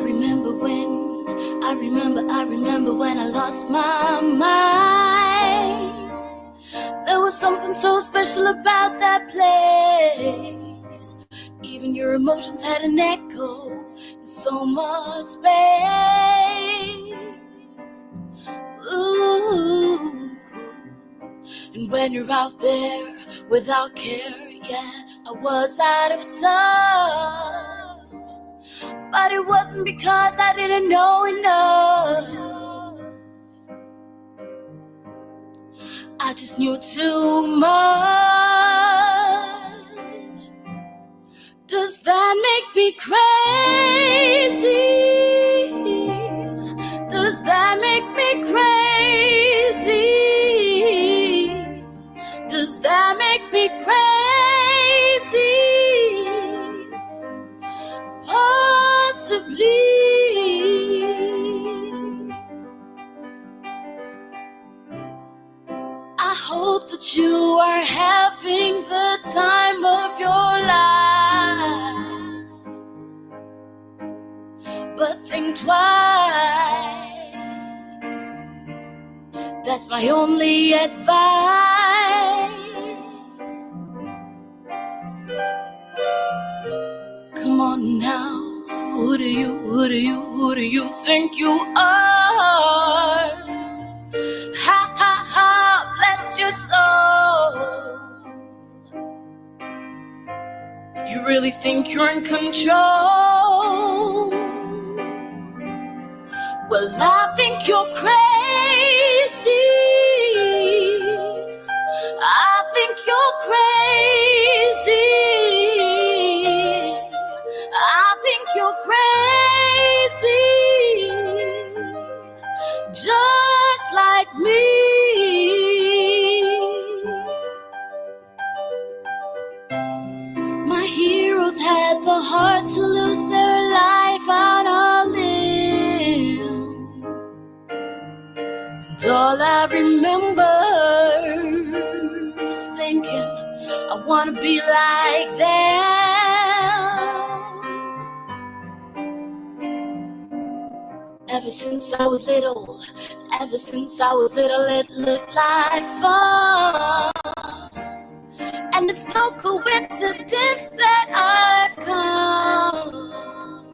remember when I lost my mind. There was something so special about that place. Even your emotions had an echo in so much space. Ooh. And when you're out there without care, yeah, I was out of touch. But it wasn't because I didn't know enough. I just knew too much. Does that make me crazy? Does that make me crazy? Does that make me crazy? Possibly. I hope that you are having the time of your life, but think twice. That's my only advice. Come on now, who do you think you are? Ha ha ha, bless your soul. You really think you're in control? Well, I think you're crazy. I think you're crazy. I think you're crazy. Just like me. My heroes had the heart to lose their life on a limb. And all I remember is thinking, I wanna be like them. Ever since I was little, it looked like fun. And it's no coincidence that I've come.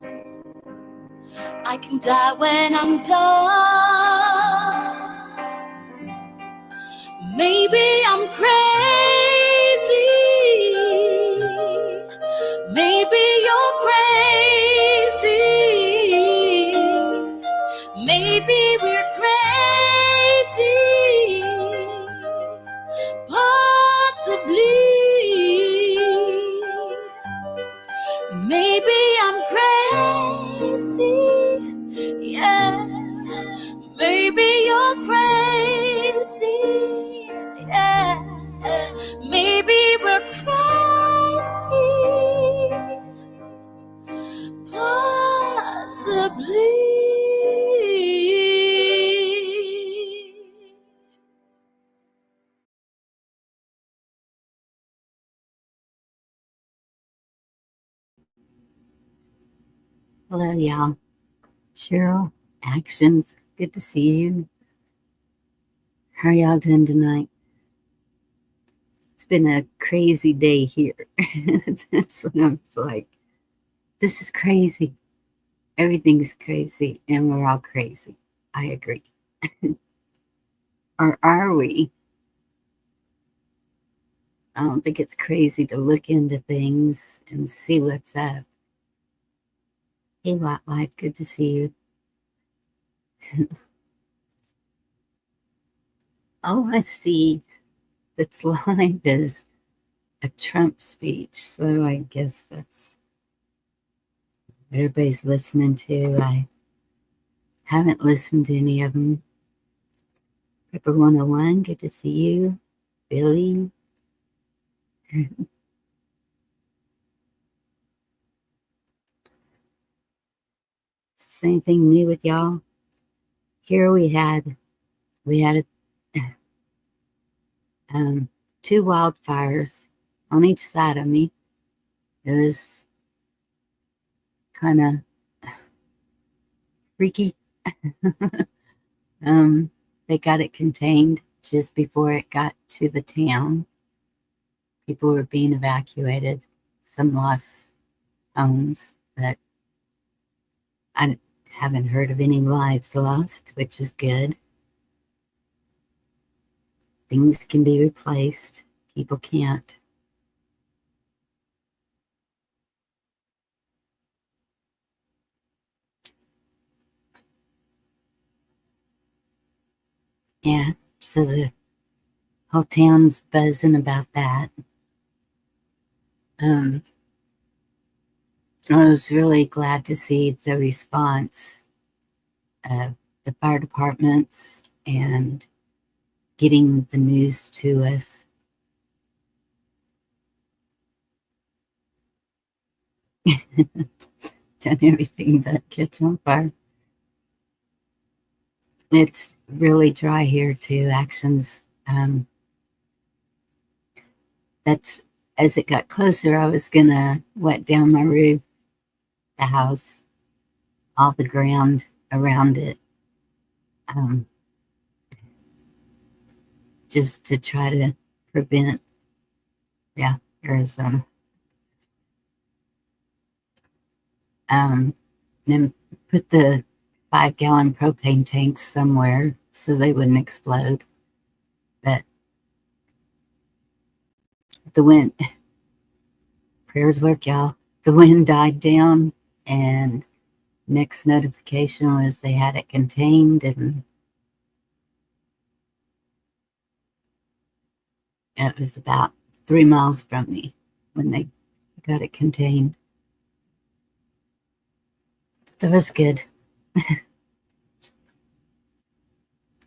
I can die when I'm done. Maybe I'm crazy. Maybe you're crazy. Maybe we're crazy. Possibly. Maybe I'm crazy. Yeah. Maybe you're crazy. Yeah. Maybe we're crazy. Possibly. Hello, y'all. Cheryl, Actions. Good to see you. How are y'all doing tonight? It's been a crazy day here. That's what I'm like. This is crazy. Everything's crazy, and we're all crazy. I agree. Or are we? I don't think it's crazy to look into things and see what's up. Hey, Wildlife, good to see you. Oh, I see. That's live is a Trump speech, so I guess that's what everybody's listening to. I haven't listened to any of them. Pepper 101, good to see you. Billy. Same thing new with y'all. Here we had 2 wildfires on each side of me. It was kind of freaky. They got it contained just before it got to the town. People were being evacuated. Some lost homes, but I haven't heard of any lives lost, which is good. Things can be replaced. People can't. Yeah, so the whole town's buzzing about that. I was really glad to see the response of the fire departments and getting the news to us. Done everything but catch on fire. It's really dry here too. Actions. That's as it got closer, I was gonna wet down my roof, the house, all the ground around it, just to try to prevent, Arizona. Then put the 5-gallon propane tanks somewhere so they wouldn't explode. But the wind, prayers work, y'all. The wind died down, and next notification was they had it contained, and it was about 3 miles from me when they got it contained. That was good.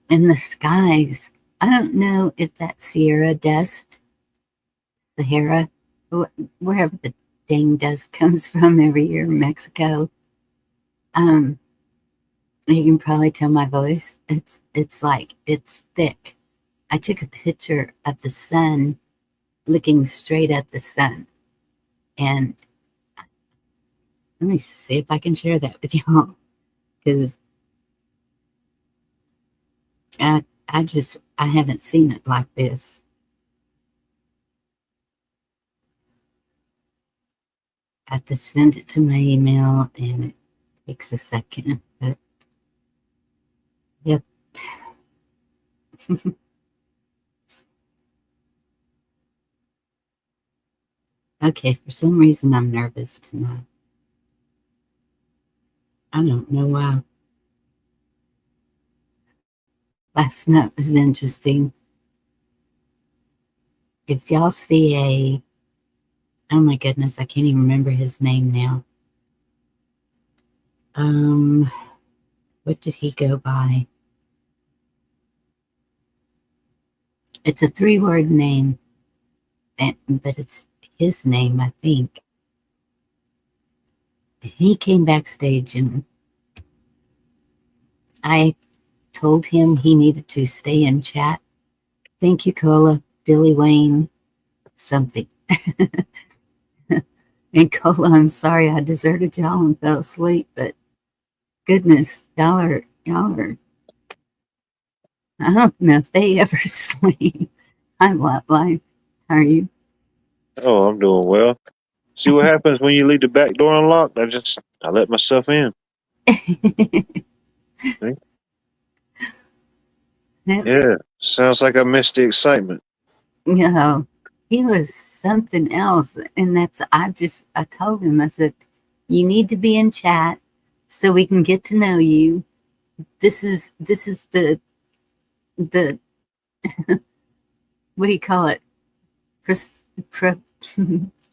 And the skies, I don't know if that Sierra dust, Sahara, wherever the dang dust comes from every year in Mexico. You can probably tell my voice. It's like, it's thick. I took a picture of the sun, looking straight at the sun. And let me see if I can share that with y'all. Because I haven't seen it like this. I have to send it to my email, and it takes a second, but yep. Okay, for some reason I'm nervous tonight. I don't know why. Last night was interesting. If y'all see oh my goodness, I can't even remember his name now. What did he go by? It's a 3-word name, but it's his name, I think. He came backstage, and I told him he needed to stay in chat. Thank you, Cola, Billy Wayne, something. And Cola, I'm sorry I deserted y'all and fell asleep, but goodness, y'all are, I don't know if they ever sleep. I'm what life. How are you? Oh, I'm doing well. See what happens when you leave the back door unlocked? I let myself in. Yeah, sounds like I missed the excitement. No, he was something else. And I told him, I said, you need to be in chat so we can get to know you. This is the, what do you call it?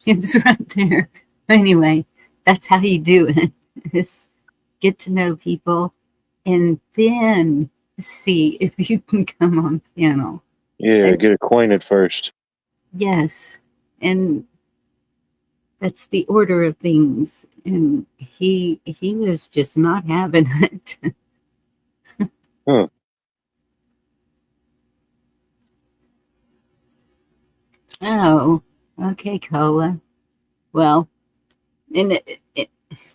It's right there. Anyway, that's how you do it. Is get to know people and then see if you can come on panel. Yeah, get acquainted first. Yes, and that's the order of things. And he was just not having it. Huh. Oh, okay, Cola. Well, and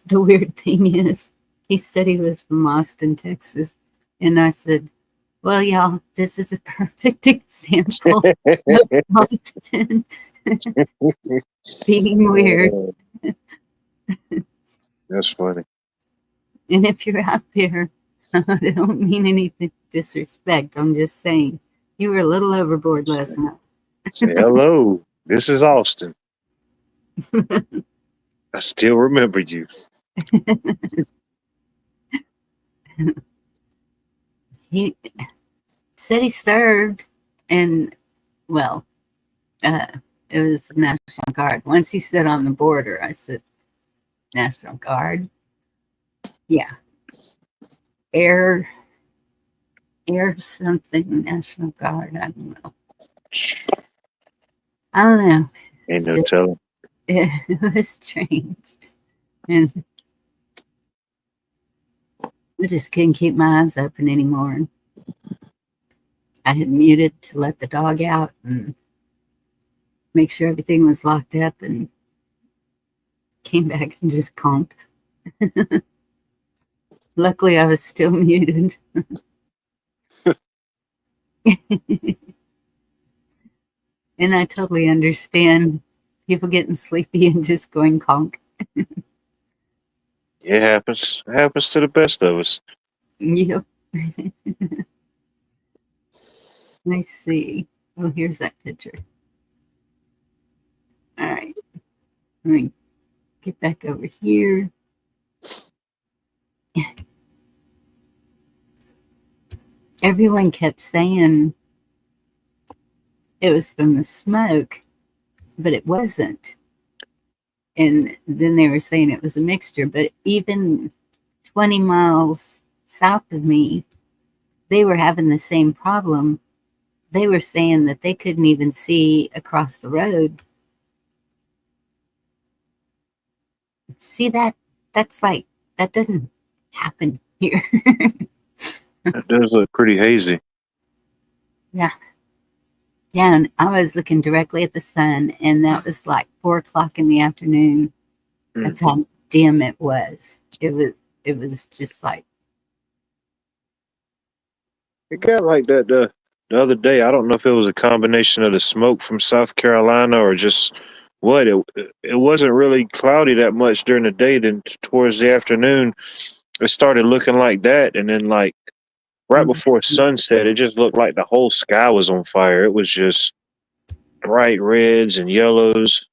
the weird thing is, He said he was from Austin, Texas. And I said, well, y'all, this is a perfect example of Austin being weird. That's funny. And if you're out there, I don't mean anything disrespect. I'm just saying you were a little overboard last night. Say hello. This is Austin. I still remember you. He said he served, and well, it was the National Guard. Once he said on the border, I said, National Guard? Yeah. Air something, National Guard. I don't know. Ain't It's no just, telling. it was strange. And I just couldn't keep my eyes open anymore. I had muted to let the dog out and make sure everything was locked up, and came back and just conked. Luckily, I was still muted. And I totally understand people getting sleepy and just going conk. It happens. It happens to the best of us. Yep. Let's see. Oh, here's that picture. All right. Let me get back over here. Everyone kept saying it was from the smoke, but it wasn't. And then they were saying it was a mixture, but even 20 miles south of me, they were having the same problem. They were saying that they couldn't even see across the road. See that? That's like, that doesn't happen here. It does look pretty hazy. Yeah. Yeah, and I was looking directly at the sun, and that was like 4 o'clock in the afternoon. That's how dim it was. It was just like, It got like that the other day. I don't know if it was a combination of the smoke from South Carolina or just what. It wasn't really cloudy that much during the day. Then towards the afternoon, it started looking like that, and then like right before sunset, it just looked like the whole sky was on fire. It was just bright reds and yellows.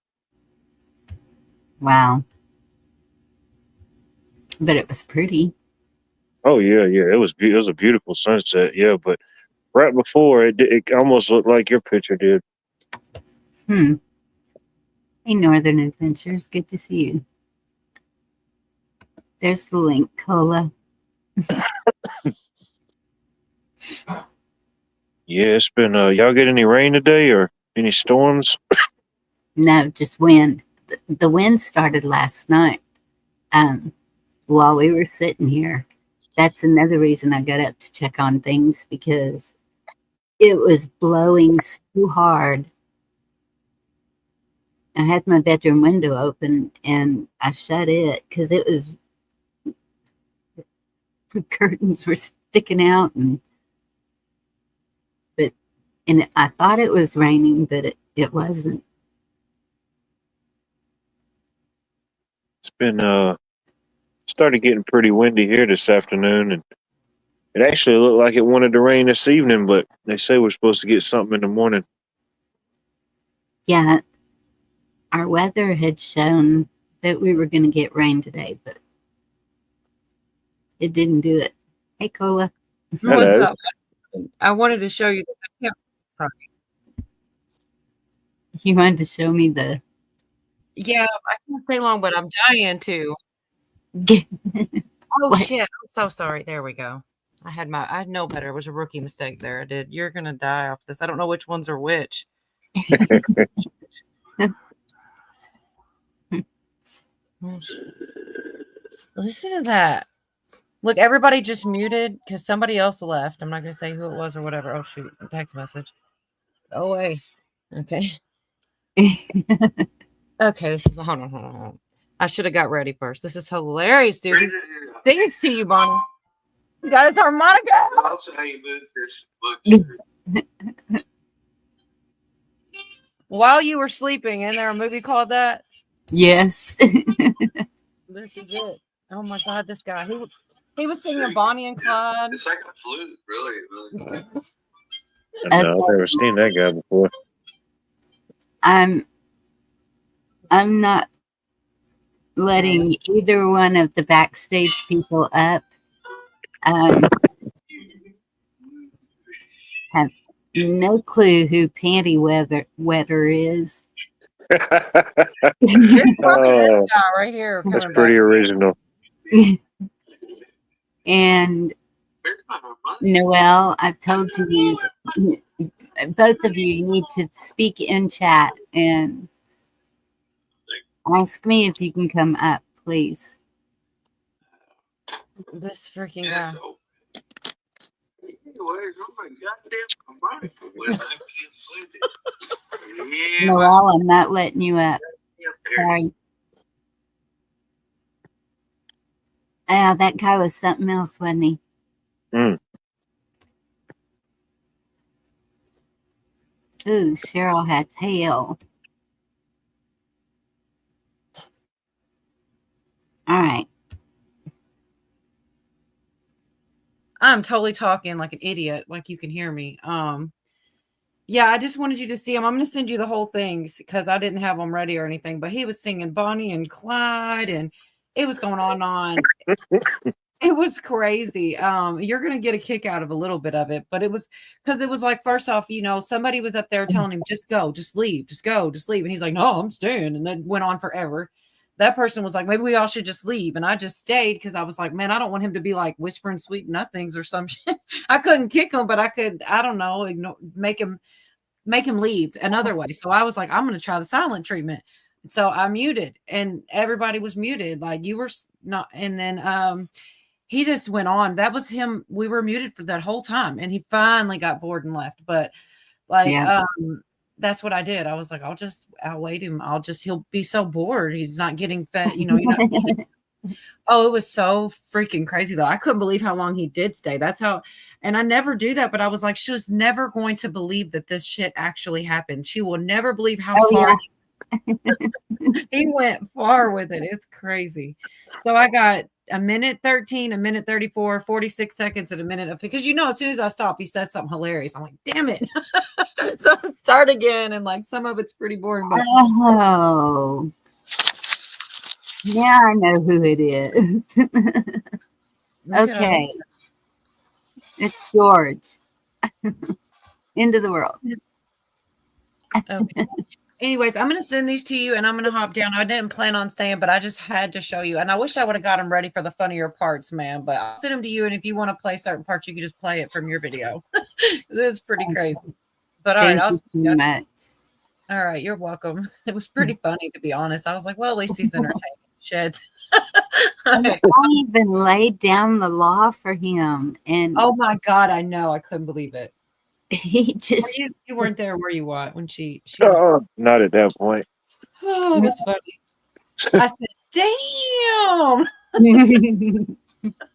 wow. But it was pretty. Oh yeah, yeah. It was a beautiful sunset. Yeah, but right before it almost looked like your picture did. Hey, Northern Adventures. Good to see you. There's the link, Cola. Yeah, it's been. Y'all get any rain today or any storms? No, just wind. The wind started last night while we were sitting here. That's another reason I got up to check on things, because it was blowing so hard. I had my bedroom window open and I shut it because it was, the curtains were sticking out, and I thought it was raining, but it wasn't. It's been started getting pretty windy here this afternoon, and it actually looked like it wanted to rain this evening, but they say we're supposed to get something in the morning. Yeah, our weather had shown that we were going to get rain today, but it didn't do it. Hey, Cola. What's up? I wanted to show you. You wanted to show me the... Yeah, I can't stay long, but I'm dying to. Oh, What? shit. I'm so sorry. There we go. I know better. It was a rookie mistake there. I did. You're going to die off this. I don't know which ones are which. Listen to that. Look, everybody just muted because somebody else left. I'm not going to say who it was or whatever. Oh, shoot. A text message. Oh, wait. Okay. Okay. Hold on. I should have got ready first. This is hilarious, dude. sing it to you, Bonnie. He got his harmonica. I'll show how you move this. While you were sleeping, isn't there a movie called that? Yes. This is it. Oh my God, this guy. He was singing Bonnie and Clyde. It's like a flute, really. Really. No, I've never seen that guy before. I'm not letting either one of the backstage people up. Have no clue who Panty Wetter is. It's probably this guy right here. That's coming pretty back. original. And Noelle, I've told you, both of you need to speak in chat and ask me if you can come up, please. This freaking guy. Noelle, I'm not letting you up. Sorry. That guy was something else, wasn't he? Mm. Ooh, Cheryl had tail. All right. I'm totally talking like an idiot, like you can hear me. Yeah, I just wanted you to see him. I'm going to send you the whole thing because I didn't have them ready or anything, but he was singing Bonnie and Clyde and it was going on. It was crazy. You're going to get a kick out of a little bit of it, but it was because it was like, first off, somebody was up there telling him, just go, just leave, just go, just leave. And he's like, no, I'm staying. And then went on forever. That person was like, maybe we all should just leave. And I just stayed because I was like, man, I don't want him to be like whispering sweet nothings or some shit. I couldn't kick him, but I could, I don't know, make him leave another way. So I was like, I'm going to try the silent treatment. So I muted and everybody was muted. Like you were not. And then he just went on. That was him. We were muted for that whole time. And he finally got bored and left. But that's what I did. I was like, I'll wait him. He'll be so bored. He's not getting fed, Oh, it was so freaking crazy though. I couldn't believe how long he did stay. That's how, and I never do that, but I was like, she was never going to believe that this shit actually happened. She will never believe how far he went far with it. It's crazy. So I got a minute 13, a minute 34, 46 seconds, and a minute of, because as soon as I stop, he says something hilarious. I'm like, damn it. So start again, and like some of it's pretty boring. But oh, now I know who it is. Okay, it's George. Into the world. Okay. Anyways, I'm going to send these to you and I'm going to hop down. I didn't plan on staying, but I just had to show you. And I wish I would have got them ready for the funnier parts, man. But I'll send them to you. And if you want to play certain parts, you can just play it from your video. It's pretty crazy. But all right, I'll see you much. All right, you're welcome. It was pretty funny, to be honest. I was like, well, at least he's entertaining. Shit. I even laid down the law for him. And oh my God, I know. I couldn't believe it. He just you weren't there where you were when she was not at that point. Oh, it was funny. I said, damn.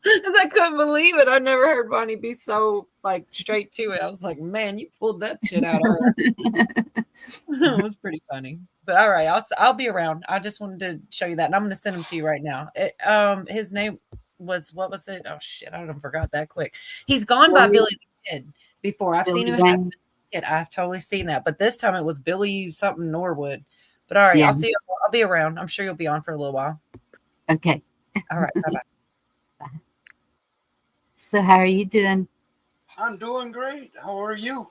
I couldn't believe it. I never heard Bonnie be so like straight to it. I was like, man, you pulled that shit out of her. It was pretty funny. But all right, I'll be around. I just wanted to show you that, and I'm going to send him to you right now. His name was, what was it? Oh shit, I don't forgot that quick. He's gone by Billy the Kid before. I've seen him have it. I've totally seen that, but this time it was Billy something Norwood. But all right, yeah. I'll see you. I'll be around. I'm sure you'll be on for a little while. Okay. All right. Bye-bye. Bye. So how are you doing? I'm doing great. How are you?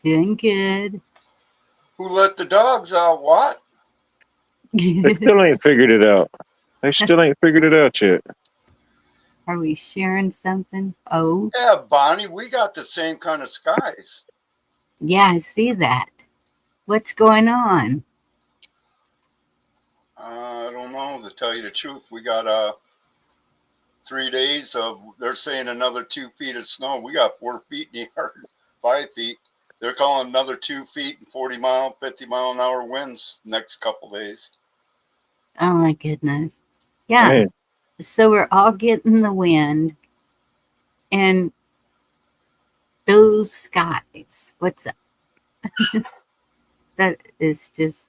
Doing good. Who let the dogs out? What? They still ain't figured it out. They still ain't figured it out yet. Are we sharing something? Oh. Yeah, Bonnie, we got the same kind of skies. Yeah, I see that. What's going on? I don't know, to tell you the truth. We got 3 days of, they're saying another 2 feet of snow. We got 4 feet in the yard, 5 feet. They're calling another 2 feet and 50 mile an hour winds next couple days. Oh my goodness. Yeah. Man, So we're all getting the wind, and those skies. What's up? That is just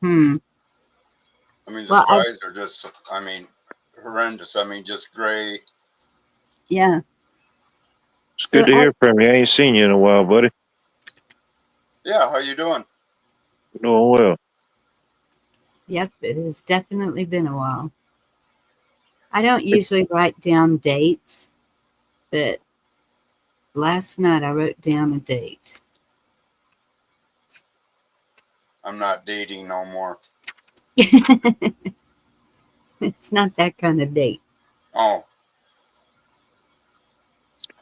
I mean, the Well, skies are just, I mean, horrendous. I mean, just gray. yeah. It's So good to hear from you. I ain't seen you in a while, buddy. Yeah, how you doing? Doing well. Yep, it has definitely been a while. I don't usually write down dates, but last night I wrote down a date. I'm not dating no more. It's not that kind of date. Oh,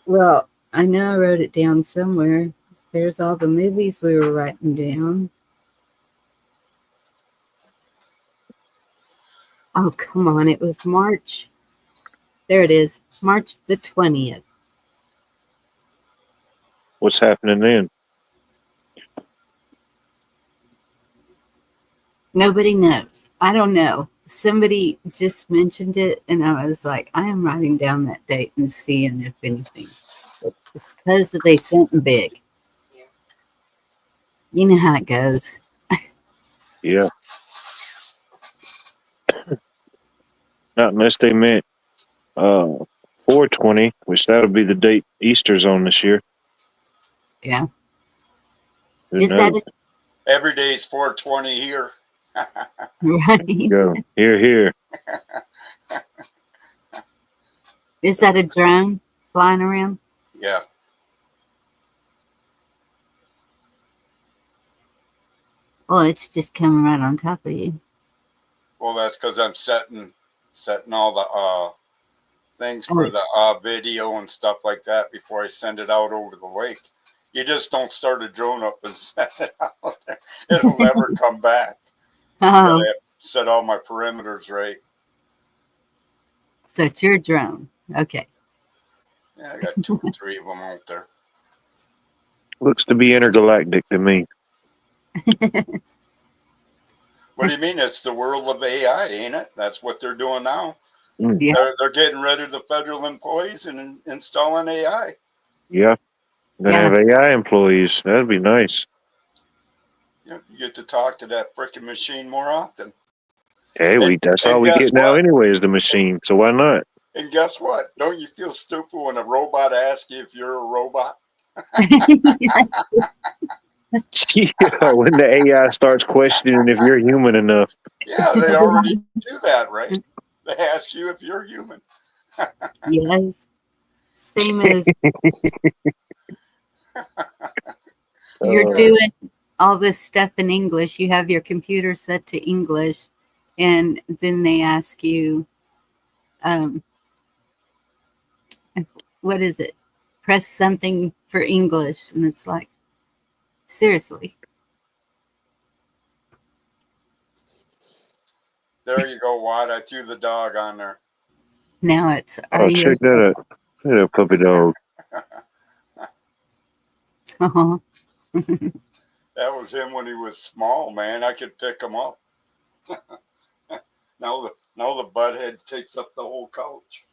Well, I know I wrote it down somewhere. There's all the movies we were writing down. Oh, come on. It was March. There it is. March the 20th. What's happening then? Nobody knows. I don't know. Somebody just mentioned it, and I was like, I am writing down that date and seeing if anything. But supposedly something big. You know how it goes. Yeah. Not unless they meant 420, which that'll be the date Easter's on this year. Yeah. Who Is that knows? every day's 420 here. right? Go. Here. Is that a drone flying around? Yeah. Well, it's just coming right on top of you. Well, that's because I'm setting all the things Oh. for the video and stuff like that before I send it out over the lake. You just don't start a drone up and send it out there. It'll never come back. Oh, Gotta set all my perimeters right. so it's your drone. Okay. Yeah, I got 2 or 3 of them out there. Looks to be intergalactic to me. What do you mean? It's the world of AI, ain't it? That's what they're doing now. Yeah. They're getting rid of the federal employees and installing AI. Yeah. Gonna have AI employees. That'd be nice. You get to talk to that freaking machine more often. Hey, that's and all we guess get now what? anyway is the machine. So why not? And guess what? Don't you feel stupid when a robot asks you if you're a robot? Yeah, when the AI starts questioning if you're human enough. Yeah, they already do that, right? They ask you if you're human. Yes. Same as you're doing all this stuff in English. You have your computer set to English, and then they ask you, what is it? Press something for English. And it's like, seriously. There you go, Watt. I threw the dog on there. Now it's, Oh, check that out. Look at that puppy dog. Uh-huh. That was him when he was small, man. I could pick him up. Now the butthead takes up the whole couch.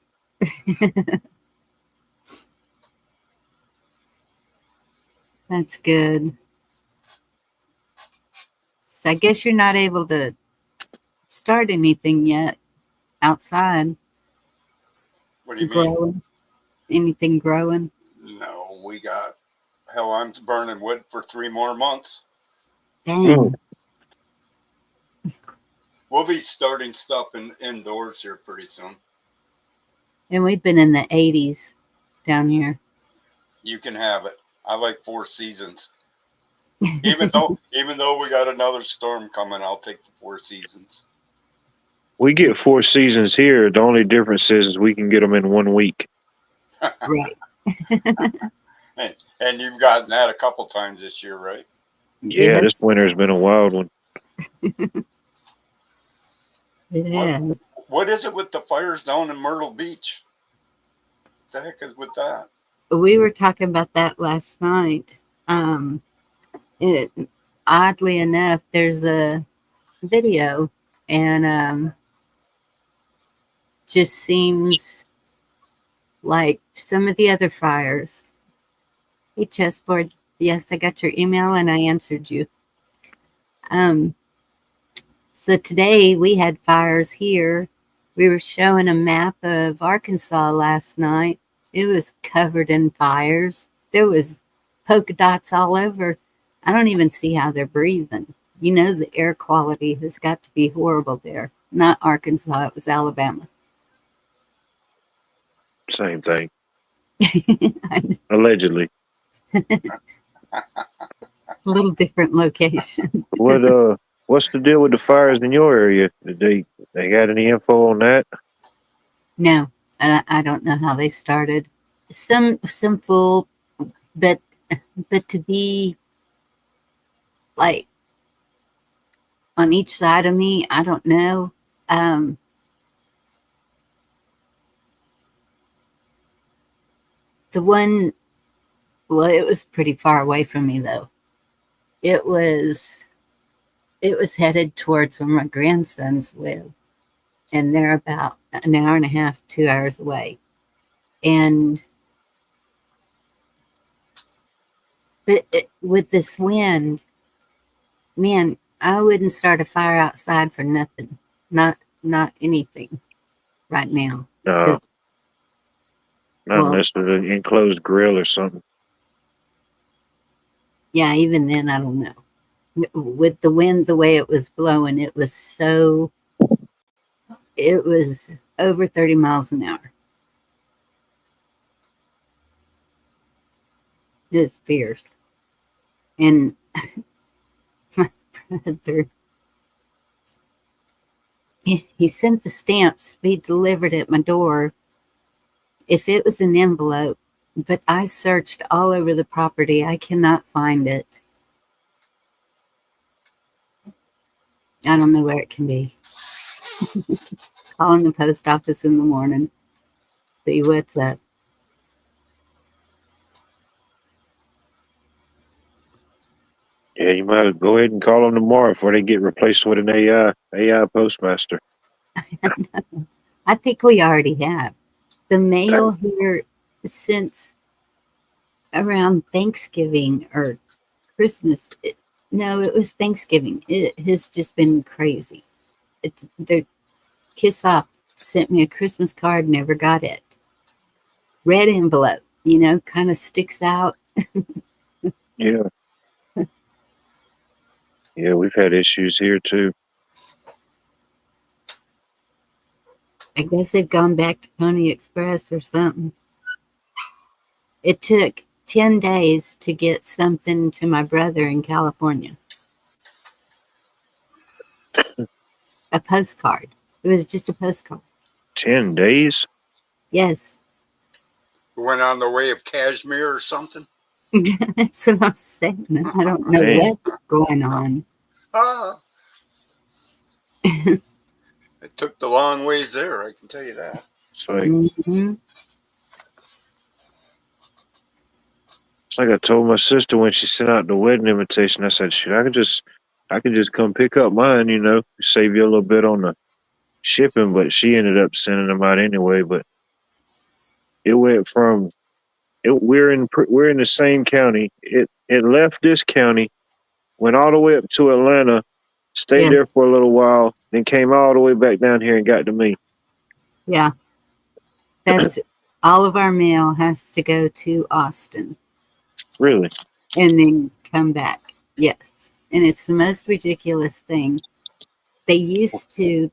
That's good. So I guess you're not able to start anything yet outside. What do you mean? Growing. Anything growing? No, we got hell. I'm burning wood for 3 more months. Dang. We'll be starting stuff indoors here pretty soon. And we've been in the 80s down here. You can have it. I like 4 seasons. Even though we got another storm coming, I'll take the 4 seasons. We get 4 seasons here. The only difference is we can get them in 1 week. Right. And you've gotten that a couple times this year, right? Yeah, this winter's been a wild one. It has. What is it with the fires down in Myrtle Beach? What the heck is with that? We were talking about that last night. Oddly enough, there's a video, and just seems like some of the other fires. Hey, Chessboard. Yes, I got your email and I answered you. So today we had fires here. We were showing a map of Arkansas last night. It was covered in fires. There was polka dots all over. I don't even see how they're breathing. You know, the air quality has got to be horrible there. Not Arkansas, it was Alabama. Same thing. A Allegedly. little different location. What's the deal with the fires in your area? Did they got any info on that? No, I don't know how they started. Some full, but to be like on each side of me, I don't know. The one, well, it was pretty far away from me though. It was headed towards where my grandsons live, and they're about an hour and a half, 2 hours away. But with this wind, man, I wouldn't start a fire outside for nothing. Not anything right now. No, 'Cause, not well, unless it's an enclosed grill or something. yeah, even then, I don't know. With the wind, the way it was blowing, it was over 30 miles an hour. It was fierce. And my brother, he sent the stamps, be delivered at my door. If it was an envelope, but I searched all over the property. I cannot find it. I don't know where it can be. Calling the post office in the morning, see what's up. Yeah, you might go ahead and call them tomorrow before they get replaced with an AI postmaster. I think we already have. The mail here since around Thanksgiving or Christmas. No, it was Thanksgiving. It has just been crazy. Their Kiss Off sent me a Christmas card, never got it. Red envelope, kind of sticks out. Yeah. Yeah, we've had issues here too. I guess they've gone back to Pony Express or something. It took 10 days to get something to my brother in California. A postcard. It was just a postcard. 10 days? Yes. Went on the way of Kashmir or something. That's what I'm saying. I don't know Man. what's going on. It took the long ways there, I can tell you that. It's like, Mhm. it's like I told my sister when she sent out the wedding invitation. I said, "Shit, I could just come pick up mine. Save you a little bit on the shipping." But she ended up sending them out anyway. But it went from we're in the same county. It left this county, went all the way up to Atlanta, stayed Yeah. there for a little while, then came all the way back down here and got to me. Yeah. That's all of our mail has to go to Austin Really? and then come back. Yes. And it's the most ridiculous thing. They used to,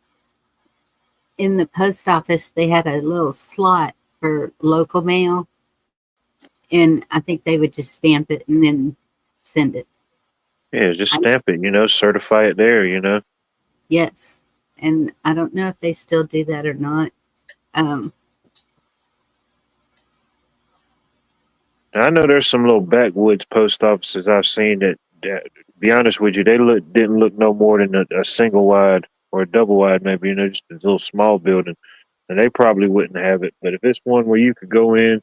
in the post office, they had a little slot for local mail. And I think they would just stamp it and then send it. Yeah, just stamp it. Certify it there. Yes. And I don't know if they still do that or not. I know there's some little backwoods post offices I've seen that to be honest with you, they didn't look no more than a single wide or a double wide, maybe, just a little small building. And they probably wouldn't have it. But if it's one where you could go in,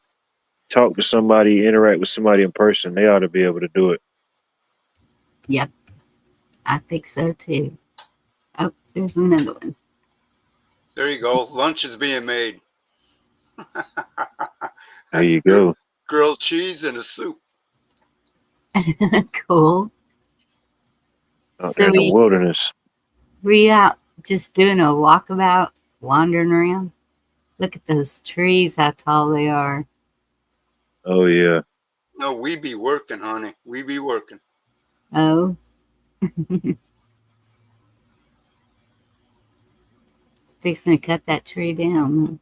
talk to somebody, interact with somebody in person, they ought to be able to do it. Yep. I think so too. Oh, there's another one. There you go. Lunch is being made. There you go. Grilled cheese and a soup. Cool. Out So there in the wilderness. were you out just doing a walkabout, wandering around? Look at those trees, how tall they are. Oh yeah. No, we be working, honey. We be working. Oh. Fixing to cut that tree down.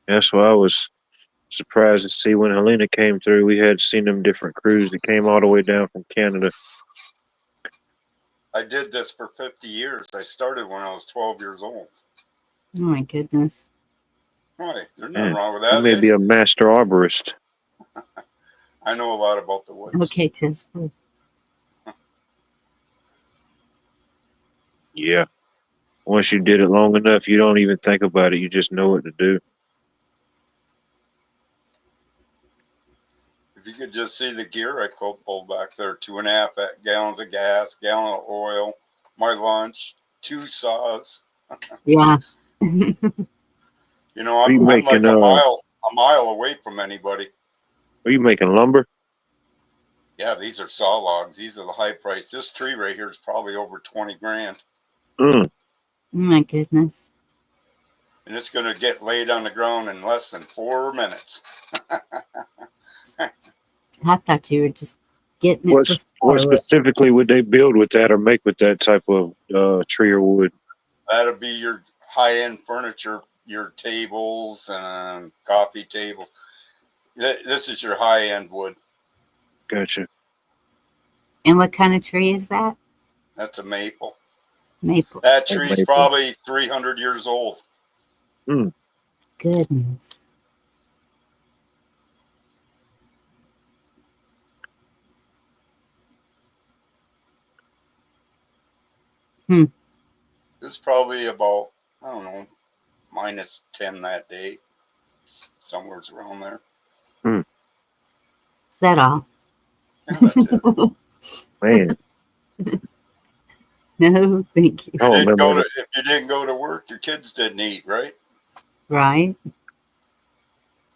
That's why I was surprised to see when Helena came through. We had seen them different crews that came all the way down from Canada. I did this for 50 years. I started when I was 12 years old. Oh my goodness. Right. There's Yeah. nothing wrong with You that. may be a master arborist. I know a lot about the woods. Okay, Jasper. Yeah. Once you did it long enough, you don't even think about it. You just know what to do. If you could just see the gear I pulled back there, 2.5 gallons of gas, gallon of oil, my lunch, 2 saws. Yeah. You know, Are you I'm like making, a mile away from anybody. Are you making lumber? Yeah, these are saw logs. These are the high price. This tree right here is probably over 20 grand. Mm. Oh my goodness. And it's going to get laid on the ground in less than 4 minutes. I thought you were just getting it What for firewood. specifically would they build with that or make with that type of tree or wood? That'll be your high-end furniture, your tables and coffee table. This is your high-end wood. Gotcha. And what kind of tree is that? That's a maple. Maple. That tree's Maple. probably 300 years old. Goodness. It's probably about, I don't know, minus 10 that day. Somewhere around there. Is that all? Yeah, that's it. Man. No, thank you. I don't remember. If you didn't go to work, your kids didn't eat, right? Right?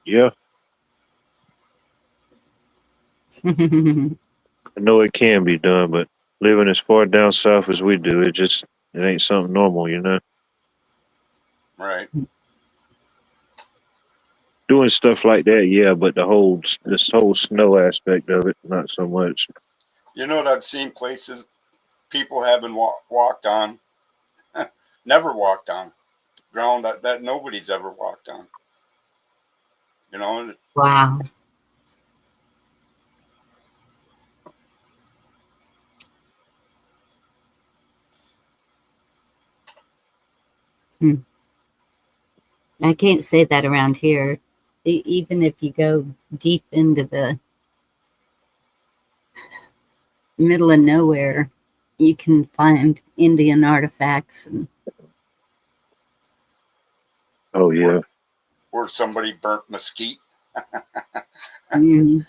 Yeah. I know it can be done, but living as far down south as we do, it ain't something normal, you know? Right. Doing stuff like that, yeah, but this whole snow aspect of it, not so much. You know what I've seen places people haven't walked on, never walked on, ground that nobody's ever walked on. You know, Wow. I can't say that around here. Even if you go deep into the middle of nowhere, you can find Indian artifacts. And Oh, yeah. or somebody burnt mesquite. mm,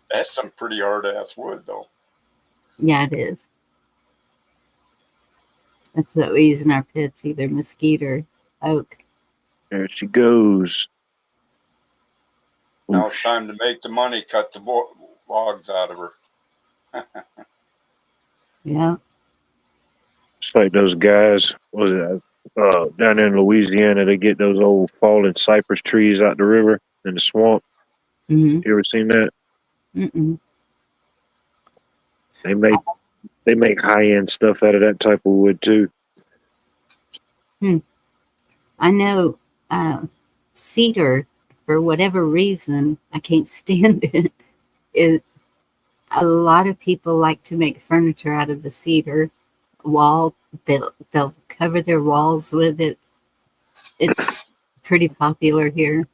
That's some pretty hard ass wood, though. yeah, it is. That's what we use in our pits, either mesquite or oak. There she goes. Now it's time to make the money, cut the logs out of her. Yeah. It's like those guys, down there in Louisiana, they get those old fallen cypress trees out the river in the swamp. Mm-hmm. You ever seen that? Mm-mm. They make high end stuff out of that type of wood too. I know cedar, for whatever reason, I can't stand it. A lot of people like to make furniture out of the cedar wall. They'll cover their walls with it. It's pretty popular here.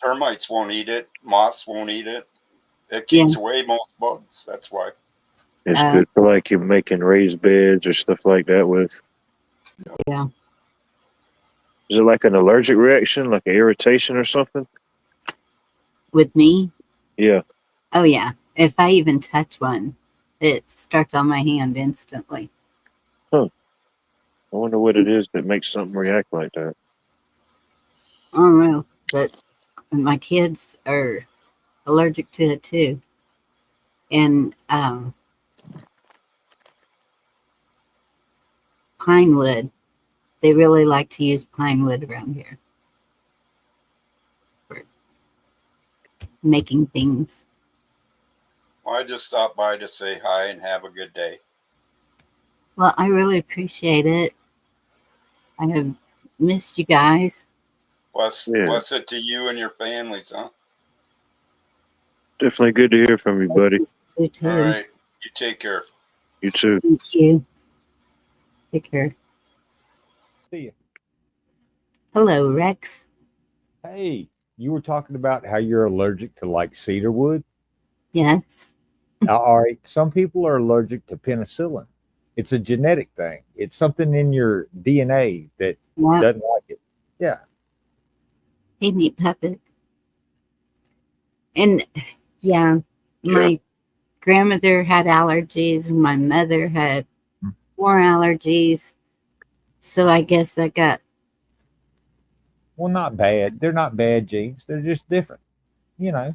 Termites won't eat it. Moths won't eat it. It keeps away most bugs. That's why. It's good for like you're making raised beds or stuff like that with. Yeah. Is it like an allergic reaction, like an irritation or something? With me? Yeah. Oh, yeah. If I even touch one, it starts on my hand instantly. Huh. I wonder what it is that makes something react like that. I don't know, but my kids are allergic to it too. And pine wood, they really like to use pine wood around here for making things. Well, I just stopped by to say hi and have a good day. Well, I really appreciate it. I have missed you guys. Yeah. Bless it to you and your families, huh? Definitely good to hear from you, buddy. You too. All right. You take care. You too. Thank you. Take care. See you. Hello, Rex. Hey, you were talking about how you're allergic to like cedar wood. Yes. All right, some people are allergic to penicillin. It's a genetic thing. It's something in your DNA that Yep. doesn't like it. Yeah. Hey, meat puppet. And yeah, my grandmother had allergies, and my mother had more allergies. So I guess I got. Well, not bad. They're not bad genes. They're just different. You know.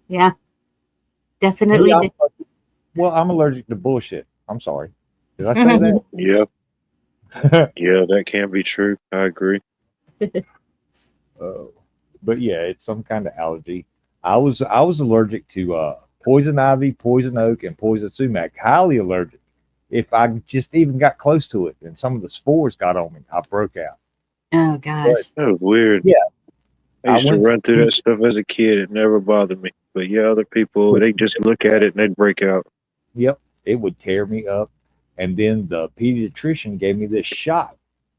Yeah, definitely. Me, well, I'm allergic to bullshit. I'm sorry. Did I say that? Yeah, that can be true. I agree. Oh, but yeah, it's some kind of allergy. I was allergic to poison ivy, poison oak, and poison sumac. Highly allergic. If I just even got close to it and some of the spores got on me, I broke out. Oh gosh. That was weird. Yeah. I used to run through that stuff as a kid. It never bothered me. But yeah, other people, they just look at it and they'd break out. Yep, it would tear me up. And then the pediatrician gave me this shot.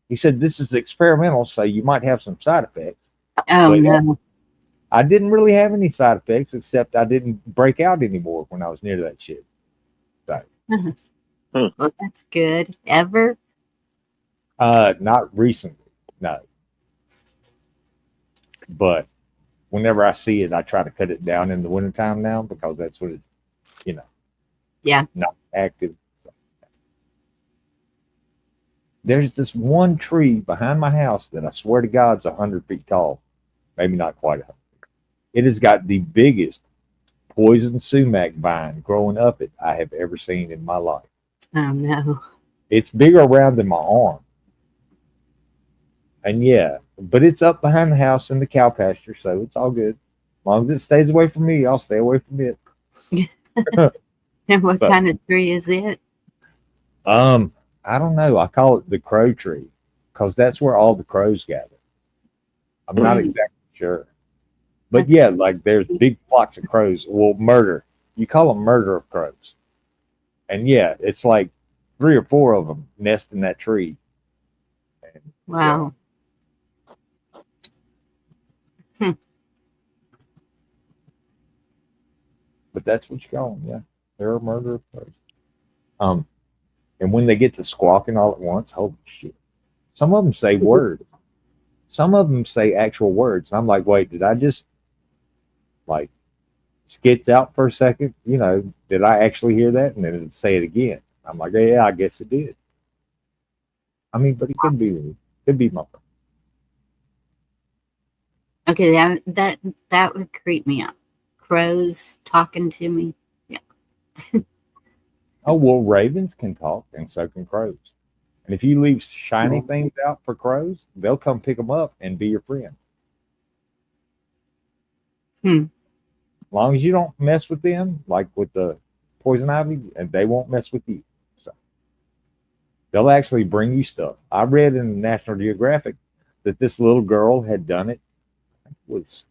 He said, this is experimental, so you might have some side effects. Oh But no. I didn't really have any side effects, except I didn't break out anymore when I was near that shit. So, Well, that's good. Ever? not recently, no. But whenever I see it, I try to cut it down in the wintertime now because that's what it's, Yeah. not active. So. There's this one tree behind my house that I swear to God's 100 feet tall. Maybe not quite 100. It has got the biggest poison sumac vine growing up it I have ever seen in my life. Oh no. It's bigger around than my arm. And yeah, but it's up behind the house in the cow pasture, so it's all good. As long as it stays away from me, I'll stay away from it. And what So- kind of tree is it? I don't know. I call it the crow tree because that's where all the crows gather. I'm not exactly sure. But That's yeah, like there's big flocks of crows. Well, murder. You call them murder of crows. And yeah, it's like 3 or 4 of them nest in that tree. And, Wow. but that's what you call them. Yeah, they're a murder of crows. And when they get to squawking all at once, holy shit! Some of them say words. Some of them say actual words. And I'm like, wait, did I just like skits out for a second? Did I actually hear that? And then it'd say it again. I'm like, yeah, I guess it did. I mean, but it could be me. Could be my. Okay, that would creep me out. Crows talking to me. Oh, well, ravens can talk and so can crows. And if you leave shiny things out for crows, they'll come pick them up and be your friend. As long as you don't mess with them, like with the poison ivy, and they won't mess with you. So they'll actually bring you stuff. I read in National Geographic that this little girl had done it. I think it was,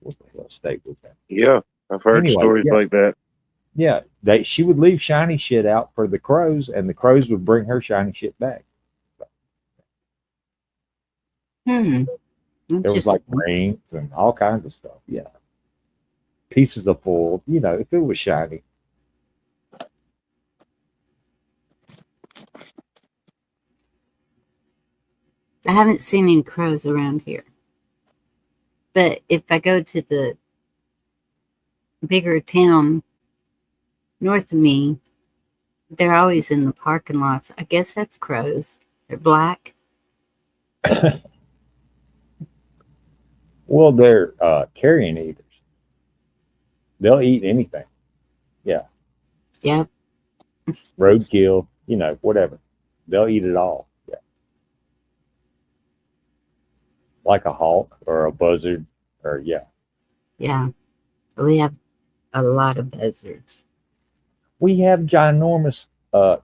what the hell state was that? Yeah, I've heard Anyway, stories yeah. like that. Yeah, she would leave shiny shit out for the crows, and the crows would bring her shiny shit back. There was like rings and all kinds of stuff. Yeah, pieces of foil. If it was shiny. I haven't seen any crows around here. But if I go to the bigger town north of me, They're always in the parking lots. I guess that's crows. They're black. Well, they're carrion eaters. They'll eat anything. Yep. Roadkill, whatever. They'll eat it all. Yeah. Like a hawk or a buzzard or Yeah. We have a lot of buzzards. We have ginormous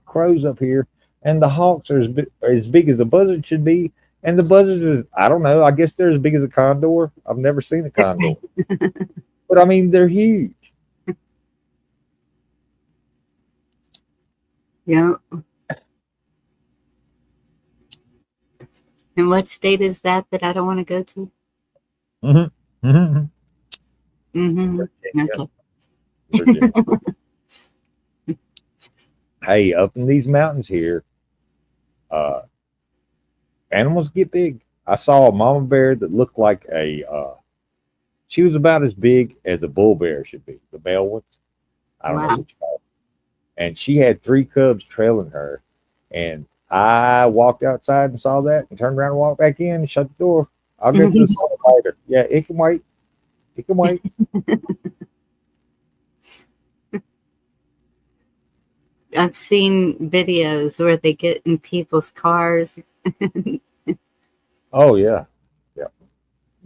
crows up here, and the hawks are as big as the buzzard should be. And the buzzards are, I don't know, I guess they're as big as a condor. I've never seen a condor. But I mean, they're huge. Yeah. And what state is that I don't want to go to? Mm-hmm. Mm-hmm. Mm-hmm. Okay. Virginia. Hey, up in these mountains here, animals get big. I saw a mama bear that looked like she was about as big as a bull bear should be, the male ones. I don't know Wow. what you call it. And she had 3 cubs trailing her. And I walked outside and saw that and turned around and walked back in and shut the door. I'll get to the story later. Yeah, it can wait. It can wait. I've seen videos where they get in people's cars. Oh, yeah. Yeah.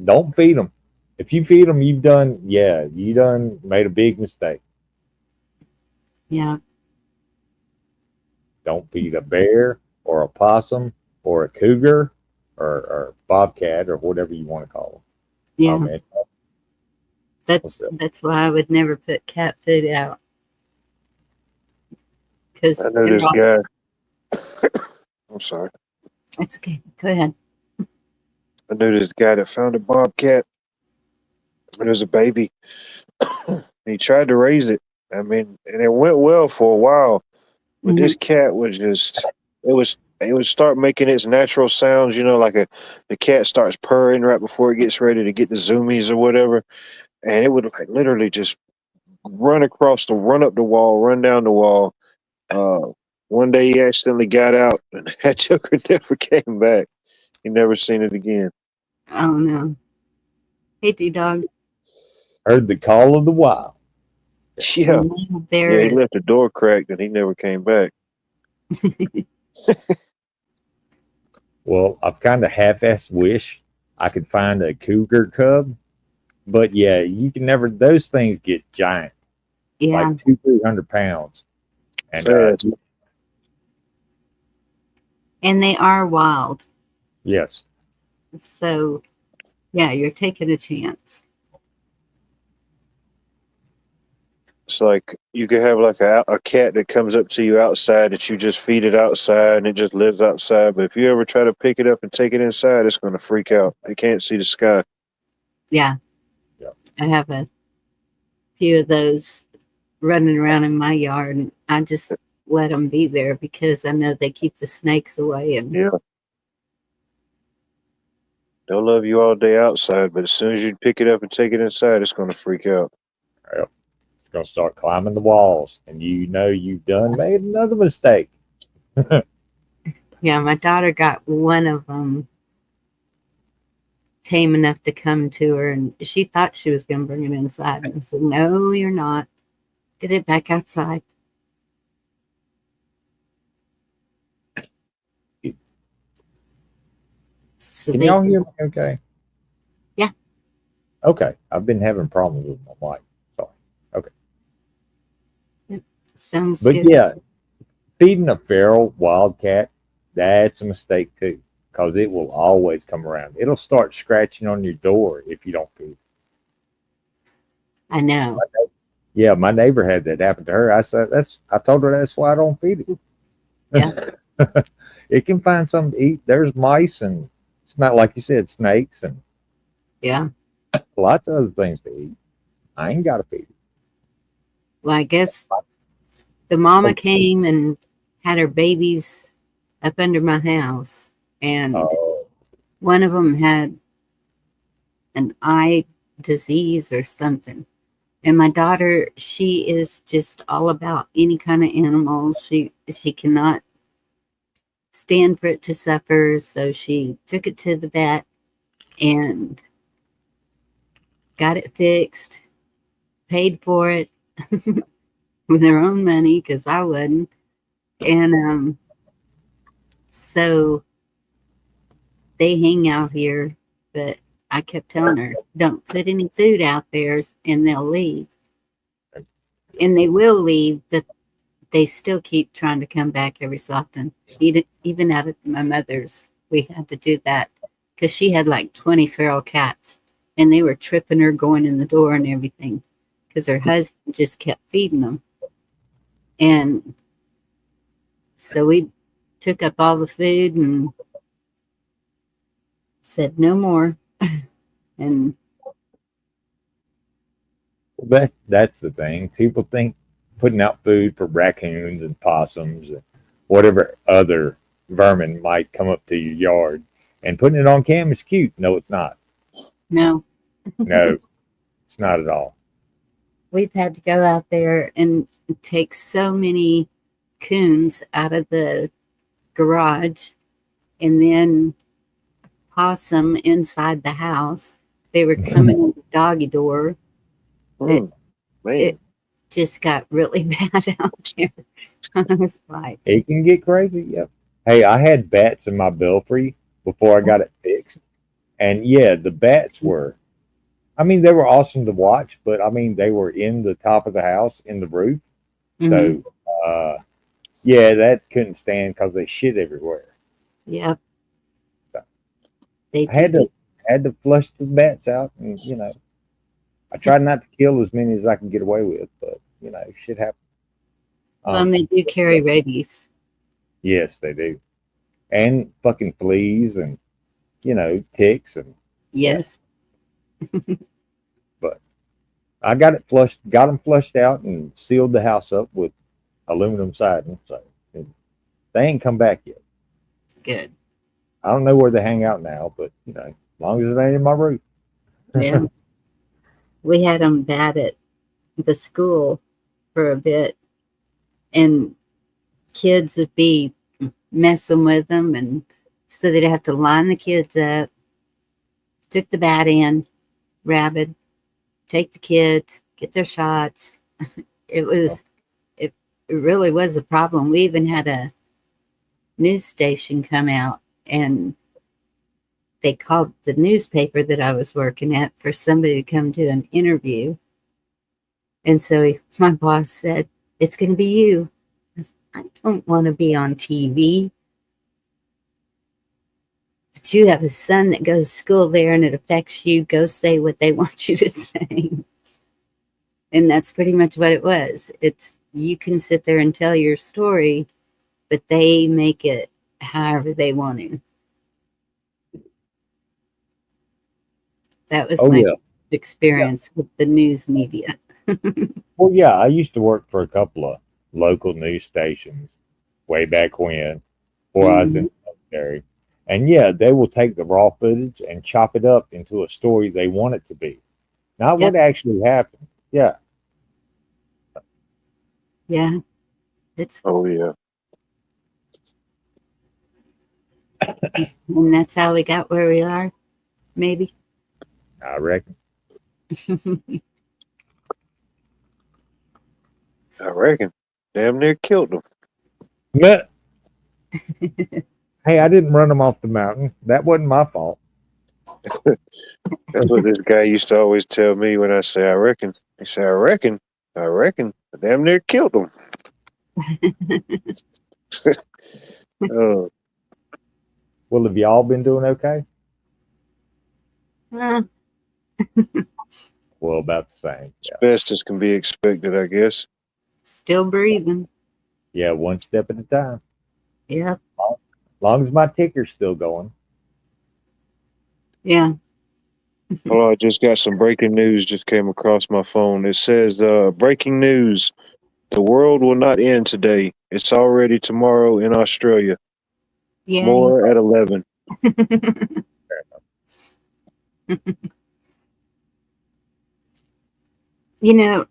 Don't feed them. If you feed them, you done made a big mistake. Yeah. Don't feed a bear or a possum or a cougar or bobcat or whatever you want to call them. Yeah. Oh, man. That's why I would never put cat food out. Because I know this guy. I'm sorry. It's okay. Go ahead. I knew this guy that found a bobcat when it was a baby. He tried to raise it. I mean, and it went well for a while. But this cat was just it would start making its natural sounds, like the cat starts purring right before it gets ready to get the zoomies or whatever. And it would like literally just run up the wall, run down the wall. One day he accidentally got out and that joker never came back. He never seen it again. Oh no. Hey D-Dog. Heard the call of the wild. Yeah. Bear Yeah, he is left the door cracked and he never came back. Well, I've kind of half-assed wish I could find a cougar cub. But yeah, you can never, those things get giant, yeah. like 200-300 pounds. And Fast. And they are wild. yes, So yeah, you're taking a chance. It's like you could have like a cat that comes up to you outside that you just feed it outside and it just lives outside. But if you ever try to pick it up and take it inside, it's going to freak out. It can't see the sky. Yeah. Yeah. I have a few of those running around in my yard, and I just let them be there because I know they keep the snakes away. And Yeah. They'll love you all day outside, but as soon as you pick it up and take it inside, it's going to freak out. it's going to start climbing the walls. And you've done made another mistake. yeah, my daughter got one of them tame enough to come to her, and she thought she was going to bring it inside. And I said, no, you're not. Get it back outside. So Can they- y'all hear me okay? Yeah. Okay. I've been having problems with my mic. Sorry. Sounds But good. yeah, feeding a feral wildcat, that's a mistake too, because it will always come around. It'll start scratching on your door if you don't feed it. I know. Yeah, my neighbor had that happen to her. I told her that's why I don't feed it. Yeah. It can find something to eat. There's mice and it's not like you said, snakes and Yeah. lots of other things to eat. I ain't got to feed it. Well, I guess the mama came and had her babies up under my house, and Oh, one of them had an eye disease or something, And my daughter, she is just all about any kind of animal. She cannot stand for it to suffer, so she took it to the vet and got it fixed, paid for it with her own money because I wouldn't. And so they hang out here, but I kept telling her, don't put any food out there and they'll leave. And they will leave, but they still keep trying to come back every so often. Even out at my mother's, we had to do that because she had like 20 feral cats and they were tripping her going in the door and everything because her husband just kept feeding them. And so we took up all the food and said no more. And That's the thing. People think putting out food for raccoons and possums and whatever other vermin might come up to your yard and putting it on cam is cute. No, it's not. no, No, it's not at all. we've had to go out there and take so many coons out of the garage and then possum inside the house. They were coming in the doggy door. Man. It just got really bad out there. I was like, It can get crazy. Yep. Hey, I had bats in my belfry before I got it fixed. And yeah, the bats were, I mean, they were awesome to watch, but I mean, they were in the top of the house, in the roof. mhm, So, yeah, that couldn't stand because they shit everywhere. yep. So, They I had did. to flush the bats out, and I tried not to kill as many as I can get away with, but shit happens. Well, and they do carry rabies. Yes, they do, and fucking fleas and ticks and Yes. but I got them flushed out and sealed the house up with aluminum siding. So they ain't come back yet. Good. I don't know where they hang out now, but as long as it ain't in my roof. Yeah. We had them bad at the school for a bit, and kids would be messing with them, and so they'd have to line the kids up. Took the bat in, rabid, take the kids, get their shots. It really was a problem. We even had a news station come out and they called the newspaper that I was working at for somebody to come do an interview. And so my boss said, it's going to be you. I don't want to be on TV. But you have a son that goes to school there and it affects you. Go say what they want you to say. And that's pretty much what it was. It's, you can sit there and tell your story, but they make it however they want to. That was Oh my yeah. experience with the news media. Well, yeah, I used to work for a couple of local news stations way back when, before I was in the military. And yeah, they will take the raw footage and chop it up into a story they want it to be, not what actually happened. Yeah. Yeah. It's, Oh yeah. and that's how we got where we are, maybe. I reckon. I reckon. Damn near killed them. But hey, I didn't run them off the mountain. That wasn't my fault. That's what this guy used to always tell me when I say I reckon. He said, I reckon. I damn near killed them. Oh, Well, have y'all been doing okay? Uh, Well, about the same. Yeah. best as can be expected, I guess. still breathing. Yeah, one step at a time. Yep. As long as my ticker's still going. Yeah. Oh, I just got some breaking news just came across my phone. It says, breaking news. The world will not end today. It's already tomorrow in Australia. Yeah. More at 11. You know,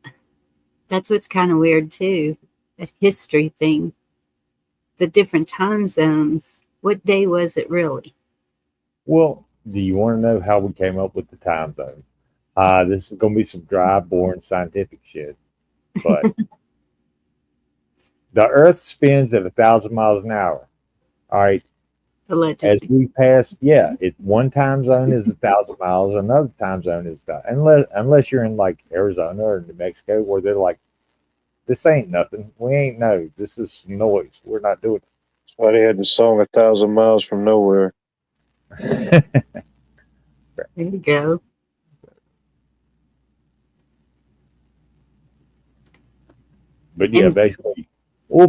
that's what's kind of weird too. That history thing. The different time zones. What day was it really? Well, do you want to know how we came up with the time zones? This is going to be some dry, boring scientific shit. But the Earth spins at 1,000 miles an hour. All right. As Allegedly. we pass, one time zone is 1,000 miles, another time zone is that. Unless you're in like Arizona or New Mexico, where they're like, this ain't nothing. We ain't no. This is noise. We're not doing That's why they had the song 1,000 Miles from Nowhere. it. There you go. But yeah, And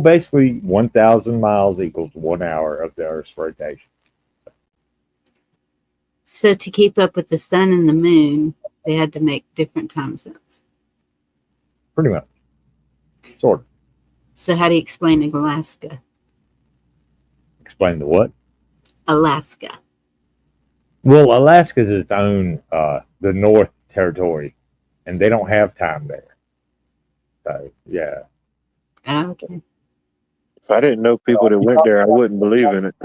basically 1,000 miles equals 1 hour of the Earth's rotation. so to keep up with the sun and the moon, they had to make different time zones. Pretty much. Sort of. So how do you explain Alaska? Explain the what? Alaska. Well, Alaska's its own, the North Territory, and they don't have time there. So, yeah. Okay. If I didn't know people that went there, I wouldn't believe in it.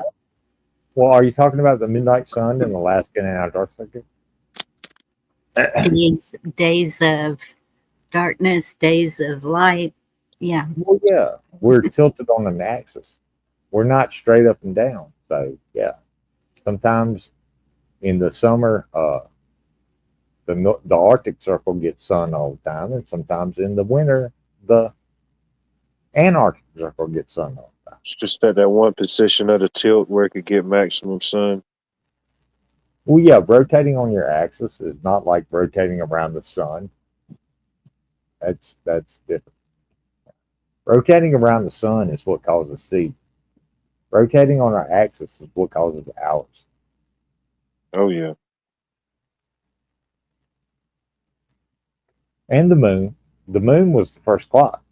Well, are you talking about the midnight sun in Alaska and Antarctica? These days of darkness, days of light. Yeah. Well, yeah. We're tilted on an axis. We're not straight up and down. So, yeah. Sometimes in the summer, the Arctic Circle gets sun all the time, and sometimes in the winter, the Antarctic Circle gets sun all the time. It's just that one position of the tilt where it could get maximum sun. Well, yeah, rotating on your axis is not like rotating around the sun. That's different. Rotating around the sun is what causes seasons. Rotating on our axis is what causes hours. Oh, yeah. And the moon. The moon was the first clock.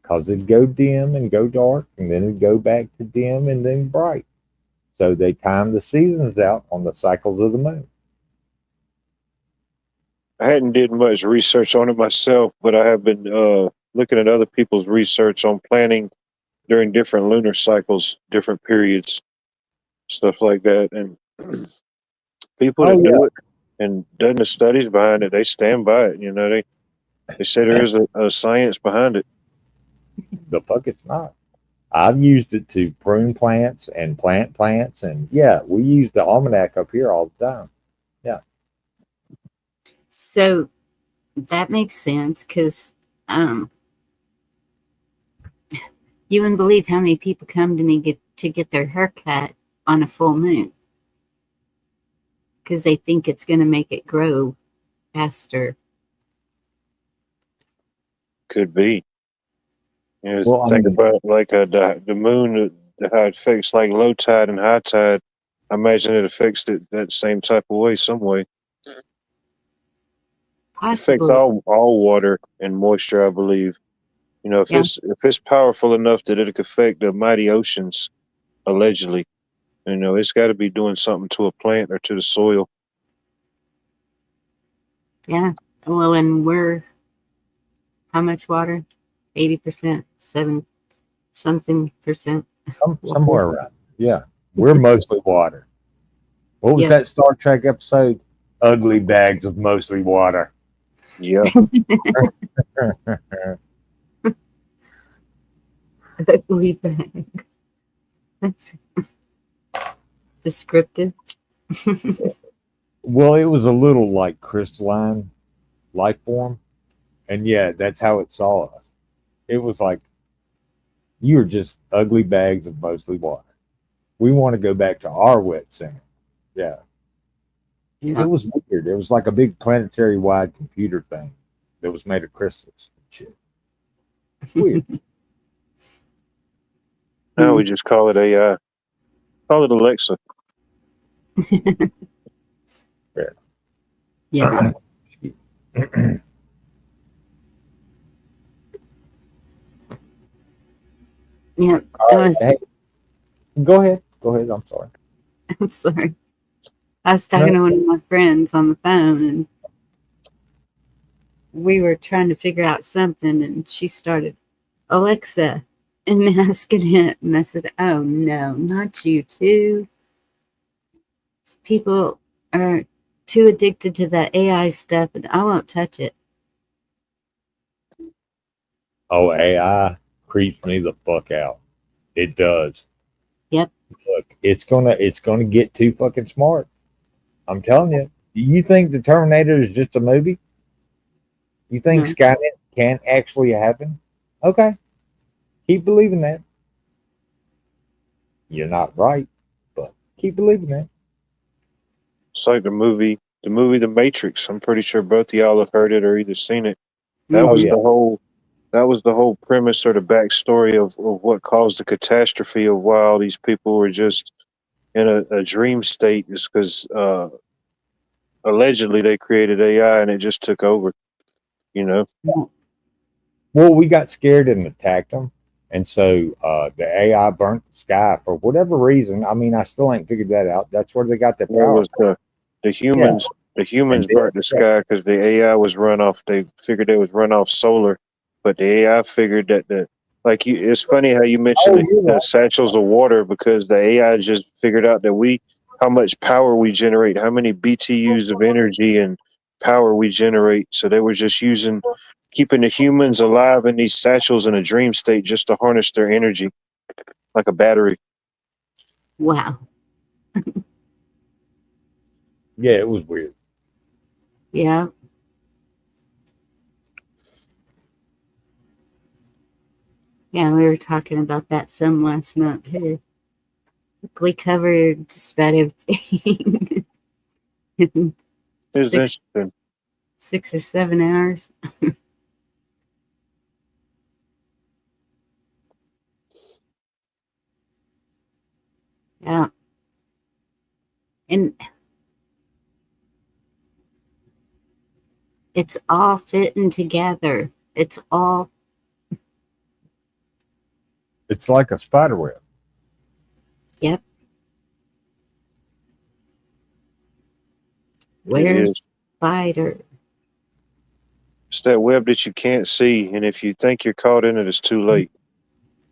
Because it'd go dim and go dark, and then it'd go back to dim and then bright. So they timed the seasons out on the cycles of the moon. I hadn't did much research on it myself, but I have been looking at other people's research on planning during different lunar cycles, different periods, stuff like that. And people that do it and done the studies behind it, they stand by it. You know, they say there is a science behind it. The fuck it's not. I've used it to prune plants and plant plants, and yeah, we use the almanac up here all the time. Yeah. So that makes sense because you wouldn't believe how many people come to me to get their hair cut on a full moon because they think it's going to make it grow faster. Could be. You know, Well, think about like the moon, how it affects like low tide and high tide. I imagine it affects it that same type of way, some way. It affects Possibly. all water and moisture, I believe. You know, if it's powerful enough that it could affect the mighty oceans, allegedly, you know, it's got to be doing something to a plant or to the soil. Yeah. Well, and we're how much water? 80%, 7-something%. somewhere around. Yeah. We're mostly water. What was that Star Trek episode? Ugly bags of mostly water. Yeah. Ugly bag. That's descriptive. Well, it was a little like crystalline life form. And yeah, that's how it saw us. It was like, you're just ugly bags of mostly water. We want to go back to our wet sand. Yeah. It was weird. It was like a big planetary wide computer thing that was made of crystals and shit. Weird. Now we just call it AI. Call it Alexa. Yeah. Yeah. Hey, go ahead. I'm sorry. I'm sorry. I was talking to one of my friends on the phone, and we were trying to figure out something, and she started, Alexa, and asking it, and I said, oh no, not you too. People are too addicted to that AI stuff, and I won't touch it. Oh, AI creeps me the fuck out. It does. Yep. Look, it's gonna get too fucking smart. I'm telling you. You think the Terminator is just a movie? You think No. Skynet can't actually happen? Okay. Keep believing that. You're not right, but keep believing that. It's like the movie The Matrix. I'm pretty sure both of y'all have heard it or either seen it. That Mhm. was yeah. the whole premise or the backstory of what caused the catastrophe of why all these people were just in a dream state, is because allegedly they created AI and it just took over. You know, Well, we got scared and attacked them. And so the AI burnt the sky for whatever reason. I mean, I still ain't figured that out. That's where they got their it power. was the humans. The humans And burnt the sky because the AI was run off. They figured it was run off solar, but the AI figured that it's funny how you mentioned Oh, you're the right. satchels of water, because the AI just figured out that how much power we generate, how many BTUs of energy and power we generate. So they were just keeping the humans alive in these satchels in a dream state just to harness their energy like a battery. Wow. Yeah, it was weird. Yeah. Yeah, we were talking about that some last night too. We covered just about everything. in It's six, interesting. 6 or 7 hours. Yeah. And it's all fitting together. It's all, It's like a spider web. yep. It Where's is. spider? It's that web that you can't see, and if you think you're caught in it, it's too late.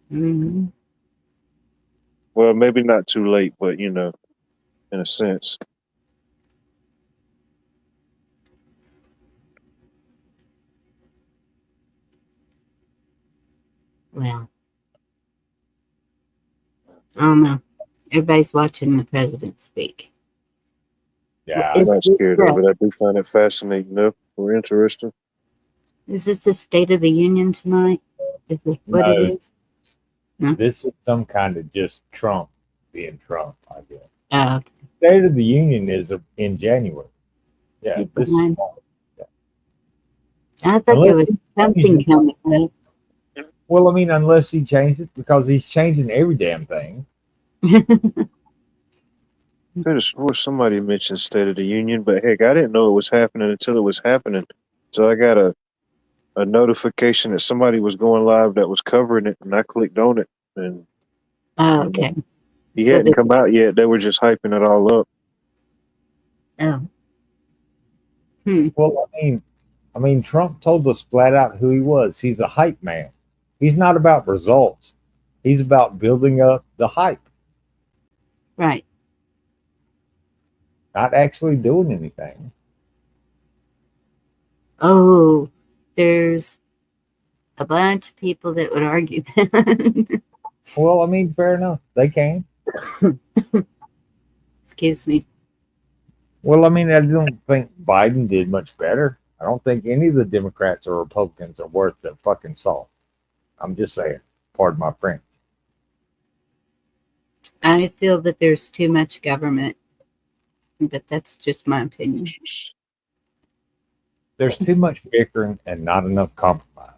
Hmm. Well, maybe not too late, but in a sense. Well, I don't know. Everybody's watching the president speak. Yeah, I'm Is not this scared of it. I do find it fascinating, though, or interesting. the State of the Union tonight? Is this what it no, is? this is some kind of just Trump being Trump, I guess. Oh, State of the Union is in January. Yeah, okay. this. Fine. I thought Unless there was he something changes coming up. Well, I mean, unless he changed it, because he's changing every damn thing. I could have swore somebody mentioned State of the Union, but heck, I didn't know it was happening until it was happening. So I got a notification that somebody was going live that was covering it, and I clicked on it, and Oh, okay. he So hadn't the come out yet. They were just hyping it all up. oh. Well, I mean, Trump told us flat out who he was. He's a hype man. He's not about results. He's about building up the hype, Right. not actually doing anything. Oh, there's a bunch of people that would argue that. Well, I mean, fair enough. They can. Excuse me. Well, I mean, I don't think Biden did much better. I don't think any of the Democrats or Republicans are worth the fucking salt. I'm just saying. Pardon my French. I feel that there's too much government, but that's just my opinion. There's too much bickering and not enough compromise.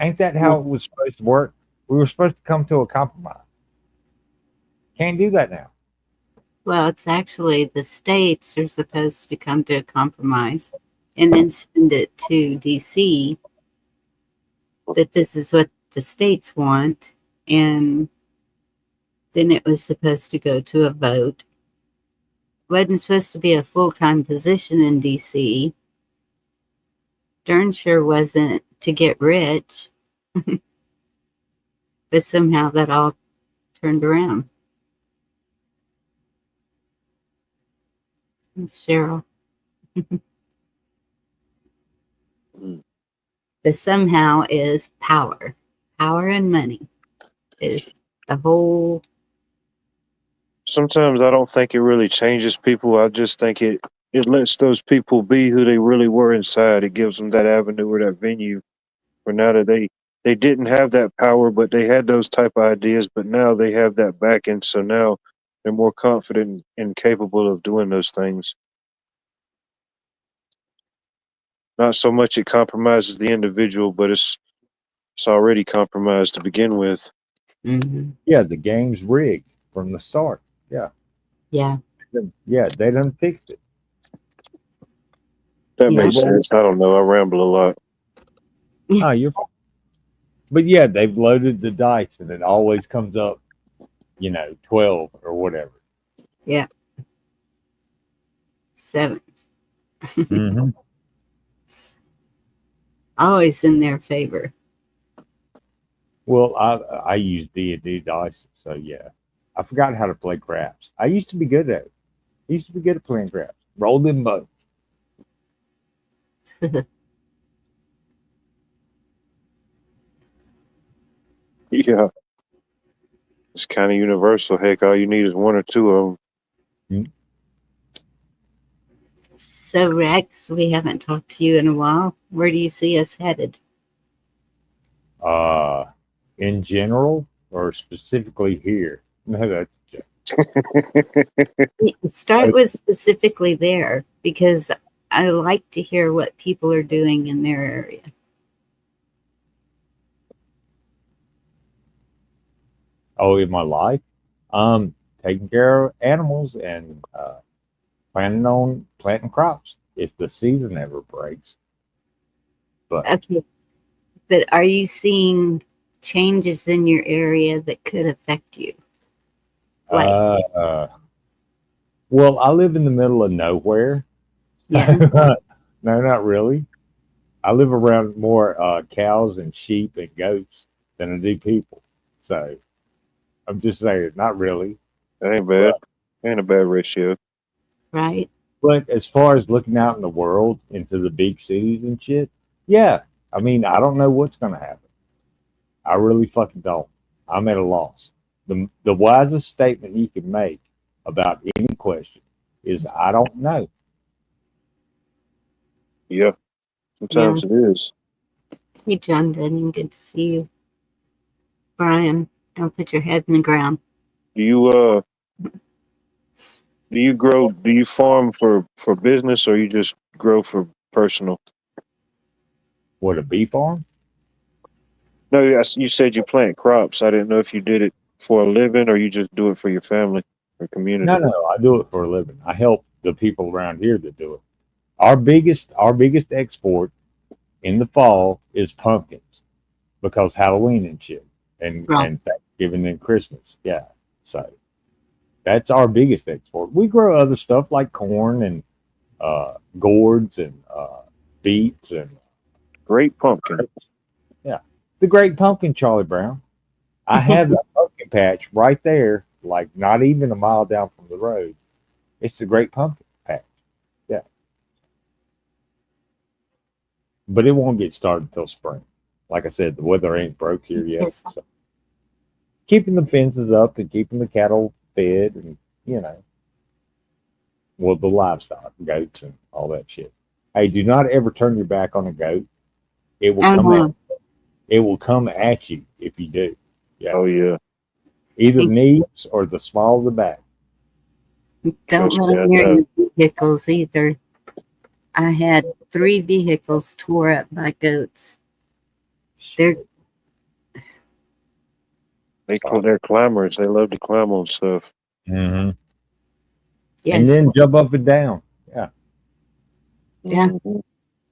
Ain't that how it was supposed to work? We were supposed to come to a compromise. Can't do that now. Well, it's actually the states are supposed to come to a compromise and then send it to DC that this is what the states want. And then it was supposed to go to a vote. wasn't supposed to be a full-time position in DC. Darn sure wasn't to get rich. But somehow that all turned around. Cheryl. The somehow is power. Power and money is the whole. Sometimes I don't think it really changes people. I just think it lets those people be who they really were inside. It gives them that avenue or that venue where now that they didn't have that power, but they had those type of ideas, but now they have that backing. So now they're more confident and capable of doing those things. Not so much it compromises the individual, but it's already compromised to begin with. Mm-hmm. Yeah, the game's rigged from the start. Yeah. Yeah. Yeah, they done fixed it. That Yeah. makes sense. I don't know. I ramble a lot. Oh, you're. But yeah, they've loaded the dice, and it always comes up, 12 or whatever. Yeah. 7. Mm-hmm. Always in their favor. Well, I use D&D dice, so yeah. I forgot how to play craps. I used to be good at it. I used to be good at playing craps. Roll them both. Yeah. It's kind of universal. Heck, all you need is one or two of them. So, Rex, we haven't talked to you in a while. Where do you see us headed? In general, or specifically here? No, that's just. Start with specifically there, because I like to hear what people are doing in their area. Oh, in my life, taking care of animals and planning on planting crops if the season ever breaks. But Okay. But are you seeing changes in your area that could affect you? Like, well, I live in the middle of nowhere. yeah. No, not really. I live around more cows and sheep and goats than I do people. So I'm just saying, not really. That ain't bad. Ain't a bad ratio. Right. But as far as looking out in the world into the big cities and shit, yeah. I mean, I don't know what's going to happen. I really fucking don't. I'm at a loss. The wisest statement you can make about any question is, I don't know. Yeah. Sometimes it is. Hey, John Denning, good to see you. Brian, don't put your head in the ground. Do you farm for business, or you just grow for personal? What, a bee farm? No, you said you plant crops. I didn't know if you did it for a living or you just do it for your family or community. No, I do it for a living. I help the people around here that do it. Our biggest export in the fall is pumpkins, because Halloween and shit, and Thanksgiving and Christmas. Yeah, so that's our biggest export. We grow other stuff like corn and gourds and beets and great pumpkin. Yeah, the great pumpkin, Charlie Brown. I have that pumpkin patch right there, like not even a mile down from the road. It's the great pumpkin patch. Yeah. But it won't get started until spring. Like I said, the weather ain't broke here yet. Yes. So. Keeping the fences up and keeping the cattle fed and, well, the livestock, goats and all that shit. Hey, do not ever turn your back on a goat. It will come at you if you do. Yeah. Oh, yeah. Either knees or the small of the back. Don't let them near your vehicles either. I had 3 vehicles tore up by goats. They're climbers. They love to climb on stuff. Mm-hmm. Yes. And then jump up and down. Yeah. Yeah. Mm-hmm.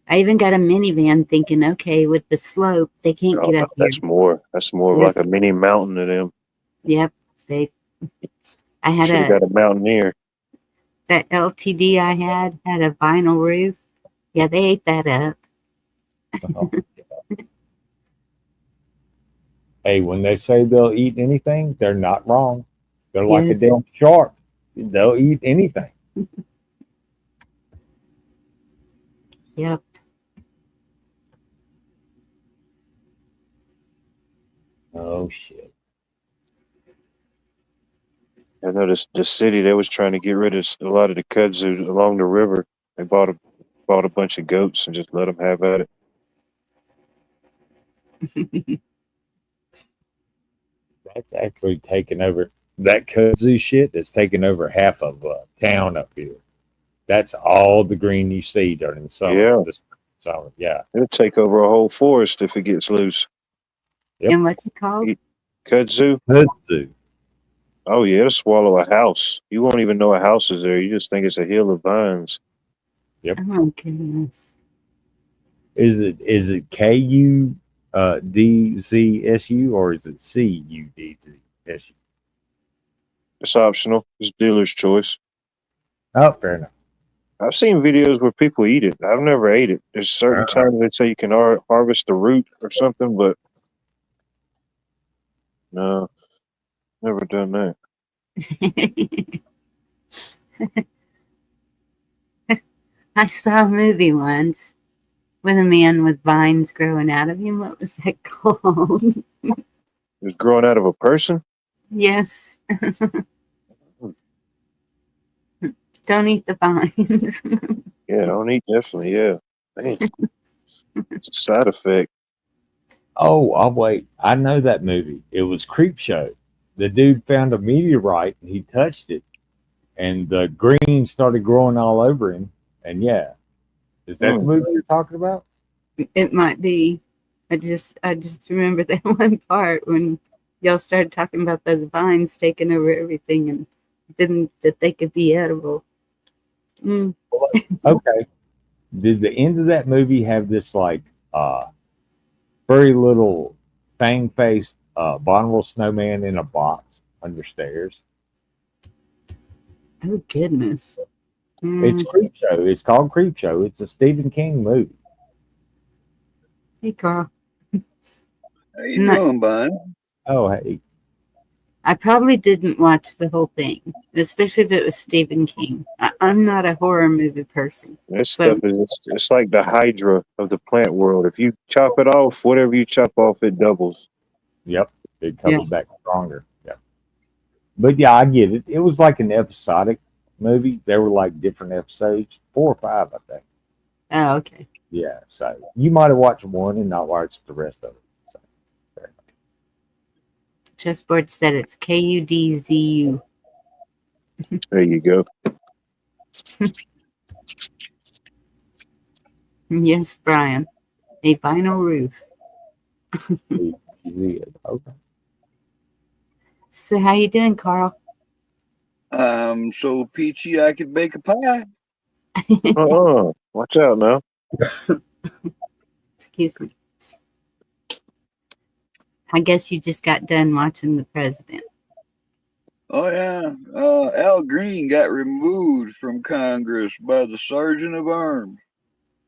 I even got a minivan thinking, okay, with the slope, they can't get up here. That's more Yes. like a mini mountain to them. Yep. I had Should've got a mountaineer. that LTD I had a vinyl roof. Yeah, they ate that up. Hey, when they say they'll eat anything, they're not wrong. They're like a Yes. damn shark. They'll eat anything. Yep. Oh shit. I noticed the city they was trying to get rid of a lot of the kudzu along the river. They bought a bunch of goats and just let them have at it. That's actually taken over. That kudzu shit that's taken over half of town up here. That's all the green you see during the summer. Yeah. This summer. Yeah. It'll take over a whole forest if it gets loose. Yep. And what's it called? Kudzu? Kudzu. Oh yeah, it'll swallow a house. You won't even know a house is there. You just think it's a hill of vines. Oh goodness. Is it KUDZSU or is it CUDZSU? It's optional. It's dealer's choice. Oh, fair enough. I've seen videos where people eat it. I've never ate it. There's certain times they say you can harvest the root or something, but no, never done that. I saw a movie once with a man with vines growing out of him. What was that called? It's growing out of a person? Yes. Don't eat the vines. Yeah, don't eat definitely, yeah. Dang. It's a side effect. Oh, I'll wait. I know that movie. It was Creepshow. The dude found a meteorite and he touched it, and the green started growing all over him. And yeah, is that the movie you're talking about? It might be. I just remember that one part when y'all started talking about those vines taking over everything and didn't that they could be edible. Mm. Okay. Did the end of that movie have this like furry little fang faced abominable snowman in a box under stairs? Oh goodness. It's Creepshow. It's called Creepshow. It's a Stephen King movie. Hey Carl. How you doing, bud? Oh hey. I probably didn't watch the whole thing, especially if it was Stephen King. I'm not a horror movie person. This So- stuff is it's like the hydra of the plant world. If you chop it off, whatever you chop off, it doubles. Yep. It comes back stronger. Yeah. But yeah, I get it. It was like an episodic movie. There were like different episodes, 4 or 5, I think. Oh, okay. Yeah. So you might have watched one and not watched the rest of it. So fair enough. Chessboard said it's KUDZU. There you go. Yes, Brian. A vinyl roof. Yeah, okay. So how you doing, Carl? So peachy I could bake a pie. Watch out now. Excuse me. I guess you just got done watching the president. Oh yeah. Al Green got removed from Congress by the Sergeant of Arms.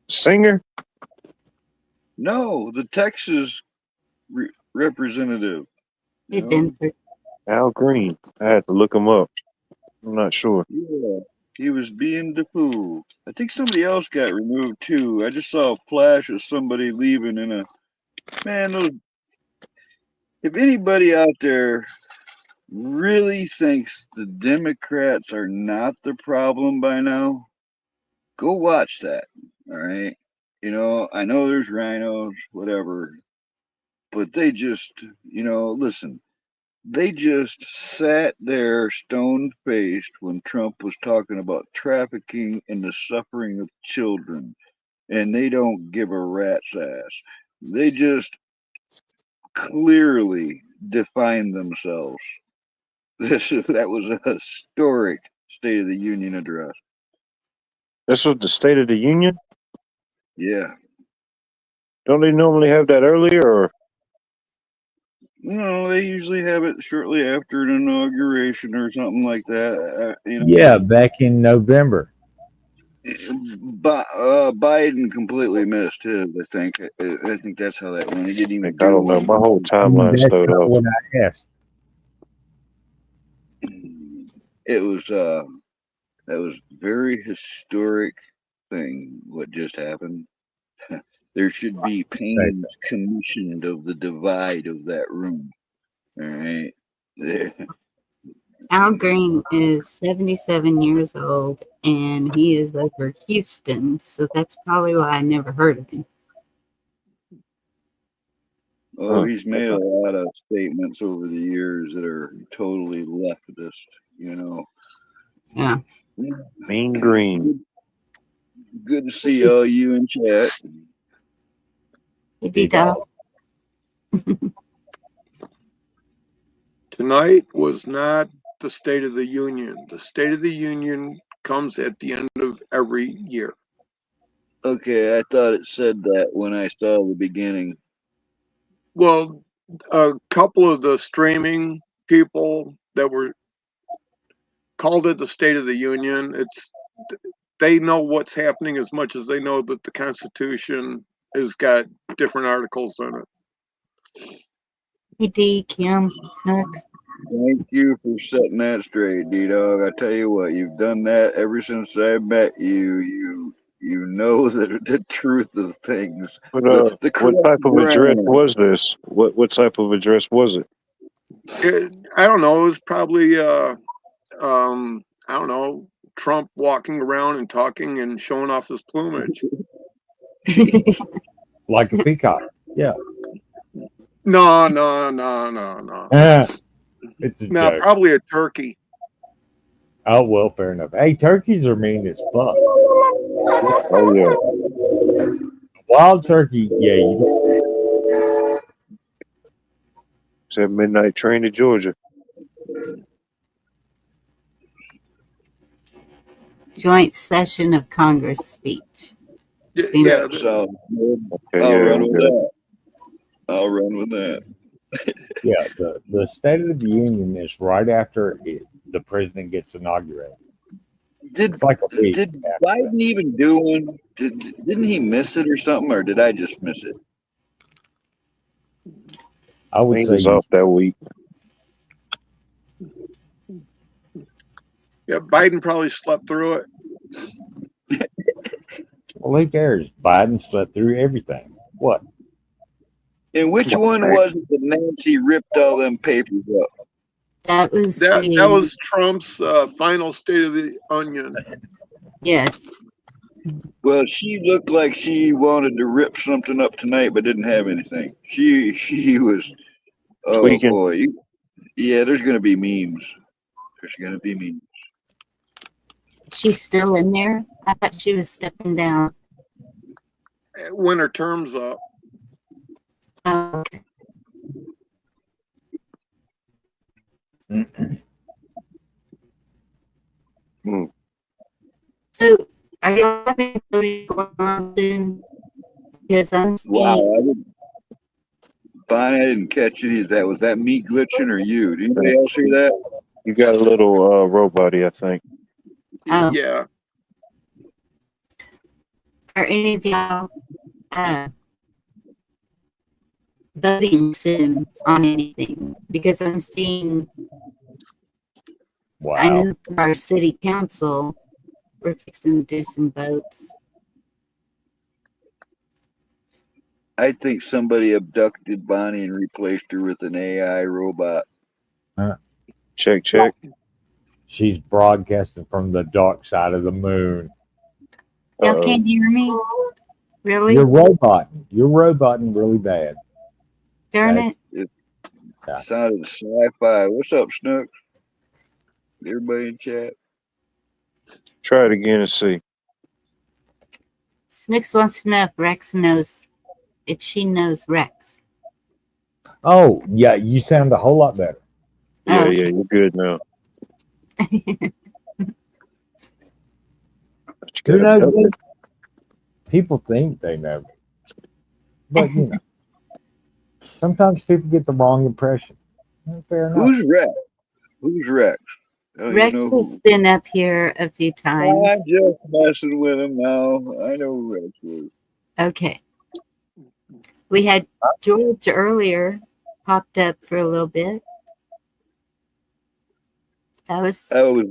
Singer? No, the Texas representative. Hey, Benford. Al Green. I had to look him up. I'm not sure. Yeah. He was being the fool. I think somebody else got removed too. I just saw a flash of somebody leaving in a man. If anybody out there really thinks the Democrats are not the problem by now, go watch that. All right. You know, I know there's rhinos, whatever, but they just, listen, they just sat there stone faced when Trump was talking about trafficking and the suffering of children, and they don't give a rat's ass. They just clearly defined themselves. That was a historic State of the Union address. This was the State of the Union? Yeah. Don't they normally have that earlier? Or No, they usually have it shortly after an inauguration or something like that. Yeah, back in November. But Biden completely missed his. I think that's how that went. He didn't even I don't know. My whole timeline That's stowed not off. what I asked. It was that was very historic thing what just happened. There should be paintings commissioned of the divide of that room. All right. There. Al Green is 77 years old and he is over Houston, so that's probably why I never heard of him. Oh, he's made a lot of statements over the years that are totally leftist, you know. Yeah. Mean Green. Good to see all you in chat. Hey, D-Dog. Tonight was not the State of the Union. The State of the Union comes at the end of every year. Okay, I thought it said that when I saw the beginning. Well, a couple of the streaming people that were called it the State of the Union, they know what's happening as much as they know that the Constitution has got different articles in it. Hey, D, Kim, Snooks. Thank you for setting that straight, D-Dog. I tell you what, you've done that ever since I met you. You know the truth of things. But, The what type of address ground. was this? What type of address was it? I don't know. It was probably I don't know, Trump walking around and talking and showing off his plumage. Like a peacock. Yeah. No. It's a No, joke. probably a turkey. Oh, well, fair enough. Hey, turkeys are mean as fuck. Oh, yeah. Wild turkey, yeah. You It's that midnight train to Georgia. Joint session of Congress speech. Yeah. So Okay, I'll yeah, run we with got it. that. I'll run with that. yeah, the State of the Union is right after the president gets inaugurated. Did It's like a week did after Biden that. even do one? Didn't he miss it or something, or did I just miss it? I would He say was off that week. Yeah, Biden probably slept through it. well, who cares? Biden slept through everything. What? And which one was it that Nancy ripped all them papers up? That was That was Trump's final State of the Onion. yes. Well, she looked like she wanted to rip something up tonight, but didn't have anything. She was. Oh Tweaking. boy, yeah. There's gonna be memes. There's gonna be memes. She's still in there. I thought she was stepping down. When her term's up. Oh, so, are y'all having voting going on soon? Because I'm seeing. Wow, Bonnie, I didn't catch any of that. Was that me glitching or you? Did anybody else hear that? You got a little robot-y, I think. Oh, Yeah. are any of y'all voting soon on anything? Because I'm seeing. I Wow. know for our city council, we're fixing to do some votes. I think somebody abducted Bonnie and replaced her with an AI robot. Check. She's broadcasting from the dark side of the moon. Y'all can't hear me? Really? You're roboting. You're roboting really bad. Darn it. It Yeah. sounded sci-fi. What's up, Snook? Everybody in chat? Try it again and see. Snooks wants to know if Rex knows, if she knows Rex. Oh, yeah, you sound a whole lot better. Yeah, Oh, yeah, you're good now. But you Who gotta knows help me? it. People think they know me. But, you know, Sometimes people get the wrong impression. Fair enough. Who's Rex? Who's Rex? Oh, you Rex know has who? been up here a few times. I'm just messing with him now. I know who Rex is. Okay. We had George earlier popped up for a little bit. That was I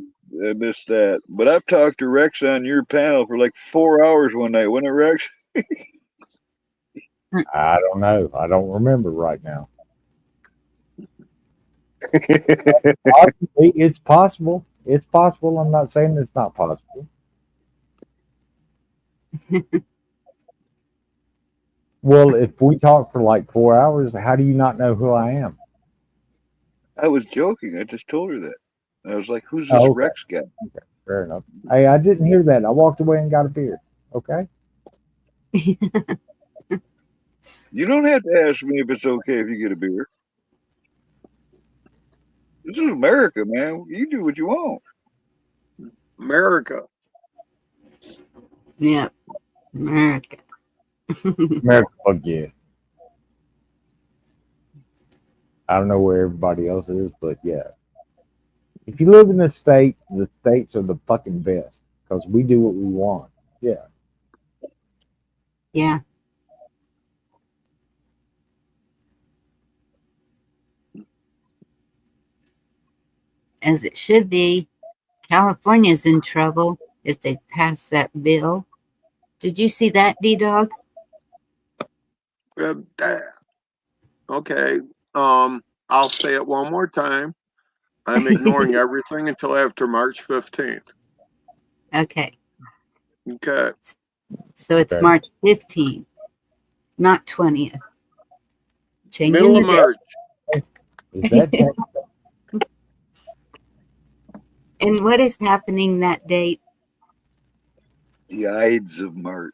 missed that. But I've talked to Rex on your panel for like 4 hours one night, wasn't it, Rex? I don't know. I don't remember right now. It's possible. It's possible. I'm not saying it's not possible. Well, if we talk for like 4 hours, how do you not know who I am? I was joking. I just told her that. I was like, who's this Oh, okay. Rex guy? Okay, fair enough. Hey, I didn't hear that. I walked away and got a beer. Okay. You don't have to ask me if it's okay if you get a beer. This is America, man. You do what you want. America. yeah, America. America, fuck yeah. I don't know where everybody else is, but yeah. If you live in the states are the fucking best because we do what we want. Yeah. Yeah. As it should be. California's in trouble if they pass that bill. Did you see that, D-Dog? Okay. I'll say it one more time. I'm ignoring everything until after March 15th. Okay. Okay. So it's Okay. March 15th, not 20th. Changing Middle of the date. March. Is that And what is happening that date? The Ides of March.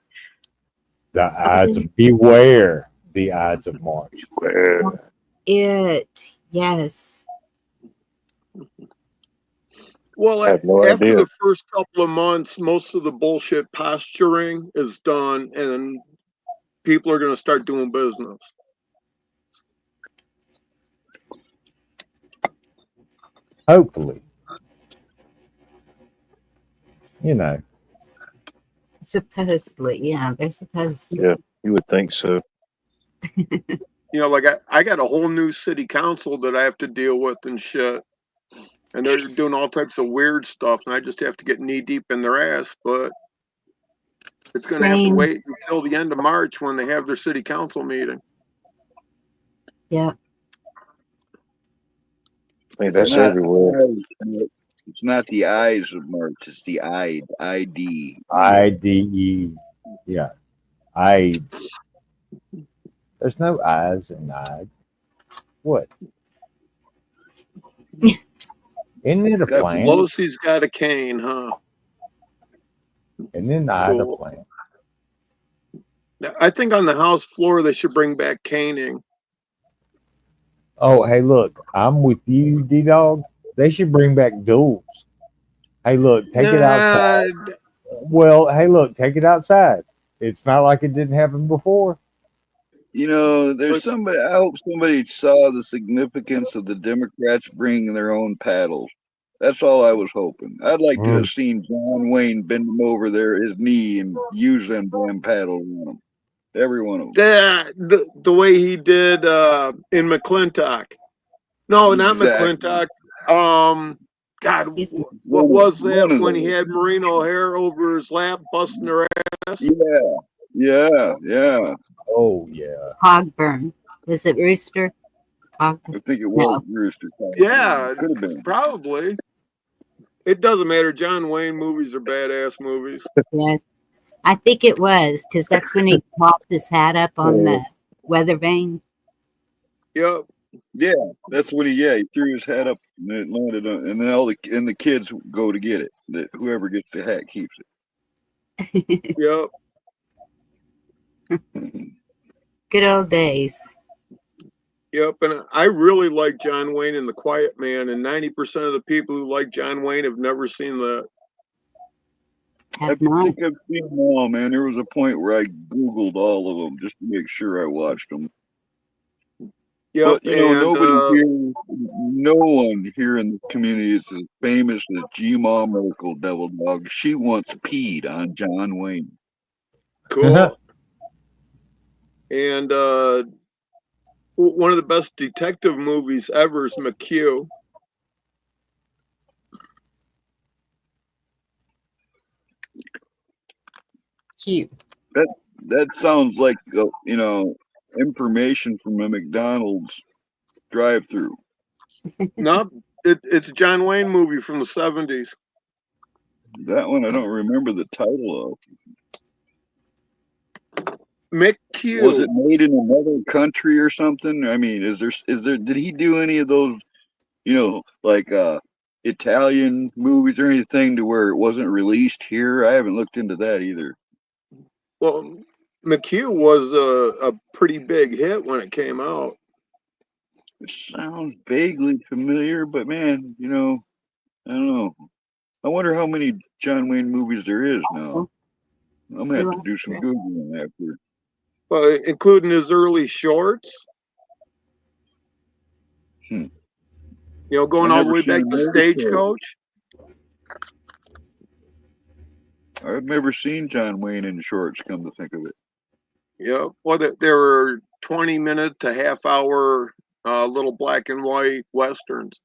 the Ides of beware the Ides of March? Yes. Well, I have no after idea. the first couple of months, most of the bullshit posturing is done, and people are going to start doing business. Hopefully. You know. Supposedly, yeah, they're supposed to. Yeah, you would think so. You know, like I got a whole new city council that I have to deal with and shit. And they're doing all types of weird stuff, and I just have to get knee deep in their ass. But it's going to have to Same. wait until the end of March when they have their city council meeting. Yeah. I think that's everywhere. It's not the Eyes of March. It's the Ide. I-D. IDE. Yeah. There's no eyes in Ide. What? Isn't it a Got plant? Pelosi's got a cane, huh? And then Ide a Cool. plant. I think on the House floor they should bring back caning. Oh, hey, look, I'm with you, D-Dog. They should bring back duels. Hey, look, take it outside. Well, hey, look, take it outside. It's not like it didn't happen before. You know, there's somebody. I hope somebody saw the significance of the Democrats bringing their own paddles. That's all I was hoping. I'd like to have seen John Wayne bend him over his knee and use them damn paddles on him. Every one of them. The way he did in McClintock. No, not Exactly. McClintock. God, what was that when he had Maureen O'Hare over his lap busting her ass? Yeah. Oh, yeah. Cogburn. Was it Rooster? Cogburn. I think it was Rooster. Yeah, Could have been. probably. It doesn't matter. John Wayne movies are badass movies. Yes. I think it was because that's when he popped his hat up on the weather vane. Yep. Yeah, that's when he threw his hat up and it landed on, and then the kids go to get it. Whoever gets the hat keeps it. Yep. Good old days. Yep, and I really like John Wayne and The Quiet Man, and 90% of the people who like John Wayne have never seen that. I think I've seen them all, man. There was a point where I Googled all of them just to make sure I watched them. Yep, But you know, and no one here in the community is as famous as G-Ma Merkel, Devil Dog. She once peed on John Wayne. cool. And one of the best detective movies ever is McHugh. Cute. That sounds like you know, information from a McDonald's drive-through. No, it's a John Wayne movie from the 70s. That one I don't remember the title of. McHugh. Was it made in another country or something? I mean, is there did he do any of those, you know, like Italian movies or anything to where it wasn't released here? I haven't looked into that either. Well, McHugh was a pretty big hit when it came out. It sounds vaguely familiar, but man, you know, I don't know. I wonder how many John Wayne movies there is now. I'm gonna have to do some Googling after. Well, including his early shorts. You know, going all the way back to Stagecoach. I've never seen John Wayne in shorts, come to think of it. Yeah. Well, there were 20-minute to half-hour little black and white westerns.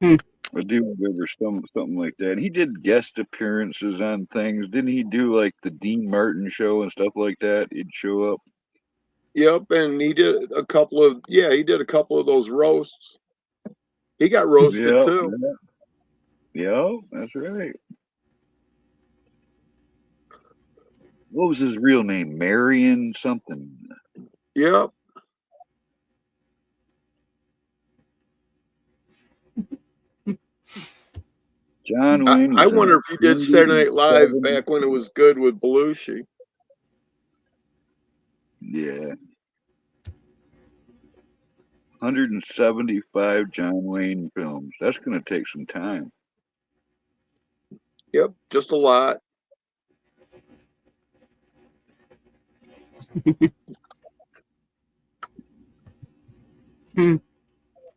I do remember something like that. He did guest appearances on things. Didn't he do like the Dean Martin show and stuff like that? He'd show up. Yep, and he did a couple of those roasts. He got roasted too. Yeah, that's right. What was his real name? Marion something. Yep. John Wayne. I wonder if he did Saturday Night Live back when it was good with Belushi. Yeah. 175 John Wayne films. That's going to take some time. Yep, just a lot.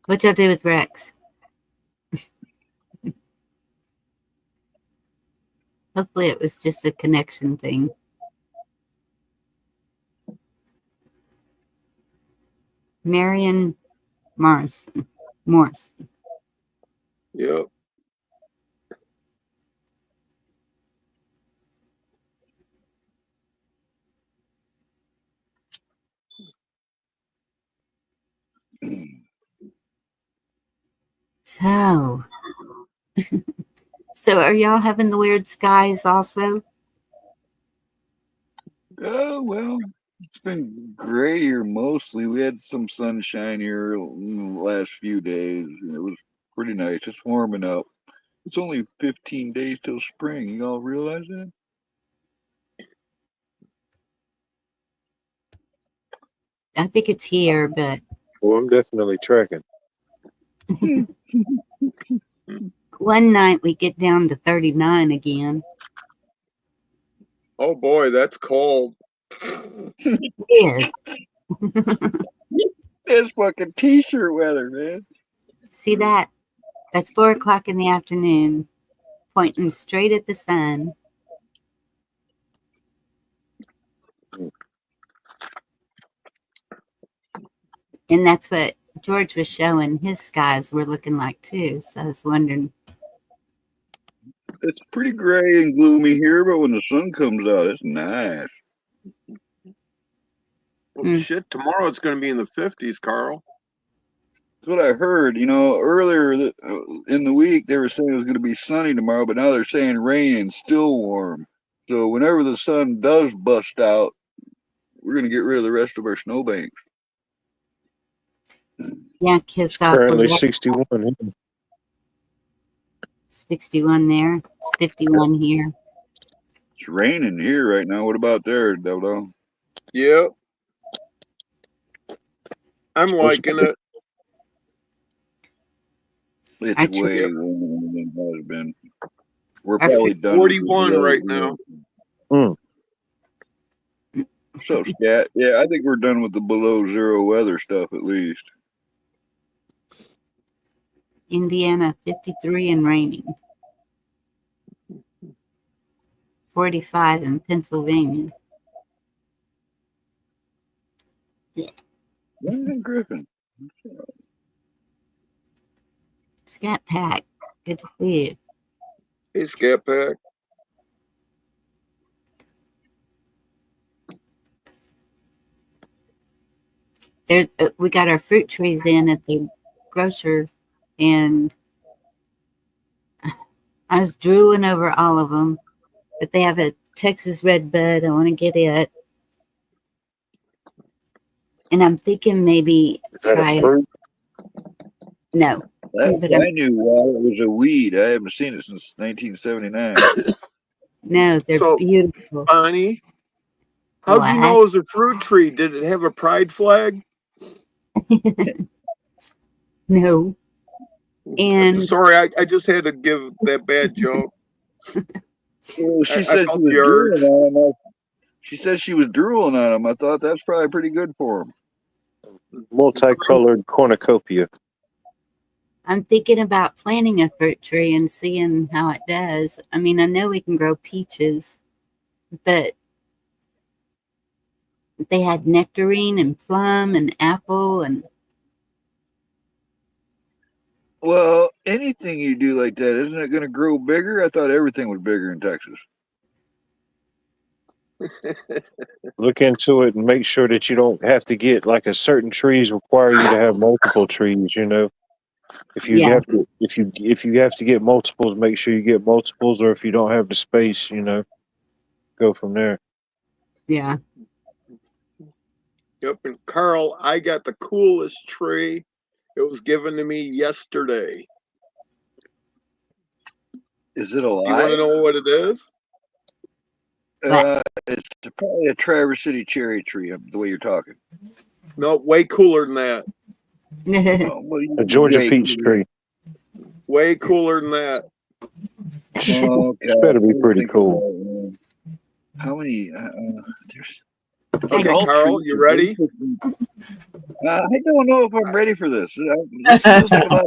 What y'all do with Rex? Hopefully it was just a connection thing. Marion Morrison. Yep. So are y'all having the weird skies also? Oh, well, it's been gray here mostly. We had some sunshine here in the last few days. It was pretty nice. It's warming up. It's only 15 days till spring. You all realize that? I think it's here, but Well, I'm definitely tracking. one night we get down to 39 again. Oh boy, that's cold. It is. It's fucking t-shirt weather, man. See that? That's 4 o'clock in the afternoon, pointing straight at the sun. And that's what George was showing his skies were looking like too. So I was wondering. It's pretty gray and gloomy here, but when the sun comes out, it's nice. Well, shit, tomorrow it's going to be in the 50s, Carl. That's what I heard. You know, earlier in the week, they were saying it was going to be sunny tomorrow, but now they're saying rain and still warm. So whenever the sun does bust out, we're going to get rid of the rest of our snowbanks. Yeah, kiss It's off. currently 61 here. 61 there. It's 51 here. It's raining here right now. What about there, Dodo? Yep. I'm liking it. It's way warmer than it has been. We're I probably feel done. 41 right now. What's up, Scat? Yeah, I think we're done with the below zero weather stuff at least. Indiana 53 and raining. 45 in Pennsylvania. London Griffin. Scat Pack. Good to see you. Hey, Scat Pack. There, we got our fruit trees in at the grocer, and I was drooling over all of them, but they have a Texas red bud. I want to get it, and I'm thinking maybe Is that try a it. fruit? No, but I knew while it was a weed. I haven't seen it since 1979. no, they're So, beautiful. Bonnie, how'd you What? know it was a fruit tree? Did it have a pride flag? No, and Sorry, I just had to give that bad joke. Well, she I said felt she was the urge. drooling on him. She said she was drooling on him. I thought that's probably pretty good for him. Multicolored cornucopia. I'm thinking about planting a fruit tree and seeing how it does. I mean, I know we can grow peaches, but they had nectarine and plum and apple and Well, anything you do like that, isn't it going to grow bigger? I thought everything was bigger in Texas. Look into it and make sure that you don't have to get like a certain trees require you to have multiple trees, you know. If you Yeah. have to if you have to get multiples, make sure you get multiples, or if you don't have the space, you know, go from there. yeah. Yep, and Carl, I got the coolest tree. It was given to me yesterday. Is it Do you want alive? to know what it is? It's probably a Traverse City cherry tree, the way you're talking. No, way cooler than that. Oh, what do you A Georgia mean, peach tree. Way cooler than that. Oh, It's better be God. pretty cool. How many? There's. Okay, all Carl, trees you are ready? basically- I don't know if I'm ready for this. This feels like a lot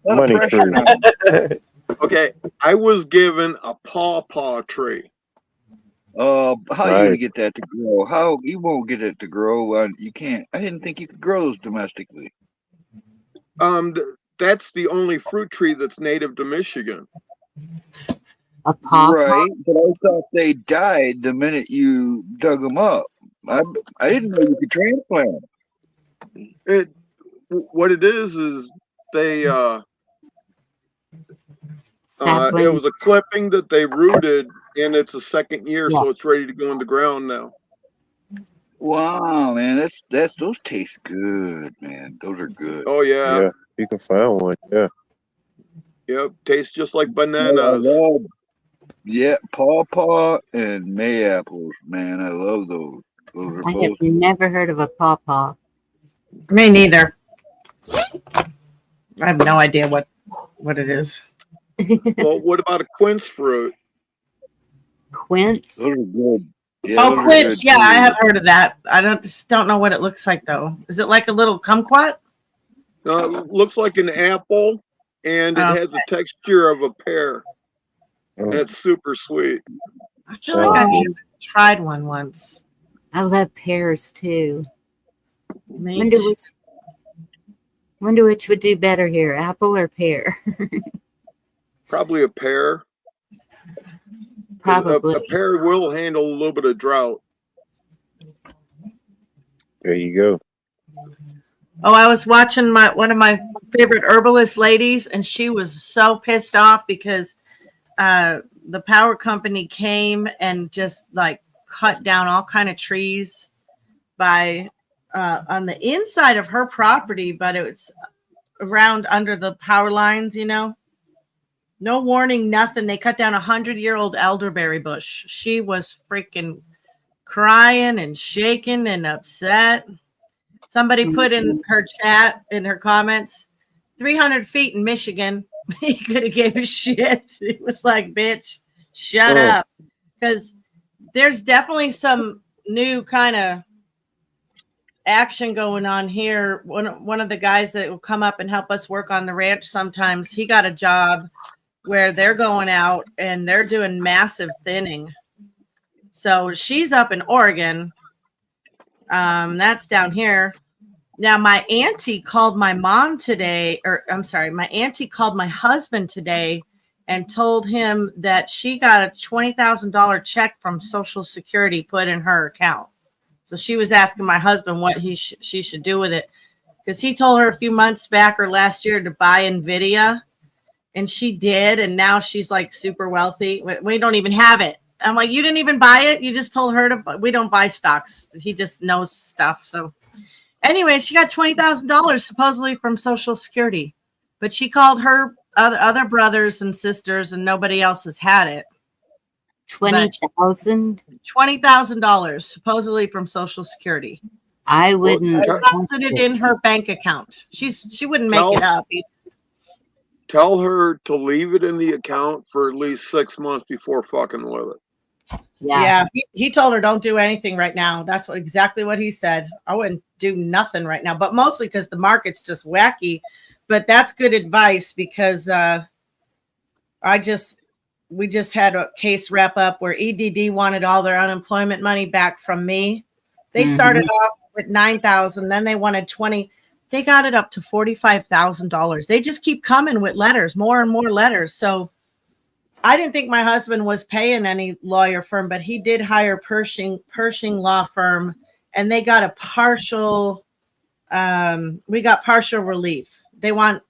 of Money pressure tree. now. Okay, I was given a pawpaw tree. How you Right. gonna get that to grow? How you won't get it to grow? You can't. I didn't think you could grow those domestically. That's the only fruit tree that's native to Michigan. A pawpaw. Right, but I thought they died the minute you dug them up. I didn't know you could transplant them. What it is they it Saplings. was a clipping that they rooted, and it's a second year, Yeah. so it's ready to go in the ground now. Wow, man, that's those taste good, man. Those are good. Oh yeah, Yeah, you can find one. Yeah. yep, tastes just like I bananas. love, yeah, pawpaw and May apples, man. I love those. Those are I both. have never heard of a pawpaw. Me neither. I have no idea what it is. Well, what about a quince fruit? Quince. Those are good. Yeah, Oh, those are quince. good Yeah, I too. have heard of that. I don't know what it looks like though. Is it like a little kumquat? It looks like an apple, and it has the texture of a pear, and it's super sweet. I feel like I've even tried one once. I love pears too. Me Wonder too. which would do better here, apple or pear? Probably a pear. Probably. A pear will handle a little bit of drought. There you go. Oh, I was watching one of my favorite herbalist ladies, and she was so pissed off because the power company came and just like cut down all kind of trees by on the inside of her property, but it's around under the power lines, you know. No warning, nothing. They cut down 100-year-old elderberry bush. She was freaking crying and shaking and upset. Somebody put in her chat, in her comments, 300 feet in Michigan. He could have gave a shit. He was like, bitch, shut up. Because there's definitely some new kind of action going on here. One of the guys that will come up and help us work on the ranch sometimes, he got a job where they're going out and they're doing massive thinning. So she's up in Oregon. That's down here. Now, my auntie called my mom today, or I'm sorry, my auntie called my husband today and told him that she got a $20,000 check from Social Security put in her account. So she was asking my husband what she should do with it, because he told her a few months back or last year to buy NVIDIA, and she did, and now she's like super wealthy. We don't even have it. I'm like, you didn't even buy it? You just told her to. We don't buy stocks. He just knows stuff. So anyway, she got $20,000 supposedly from Social Security, but she called her other brothers and sisters, and nobody else has had it. $20,000 supposedly from Social Security. I wouldn't. Deposited in her bank account. She wouldn't make it up. Tell her to leave it in the account for at least 6 months before fucking with it. Yeah, he told her don't do anything right now. That's exactly what he said. I wouldn't do nothing right now, but mostly because the market's just wacky. But that's good advice, because we just had a case wrap up where EDD wanted all their unemployment money back from me. They started off with $9,000, then they wanted 20. They got it up to $45,000. They just keep coming with letters, more and more letters. So I didn't think my husband was paying any lawyer firm, but he did hire Pershing law firm, and they got a partial. We got partial relief. They want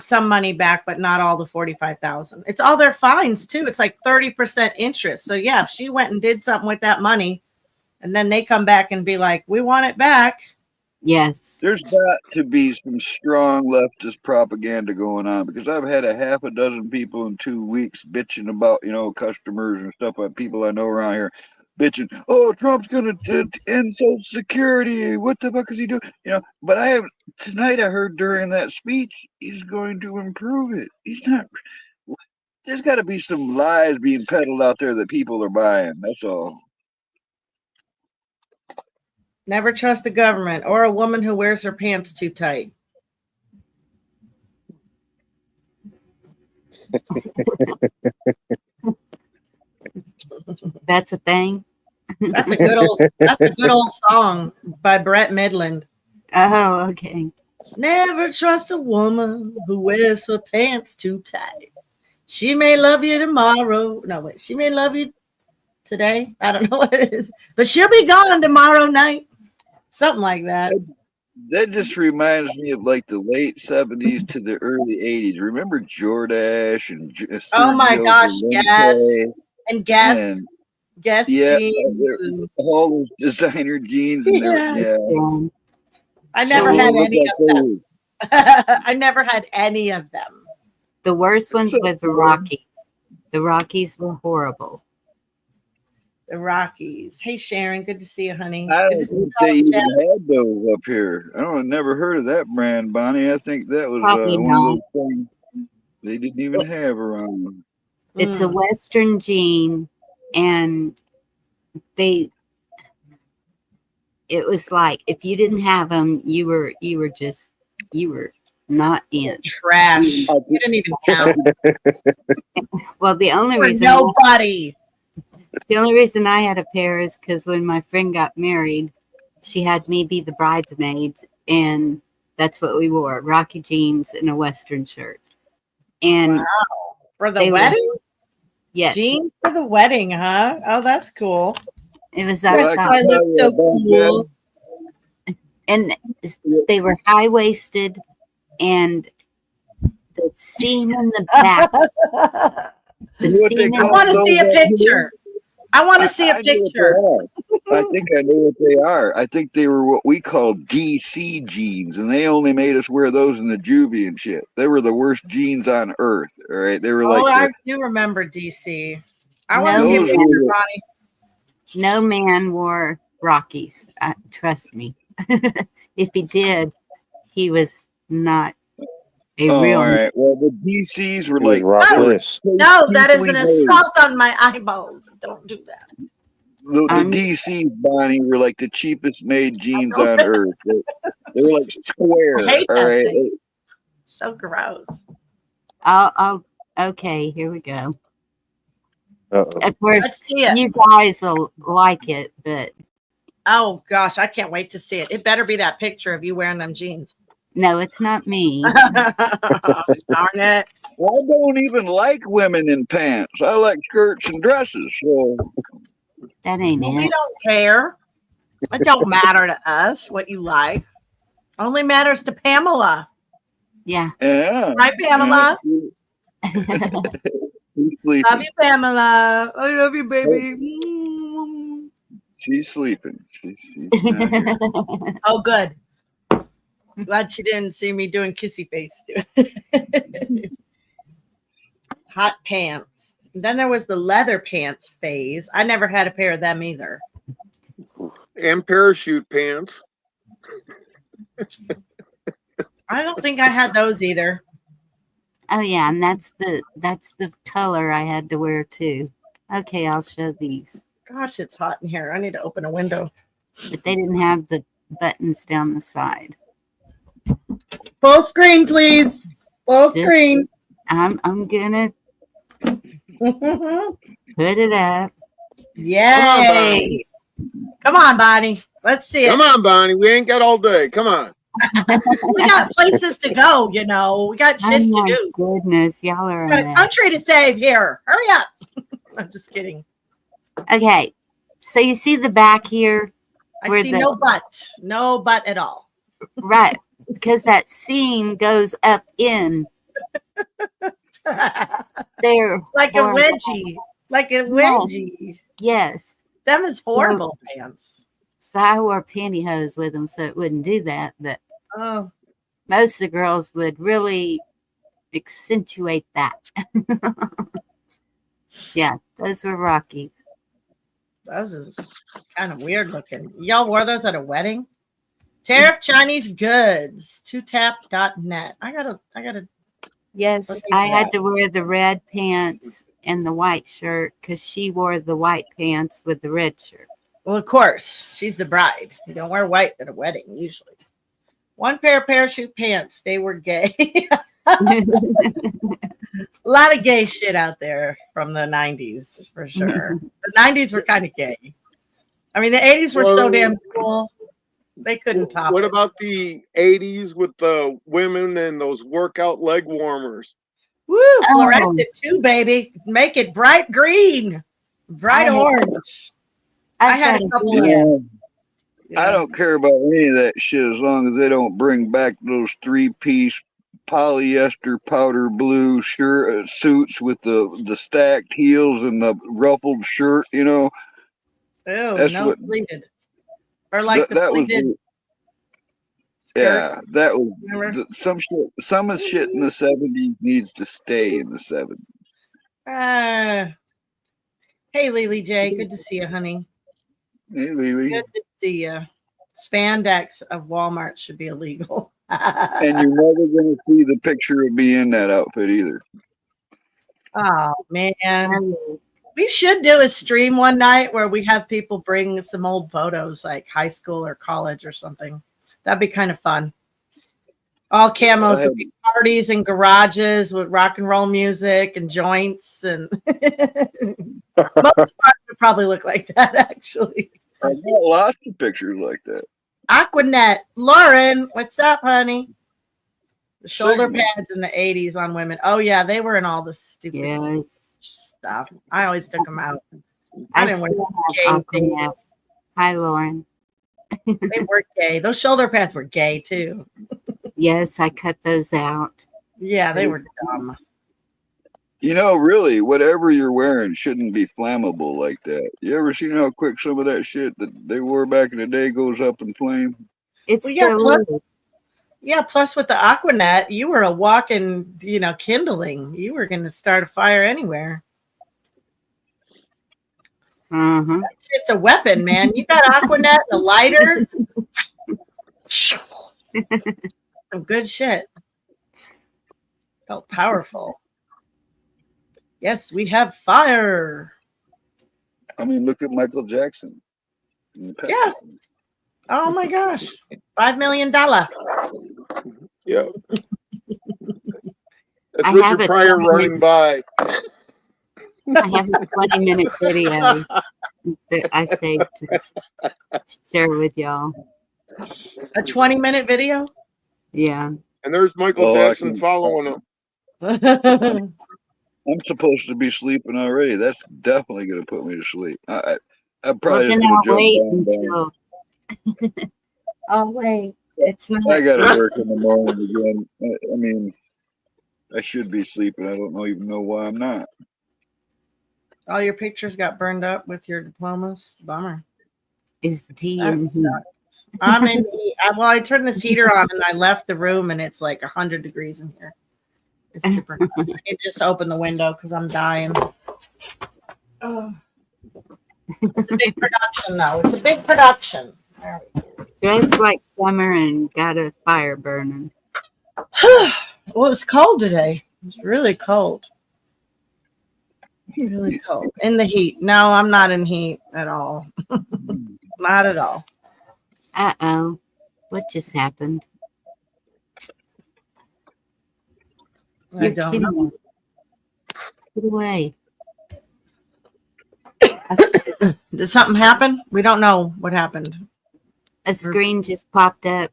some money back, but not all the $45,000. It's all their fines too. It's like 30% interest. So yeah, if she went and did something with that money, and then they come back and be like, "We want it back." Yes. There's got to be some strong leftist propaganda going on, because I've had a half a dozen people in 2 weeks bitching about, customers and stuff, like people I know around here bitching, oh, Trump's going to end Social Security. What the fuck is he doing? But tonight I heard during that speech, he's going to improve it. He's not. There's got to be some lies being peddled out there that people are buying. That's all. Never trust the government or a woman who wears her pants too tight. That's a thing. That's a good old song by Brett Midland. Oh, okay. Never trust a woman who wears her pants too tight. She may love you tomorrow. No, wait, she may love you today. I don't know what it is, but she'll be gone tomorrow night. Something like that. That just reminds me of like the late 70s to the early 80s. Remember Jordache and oh my gosh, yes. And Guess. And Guess jeans. And all those designer jeans. And yeah. I never had any of them. I never had any of them. The worst ones were the Rockies. The Rockies were horrible. The Rockies. Hey, Sharon. Good to see you, honey. I Good don't to see think you, they even Chat. had those up here. Never heard of that brand, Bonnie. I think that was Probably one not. of those things they didn't even have around. It's a Western jean, and it was like if you didn't have them, you were not in. Trash. You didn't even count. Well, the only reason nobody. The only reason I had a pair is because when my friend got married, she had me be the bridesmaids, and that's what we wore: Rocky jeans and a Western shirt. And wow. For the wedding? Yes. Jeans for the wedding, huh? Oh, that's cool. It was that. I look so cool. And they were high-waisted, and the seam in the back. I want to see a picture. I want to see a picture. I think I know what they are. I think they were what we call DC jeans, and they only made us wear those in the juvie and shit. They were the worst jeans on earth. All right, they were like. Oh, I do remember DC. I want to see a picture, Bonnie. No man wore Rockies. Trust me. If he did, he was not a real. All right. Well, the DCs were like rockless. No, that is an assault on my eyeballs. Don't do that. The Um, DC Bonnie were like the cheapest made jeans on earth. They were like square. I hate All that right. thing. So gross. I'll okay, here we go. Uh-oh. Of course, Let's see it. you guys will like it, but Oh gosh, I can't wait to see it. It better be that picture of you wearing them jeans. no, it's not me. Darn it. Well, I don't even like women in pants. I like skirts and dresses. So That ain't We it. don't care. It don't matter to us what you like. Only matters to Pamela. Yeah. yeah. Right, Pamela? She's sleeping. Love you, Pamela. I love you, baby. She's sleeping. She's not here. Oh, good. Glad she didn't see me doing kissy face. Hot pants. And then there was the leather pants phase. I never had a pair of them either. And parachute pants. I don't think I had those either. Oh yeah, and that's the color I had to wear too. Okay, I'll show these. Gosh, it's hot in here. I need to open a window. But they didn't have the buttons down the side. Full screen, please. Full This- screen. I'm gonna put it up. Yay. Come on, Bonnie. Let's see it. Come on, Bonnie. We ain't got all day. Come on. We got places to go, you know. We got Oh shit to my do. goodness, y'all are We got a mess. country to save here. Hurry up. I'm just kidding. Okay, so you see the back here, I Where see the- no butt. No butt at all. right? Because that seam goes up in there. Like a horrible. wedgie. Like a wedgie. Yes. Them is horrible pants. So I wore pantyhose with them so it wouldn't do that. But Oh, most of the girls would really accentuate that. Yeah, those were Rockies. those is kind of weird looking. Y'all wore those at a wedding? Tariff Chinese goods. 2tap.net. I gotta Yes, Look I into had that. to wear the red pants and the white shirt because she wore the white pants with the red shirt. Well, of course, she's the bride. You don't wear white at a wedding usually. One pair of parachute pants. They were gay. A lot of gay shit out there from the 90s for sure. The 90s were kind of gay. I mean, the 80s were so Well, damn cool. They couldn't top What it. about the 80s with the women and those workout leg warmers? Woo, fluorescent too, baby. Make it bright green, bright I had- orange. I had a couple of them. I don't care about any of that shit as long as they don't bring back those 3-piece polyester powder blue shirt suits with the stacked heels and the ruffled shirt. You know, Ew, That's no what- pleated. Or like that was pleated. yeah, that was Remember? some shit. Some of the shit in the 70s needs to stay in the 70s. Hey, Lily J. Good to see you, honey. Hey, Lily. Good to see you. Spandex of Walmart should be illegal. And you're never going to see the picture of me in that outfit either. Oh, man. We should do a stream one night where we have people bring some old photos, like high school or college or something. That'd be kind of fun. All camos would be parties and garages with rock and roll music and joints, and most parts would probably look like that. Actually, I got lots of pictures like that. Aquanet, Lauren, what's up, honey? The shoulder Sigma. pads in the '80s on women. Oh yeah, they were in all the stupid Yes. stuff. I always took them out. I I didn't wear still gay have things. Aquanet. Hi, Lauren. They were gay. Those shoulder pads were gay too. Yes, I cut those out. Yeah, they were dumb. You know, really, whatever you're wearing shouldn't be flammable like that. You ever seen how quick some of that shit that they wore back in the day goes up in flame? It's Well, yeah, still plus- is. Yeah, plus with the Aquanet, you were a walking, kindling. You were going to start a fire anywhere. Uh-huh. That shit's a weapon, man. You got Aquanet, a lighter. Some good shit. Felt powerful. Yes, we have fire. I mean, look at Michael Jackson. Yeah. Oh my gosh. $5 million. Yeah. That's I have Richard a Pryor 20 running by. I have a 20-minute video that I saved to share with y'all. A 20-minute video? Yeah. And there's Michael Oh, I Jackson can- following him. I'm supposed to be sleeping already. That's definitely going to put me to sleep. I Well, probably then just I'll going wait to jump down. until. I'll wait. It's not. I got to work in the morning again. I mean, I should be sleeping. I don't even know why I'm not. All your pictures got burned up with your diplomas. Bummer. Is tea That in heat. sucks. I'm in. Well, I turned this heater on and I left the room, and it's like 100 degrees in here. It's super hot. I can just open the window because I'm dying. Oh. It's a big production, though. It's a big production. There we go. Dressed like summer and got a fire burning. Well, it's cold today. It's really cold. Really cold. In the heat. No, I'm not in heat at all. Not at all. Uh-oh. What just happened? I You're don't kidding know. me. Get away. Did something happen? We don't know what happened. A screen just popped up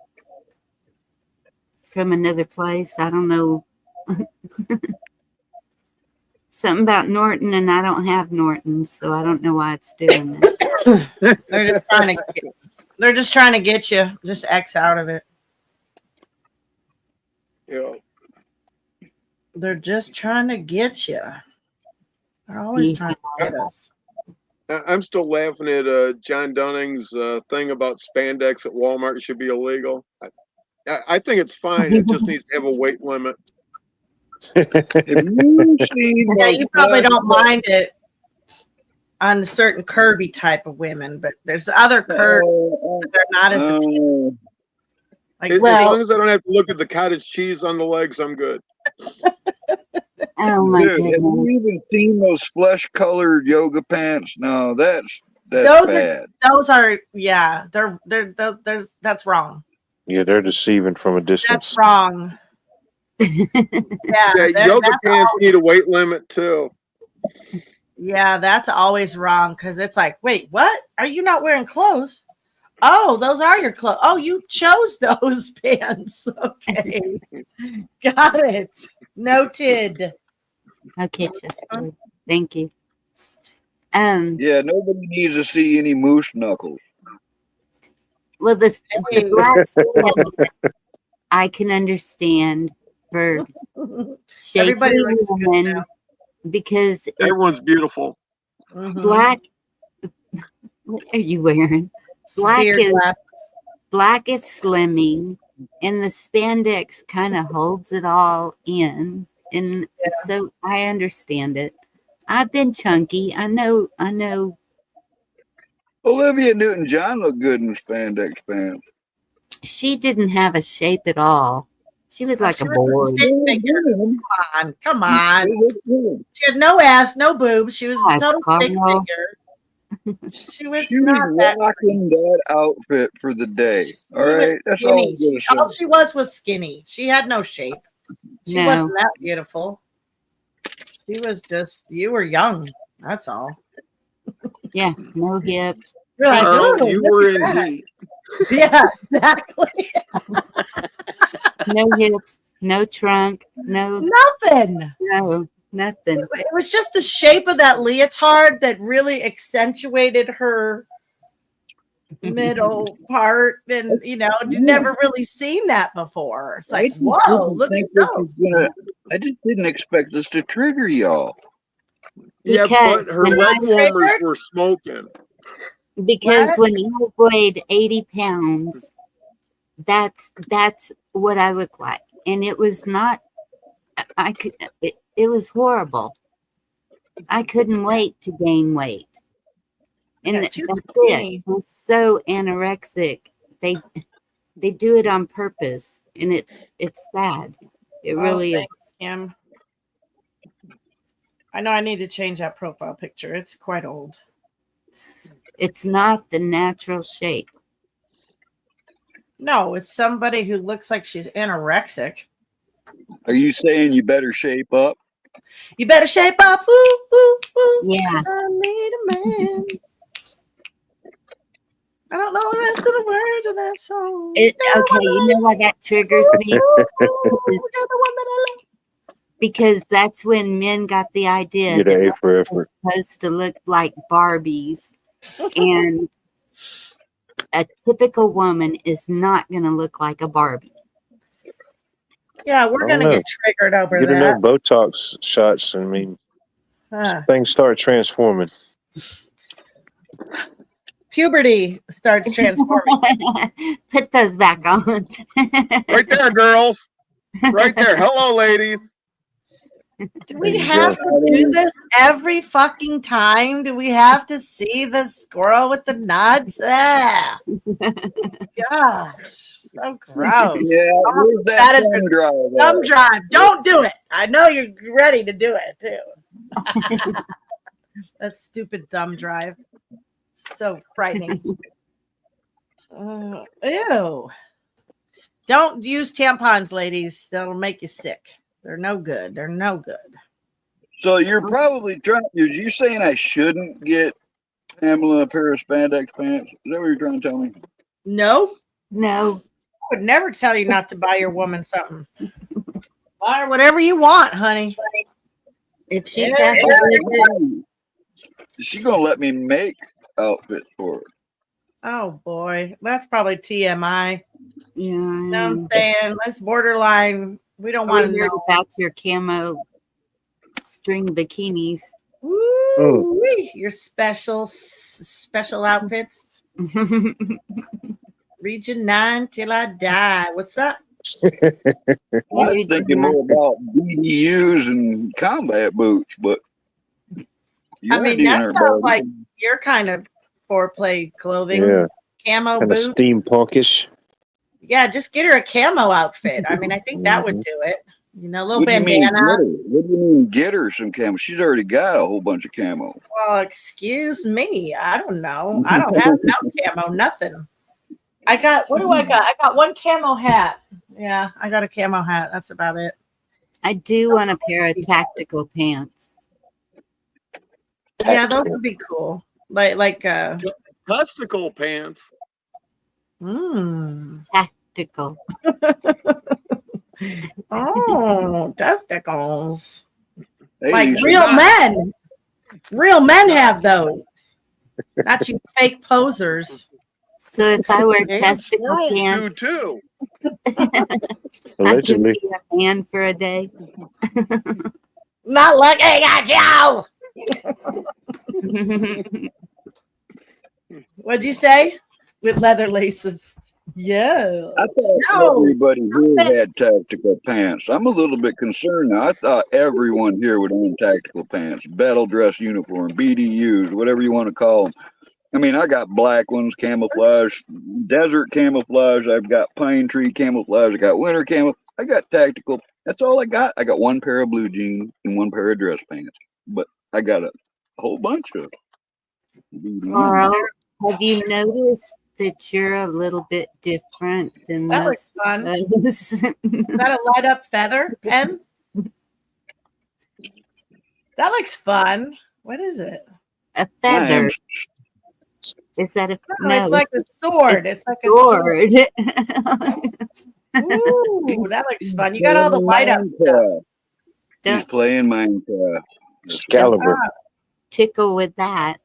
from another place. I don't know. Something about Norton, and I don't have Norton, so I don't know why it's doing that. They're just trying to get you. Just X out of it. Yeah. They're just trying to get you. They're always trying to get us. I'm still laughing at John Dunning's thing about spandex at Walmart should be illegal. I think it's fine. It just needs to have a weight limit. Yeah, you probably don't mind it on a certain curvy type of women, but there's other curves that are not as appealing. Like, As long as I don't have to look at the cottage cheese on the legs, I'm good. Oh my Dude, have goodness. you even seen those flesh-colored yoga pants? No, that's those bad. That's wrong. Yeah, they're deceiving from a distance. That's wrong. Yeah, yoga pants need a weight limit too. Yeah, that's always wrong because it's like, wait, what? Are you not wearing clothes? Oh, those are your clothes. Oh, you chose those pants. Okay. Got it. Noted. Okay, Chester. Thank you. Yeah, nobody needs to see any moose knuckles. Well, the black skin, I can understand for shapely Everybody looks good women now. because Everyone's beautiful. black. What are you wearing? Beard glasses. Black is slimming, and the spandex kind of holds it all in, and so I understand it. I've been chunky. I know. Olivia Newton-John looked good in spandex pants. She didn't have a shape at all. She was like She a was board. stick figure. Come on. She had no ass, no boobs. She was a total stick Carmel. figure. She was She not was that. rocking that outfit for the day. All She was right, that's all I'm skinny. gonna All say. she was skinny. She had no shape. She No. wasn't that beautiful. She was just, you were young. That's all. Yeah, no hips. You're like, Charles, "Ooh, you look were at in that." heat. Yeah, exactly. No hips, no trunk, no, Nothing. nothing. It was just the shape of that leotard that really accentuated her middle part, and you've never really seen that before. It's like, whoa, look at those. I just didn't expect this to trigger y'all. Yeah, Because but her when leg I- warmers were smoking. Because What? when I weighed 80 pounds, that's what I look like. And it was not, it was horrible. I couldn't wait to gain weight. And Yeah, that's too it. skinny. I'm so anorexic. They do it on purpose, and it's sad. It really is. Thanks, Kim. I know I need to change that profile picture. It's quite old. It's not the natural shape. No, it's somebody who looks like she's anorexic. Are you saying you better shape up? You better shape up. Woo, woo, woo. Yeah. 'Cause I need a man. I don't know the rest of the words of that song. Okay, you know why that triggers me? Because that's when men got the idea Get that an A for we're effort. supposed to look like Barbies. And a typical woman is not going to look like a Barbie. Yeah, we're I going don't to know. get triggered over Get that. enough Botox shots, and I mean, things start transforming. Puberty starts transforming. Put those back on. Right there, girls. Right there. Hello, ladies. Do we There you have go. to do this every fucking time? Do we have to see the squirrel with the nuts? Ah. Gosh, so gross. Yeah, where's That that is thumb drive? Thumb at? drive. Don't do it. I know you're ready to do it too. That stupid thumb drive. So frightening. Ew. Don't use tampons, ladies. That'll make you sick. They're no good. They're no good. So you're probably trying. Are you saying I shouldn't get Pamela a pair of spandex pants? Is that what you're trying to tell me? No. No. I would never tell you not to buy your woman something. Buy her whatever you want, honey. If she's happy with it. Is she gonna let me make outfits for her? Oh boy, that's probably TMI. Yeah. You know what I'm saying? That's borderline. We don't want to heard know. about your camo string bikinis. Ooh, your special outfits. Region 9 till I die. What's up? I was thinking more about BDUs and combat boots, but I mean, that sounds like your kind of foreplay clothing. Yeah. Camo Kind of boots. steampunkish. Yeah, just get her a camo outfit. I mean, I think that would do it. You know, a little bandana. What do you mean get her some camo? She's already got a whole bunch of camo. Well, excuse me. I don't know. I don't have no camo, nothing. I got, what do I got? I got one camo hat. Yeah, I got a camo hat. That's about it. I do want a pair of tactical pants. Yeah, those would be cool. Like Testicle pants. Tactical. Oh, testicles. Hey, like you should real not- men. Real men have those. Not you fake posers. So if I wear And testicle squirrels do pants, too. I can be a man for a day. Not looking at you. What'd you say? With leather laces. Yeah. I thought everybody here had tactical pants. I'm a little bit concerned now. I thought everyone here would own tactical pants, battle dress uniform, BDUs, whatever you want to call them. I mean, I got black ones, camouflage, desert camouflage. I've got pine tree camouflage. I got winter camouflage. I got tactical. That's all I got. I got one pair of blue jeans and one pair of dress pants. But I got a whole bunch of BDUs. Carl, have you noticed that you're a little bit different than That looks most fun. of us? Is that a light up feather pen? That looks fun. What is it? A feather. Is that a No, it's like a sword. It's like a sword. Ooh, that looks fun. You got all the light up stuff. He's playing Minecraft. Excalibur. Tickle with that.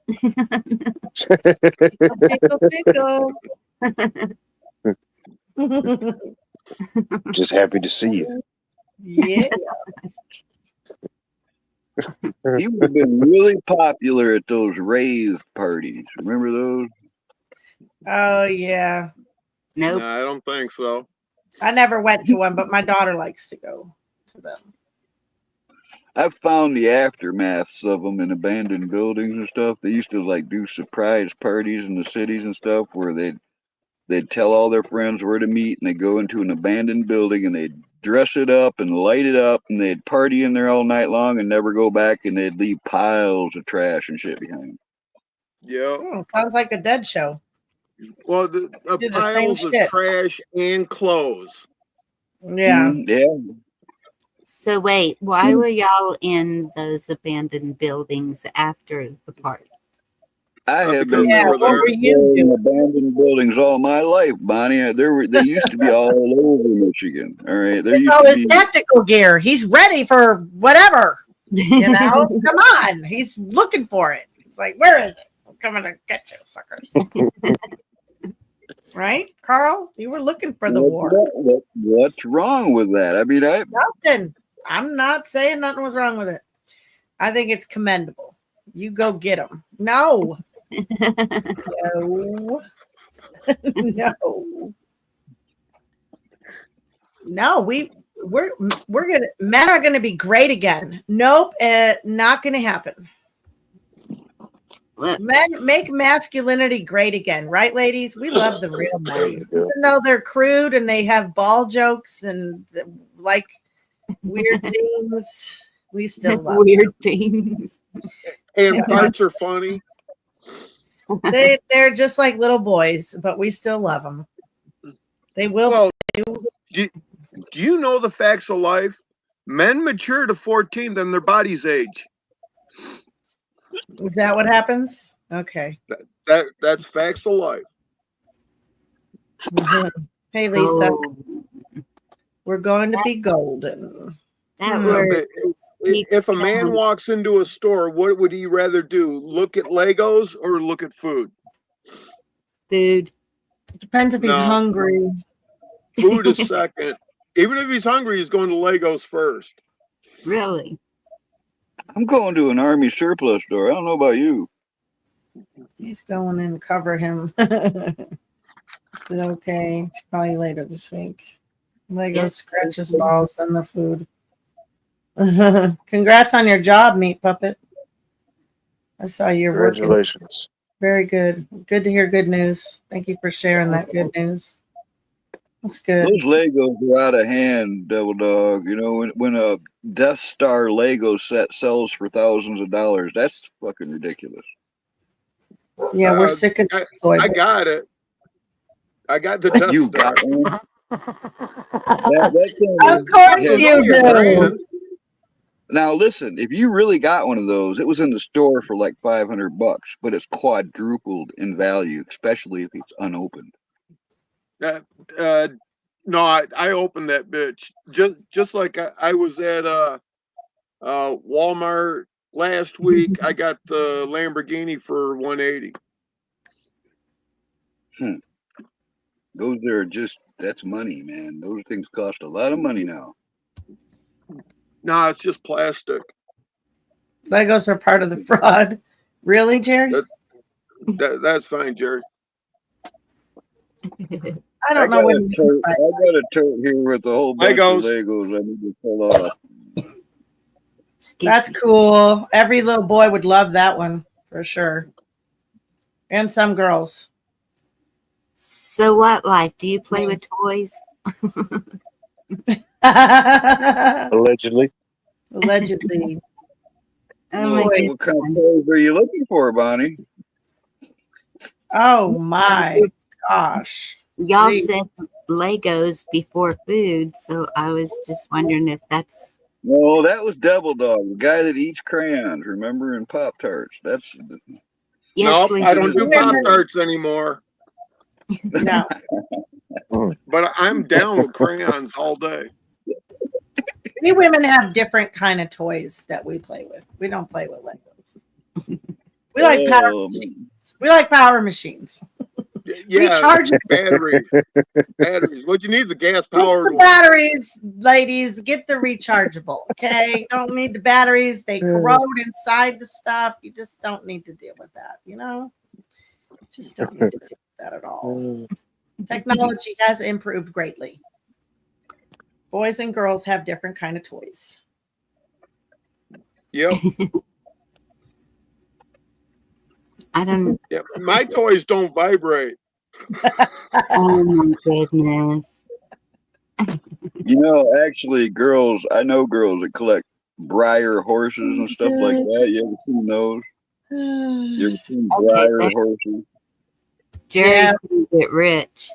Tickle, tickle. Just happy to see you. Yeah. He would have been really popular at those rave parties. Remember those? Oh yeah. Nope. No, I don't think so. I never went to one, but my daughter likes to go to them. I've found the aftermaths of them in abandoned buildings and stuff. They used to like do surprise parties in the cities and stuff where they'd tell all their friends where to meet, and they'd go into an abandoned building and they'd dress it up and light it up, and they'd party in there all night long and never go back, and they'd leave piles of trash and shit behind. Yeah. Sounds like a dead show. Well, Do the same piles of shit. trash and clothes. Yeah. Yeah. So wait, why were y'all in those abandoned buildings after the party? I have Because been Yeah, we were what there. were you in doing? abandoned buildings all my life, Bonnie. They used to be all over Michigan. All right, there With used all to his be. tactical gear. He's ready for whatever. You know? Come on. He's looking for it. He's like, where is it? I'm coming to get you, suckers. Right, Carl? You were looking for the war. What's wrong with that? I mean, Nothing. I'm not saying nothing was wrong with it. I think it's commendable. You go get them. No. No. No. No, we're gonna men are gonna be great again. Nope, not gonna happen. Men make masculinity great again, right, ladies? We love the real men, even though they're crude and they have ball jokes and like weird things. We still love weird things. And parts are funny. They're just like little boys, but we still love them. They will. Well, do you know the facts of life? Men mature to 14 than their body's age. Is that what happens? Okay. That's facts of life. Hey, Lisa. Oh, We're going to be golden. that Hmm. word. If a man walks into a store, what would he rather do? Look at Legos or look at food? Food. Depends if he's No. hungry. Food is second. Even if he's hungry, he's going to Legos first. Really? I'm going to an army surplus store. I don't know about you. He's going in to cover him. Is it okay to call you later this week? Lego scratches balls on the food. Congrats on your job, Meat Puppet. I saw you're working. Congratulations. Very good. Good to hear good news. Thank you for sharing that good news. That's good. Those Legos are out of hand, Devil Dog. You know, when a Death Star Lego set sells for thousands of dollars, that's fucking ridiculous. Yeah, we're sick of I got it. I got the Death You Star. got one? Of course you do. Now listen, if you really got one of those, it was in the store for like $500, but it's quadrupled in value, especially if it's unopened. No, I opened that bitch. Just like I was at Walmart last week. I got the Lamborghini for $180. Those are that's money, man. Those things cost a lot of money now. No, it's just plastic. Legos are part of the fraud. Really, Jerry? That's fine, Jerry. I don't know what I got a tote here with a whole bunch of Legos I need to pull off. That's cool. Every little boy would love that one for sure. And some girls. So what life? Do you play with toys? Allegedly. Allegedly. Oh my What kind of toys are you looking for, Bonnie? Oh my gosh. Y'all said Legos before food, so I was just wondering if that's. No, that was Devil Dog, the guy that eats crayons, remember, and Pop-Tarts. That's Yes, nope, I don't do Pop-Tarts anymore. No. But I'm down with crayons all day. We women have different kind of toys that we play with. We don't play with Legos. We like power machines. We like power machines. Yeah, Recharge batteries. What you need is a gas powered one. Batteries, ladies, get the rechargeable. Okay, don't need the batteries. They corrode inside the stuff. You just don't need to deal with that. You know, just don't need to deal with that at all. Technology has improved greatly. Boys and girls have different kind of toys. Yep. I don't. Yep. My toys don't vibrate. Oh my goodness. You know, actually, I know girls that collect Breyer horses and stuff like that. You ever seen those? You're seeing Okay, briar there. horses. Jerry's Yeah. gonna get rich.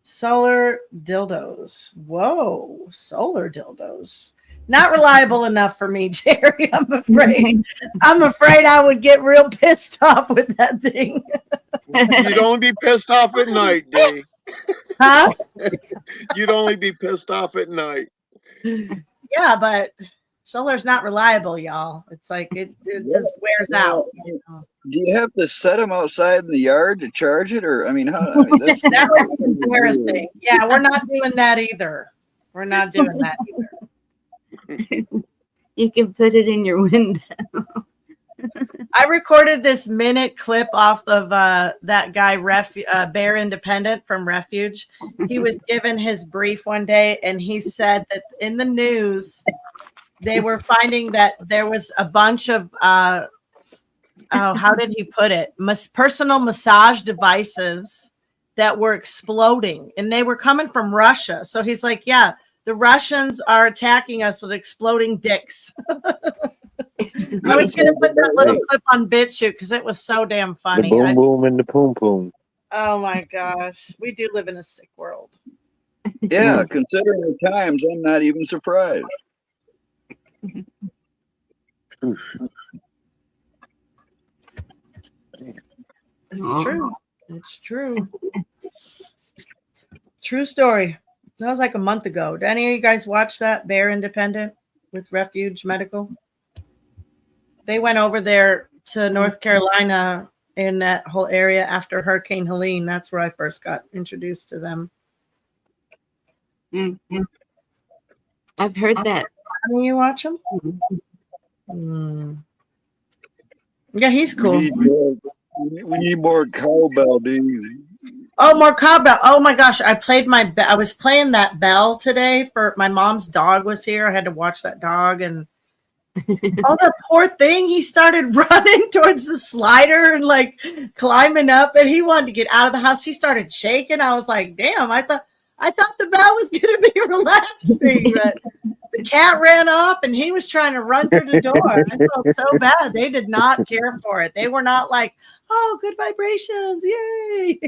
Solar dildos. Whoa, solar dildos. Not reliable enough for me, Jerry. I'm afraid. I'm afraid I would get real pissed off with that thing. You'd only be pissed off at night, Dee. Huh? You'd only be pissed off at night. Yeah, but solar's not reliable, y'all. It's like it just wears out. You know? Do you have to set them outside in the yard to charge it, or I mean, how? That's, That was embarrassing. Yeah, we're not doing that either. We're not doing that either. You can put it in your window. I recorded this minute clip off of that guy, Bear Independent from Refuge. He was given his brief one day, and he said that in the news, they were finding that there was a bunch of, how did he put it? Personal massage devices that were exploding, and they were coming from Russia. So he's like, yeah, the Russians are attacking us with exploding dicks. I was going to put that little clip on BitChute because it was so damn The funny. boom boom and the poom poom. Oh my gosh. We do live in a sick world. yeah, considering the times, I'm not even surprised. It's true. It's true. True story. That was like a month ago. Did any of you guys watch that Bear Independent with Refuge Medical? They went over there to North Carolina in that whole area after Hurricane Helene. That's where I first got introduced to them. Mhm. I've heard that. Can you watch them? Yeah, he's cool. We need more cowbell, dude. Oh, more cowbell. Oh my gosh. I was playing that bell today for my mom's dog was here. I had to watch that dog and oh, the poor thing. He started running towards the slider and like climbing up and he wanted to get out of the house. He started shaking. I was like, damn, I thought the bell was gonna be relaxing, but the cat ran off and he was trying to run through the door. I felt so bad. They did not care for it. They were not like, oh, good vibrations, yay.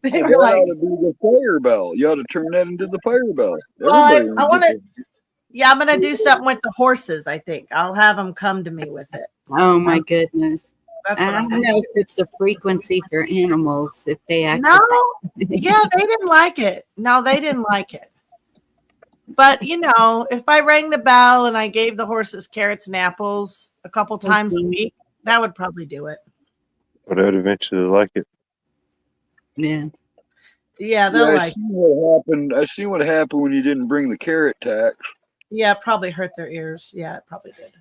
They were That like, ought to be the fire bell. You ought to turn that into the fire bell. well, Everybody I want would to, yeah, I'm going to do something with the horses, I think. I'll have them come to me with it. Oh my goodness. That's I what I'm don't know if it's a frequency for animals, if they act. No, yeah, they didn't like it. No, they didn't like it. But, you know, if I rang the bell and I gave the horses carrots and apples a couple times a week, that would probably do it. But I'd eventually like it. Yeah. Yeah, they'll I like see what happened. I see what happened when you didn't bring the carrot tax. Yeah, it probably hurt their ears. Yeah, it probably did.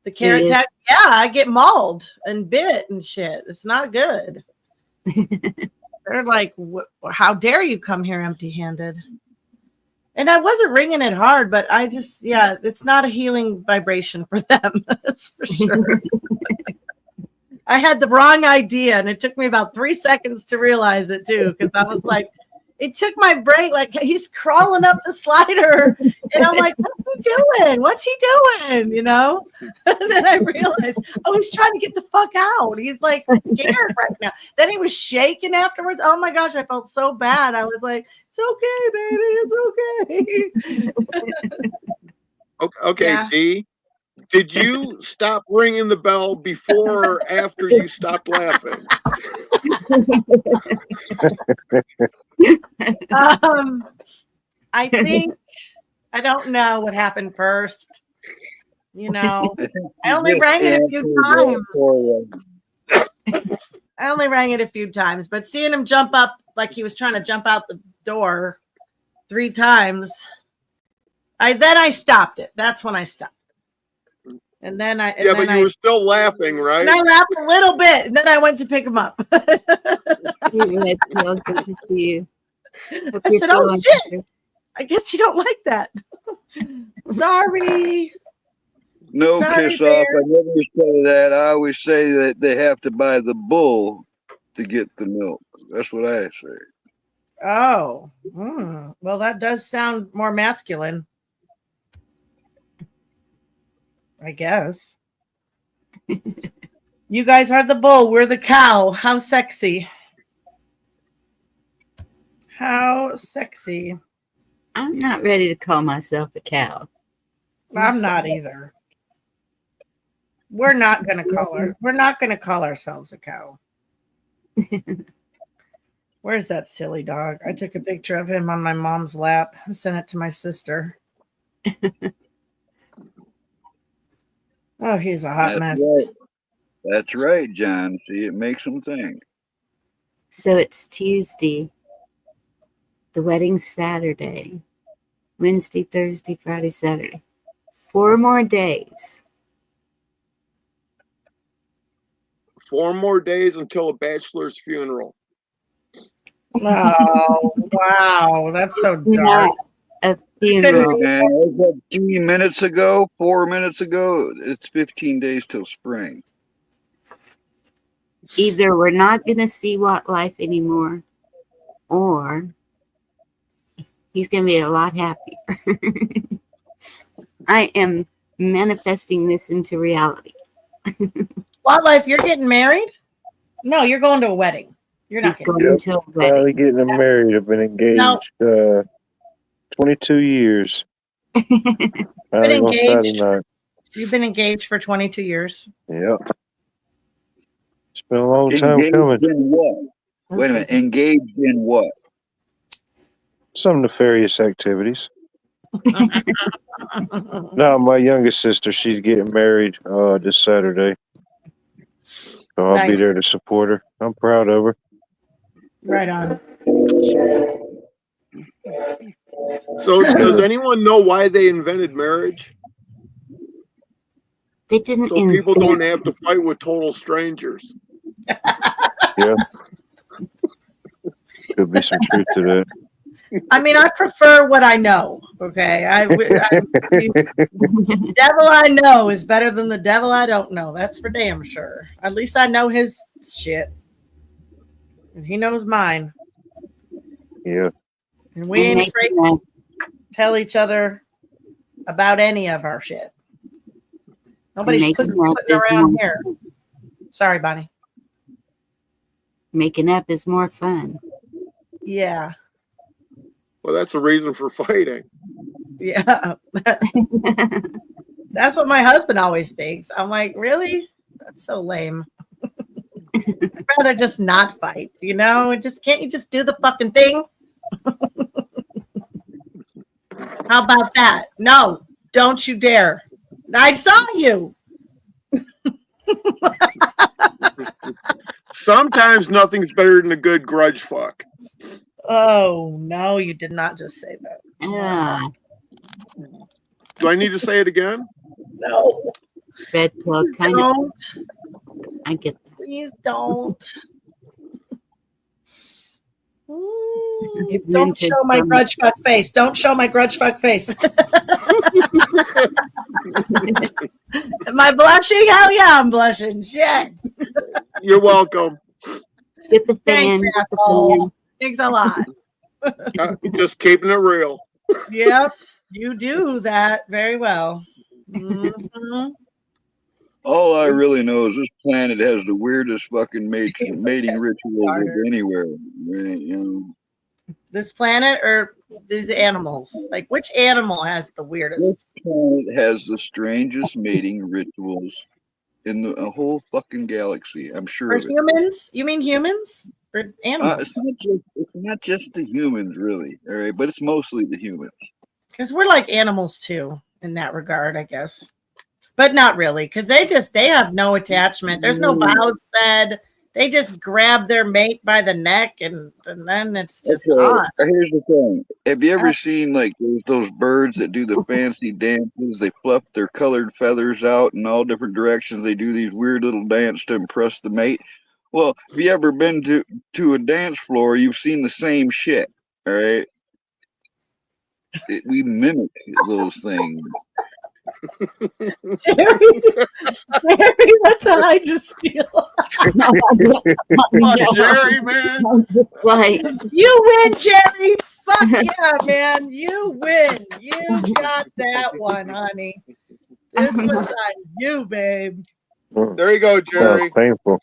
The carrot is. tax, yeah, I get mauled and bit and shit. It's not good. They're like, how dare you come here empty-handed? And I wasn't ringing it hard, but I just, yeah, it's not a healing vibration for them. That's for sure. I had the wrong idea, and it took me about 3 seconds to realize it too, because I was like, it took my brain, like he's crawling up the slider, and I'm like, what's he doing? What's he doing? You know? And then I realized, oh, he's trying to get the fuck out. He's like scared right now. Then he was shaking afterwards. Oh my gosh, I felt so bad. I was like, it's okay, baby, it's okay. Okay, Yeah. Dee, did you stop ringing the bell before or after you stopped laughing? I think I don't know what happened first. You know, I only Just rang it a few answer that times. for you. I only rang it a few times, but seeing him jump up like he was trying to jump out the door 3 times, then I stopped it. That's when I stopped. And then I Yeah, but you were still laughing, right? and I laughed a little bit, and then I went to pick him up. It's real good to see you. Hope I you're said, "Oh feeling shit! better. I guess you don't like that." Sorry. No Sorry, piss Bear. off. I never say that. I always say that they have to buy the bull to get the milk. That's what I say. Oh, well, that does sound more masculine. I guess. You guys are the bull. We're the cow. How sexy. How sexy. I'm not ready to call myself a cow. I'm not either. We're not gonna call ourselves a cow. Where's that silly dog? I took a picture of him on my mom's lap and sent it to my sister. Oh, he's a hot mess. Right. That's right, John. See, it makes them think. So it's Tuesday. The wedding's Saturday. Wednesday, Thursday, Friday, Saturday. 4 more days. 4 more days until a bachelor's funeral. Oh, wow. That's so dark. Not a funeral. Man, as of 3 minutes ago, 4 minutes ago, it's 15 days till spring. Either we're not going to see Watt Life anymore, or he's going to be a lot happier. I am manifesting this into reality. Wildlife, you're getting married? No, you're going to a wedding. You're not He's getting going to a wedding. Finally getting them married. I've been engaged 22 years. Been engaged. You've been engaged for 22 years. Yep. It's been a long time coming. In what? Wait a minute. Engaged in what? Some nefarious activities. No, my youngest sister, she's getting married this Saturday. So I'll be Nice. there to support her. I'm proud of her. Right on. So does anyone know why they invented marriage? They didn't So people don't have to fight with total strangers. Yeah. Could be some truth to that. I mean, I prefer what I know. Okay, devil I know is better than the devil I don't know. That's for damn sure. At least I know his shit, and he knows mine. Yeah. And we ain't afraid to tell each other about any of our shit. Nobody's putting around here. Sorry, Bonnie. Making up is more fun. Yeah. Well, that's a reason for fighting. Yeah. That's what my husband always thinks. I'm like, really? That's so lame. I'd rather just not fight, you know? Can't you just do the fucking thing? How about that? No, don't you dare. I saw you. Sometimes nothing's better than a good grudge fuck. Oh, no, you did not just say that. Do I need to say it again? No. Red plug kind of. I get that. Please don't. Don't show my grudge fuck face. Don't show my grudge fuck face. Am I blushing? Hell yeah, I'm blushing. Shit. You're welcome. Get the fan. Thanks, asshole. Thanks a lot. Just keeping it real. Yep, you do that very well. Mm-hmm. All I really know is this planet has the weirdest fucking mating rituals of anywhere. You know. This planet or these animals? Like, which animal has the weirdest? This planet has the strangest mating rituals in the whole fucking galaxy. I'm sure. For of it. humans? You mean humans or animals? It's not just the humans, really. All right, but it's mostly the humans. Because we're like animals too in that regard, I guess. But not really, because they have no attachment. There's no vows said. They just grab their mate by the neck and then it's just on. Here's the thing. Have you ever seen like those birds that do the fancy dances? They fluff their colored feathers out in all different directions. They do these weird little dance to impress the mate. Well, have you ever been to a dance floor? You've seen the same shit. All right. We mimic those things. Jerry, that's a hydrosteel. Jerry, man. Right. You win, Jerry. Fuck yeah, man. You win. You got that one, honey. This one's on you, babe. There you go, Jerry. Painful.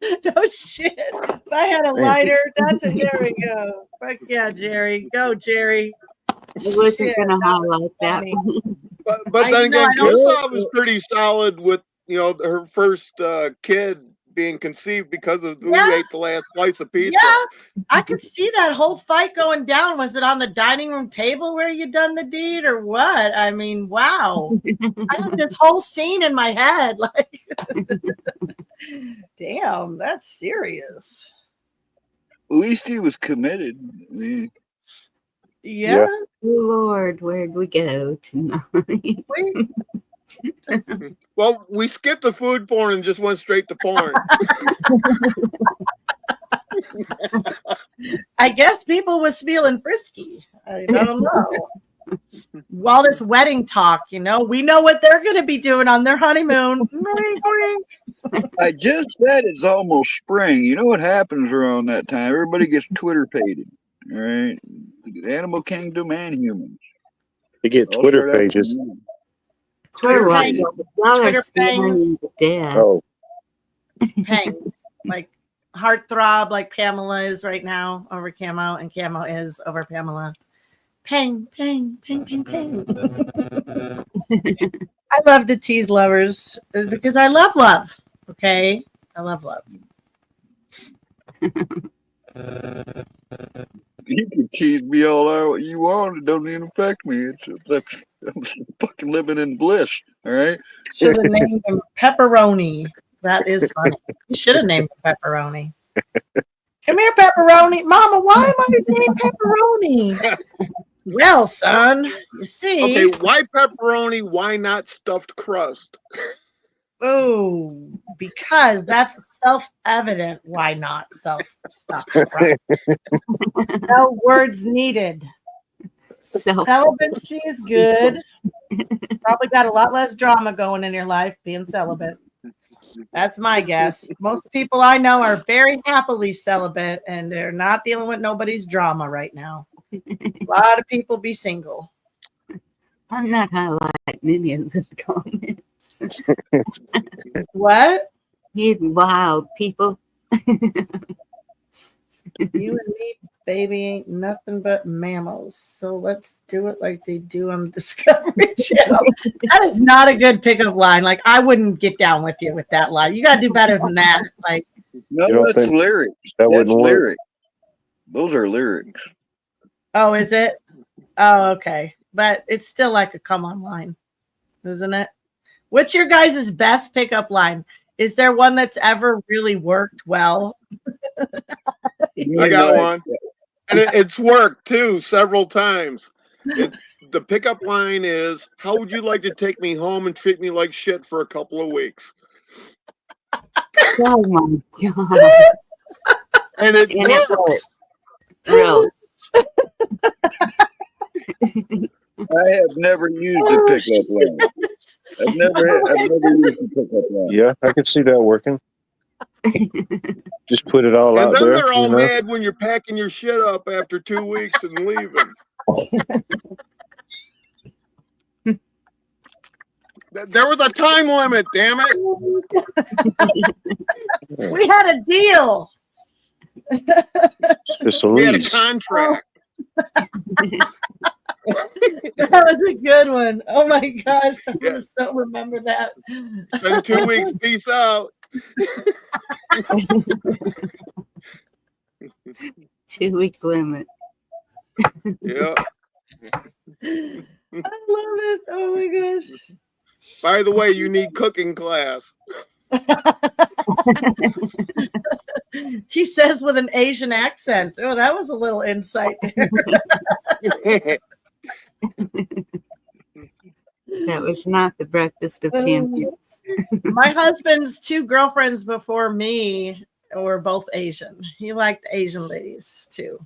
No shit. If I had a lighter, that's it. There we go. Fuck yeah, Jerry. Go, Jerry. I wasn't Shit, going to that was highlight that. funny. But I then know, again, I don't- Kissov was pretty solid with her first kid being conceived because of who Yeah. ate the last slice of pizza. Yeah, I could see that whole fight going down. Was it on the dining room table where you done the deed or what? I mean, wow. I had this whole scene in my head. Like, damn, that's serious. At least he was committed. I mean, Yeah. Oh, Lord, where'd we go tonight? Well, we skipped the food porn and just went straight to porn. I guess people was feeling frisky. I don't know. While this wedding talk, we know what they're going to be doing on their honeymoon. I just said it's almost spring. You know what happens around that time? Everybody gets Twitter pated. All right. Animal kingdom and humans. You get All Twitter start out pages. from you. Twitter what? pangs. Y'all are Twitter scaring the dead. Oh, Pangs. Like heartthrob, like Pamela is right now over Camo, and Camo is over Pamela. Pang, pang, pang, pang, pang. I love to tease lovers because I love love. Okay? I love love. You can tease me all out you want. It don't even affect me. I'm fucking living in bliss. All right. Should have named him Pepperoni. That is funny. You should have named him Pepperoni. Come here, Pepperoni. Mama, why am I named Pepperoni? Well, son, you see. Okay, why pepperoni? Why not stuffed crust? Oh, because that's self-evident. Why not self-stuff? No words needed. Celibacy is good. Probably got a lot less drama going in your life being celibate. That's my guess. Most people I know are very happily celibate and they're not dealing with nobody's drama right now. A lot of people be single. I'm not highlighting any of the comments. What? You wild people. You and me, baby, ain't nothing but mammals. So let's do it like they do on Discovery Channel. That is not a good pickup line. Like, I wouldn't get down with you with that line. You got to do better than that. Like, No, that's lyrics. that That's wouldn't work? lyrics. Those are lyrics. oh, is it? Oh, okay. But it's still like a come on line, isn't it? What's your guys' best pickup line? Is there one that's ever really worked well? I got one. And it's worked too several times. The pickup line is, how would you like to take me home and treat me like shit for a couple of weeks? Oh my God. And it And it works. Really. I have never used a pickup line. I've never used a pickup line. Yeah, I can see that working. Just put it all And out then there. they're all you know? mad when you're packing your shit up after 2 weeks and leaving. There was a time limit, damn it. We had a deal. It's just a We had a lease. contract. That was a good one. Oh my gosh. I'm going to still remember that. Been 2 weeks. Peace out. 2 week limit. Yeah. I love it. Oh my gosh. By the way, you need cooking class. He says with an Asian accent. Oh, that was a little insight there. That was not the breakfast of champions. My husband's 2 girlfriends before me were both Asian. He liked Asian ladies too.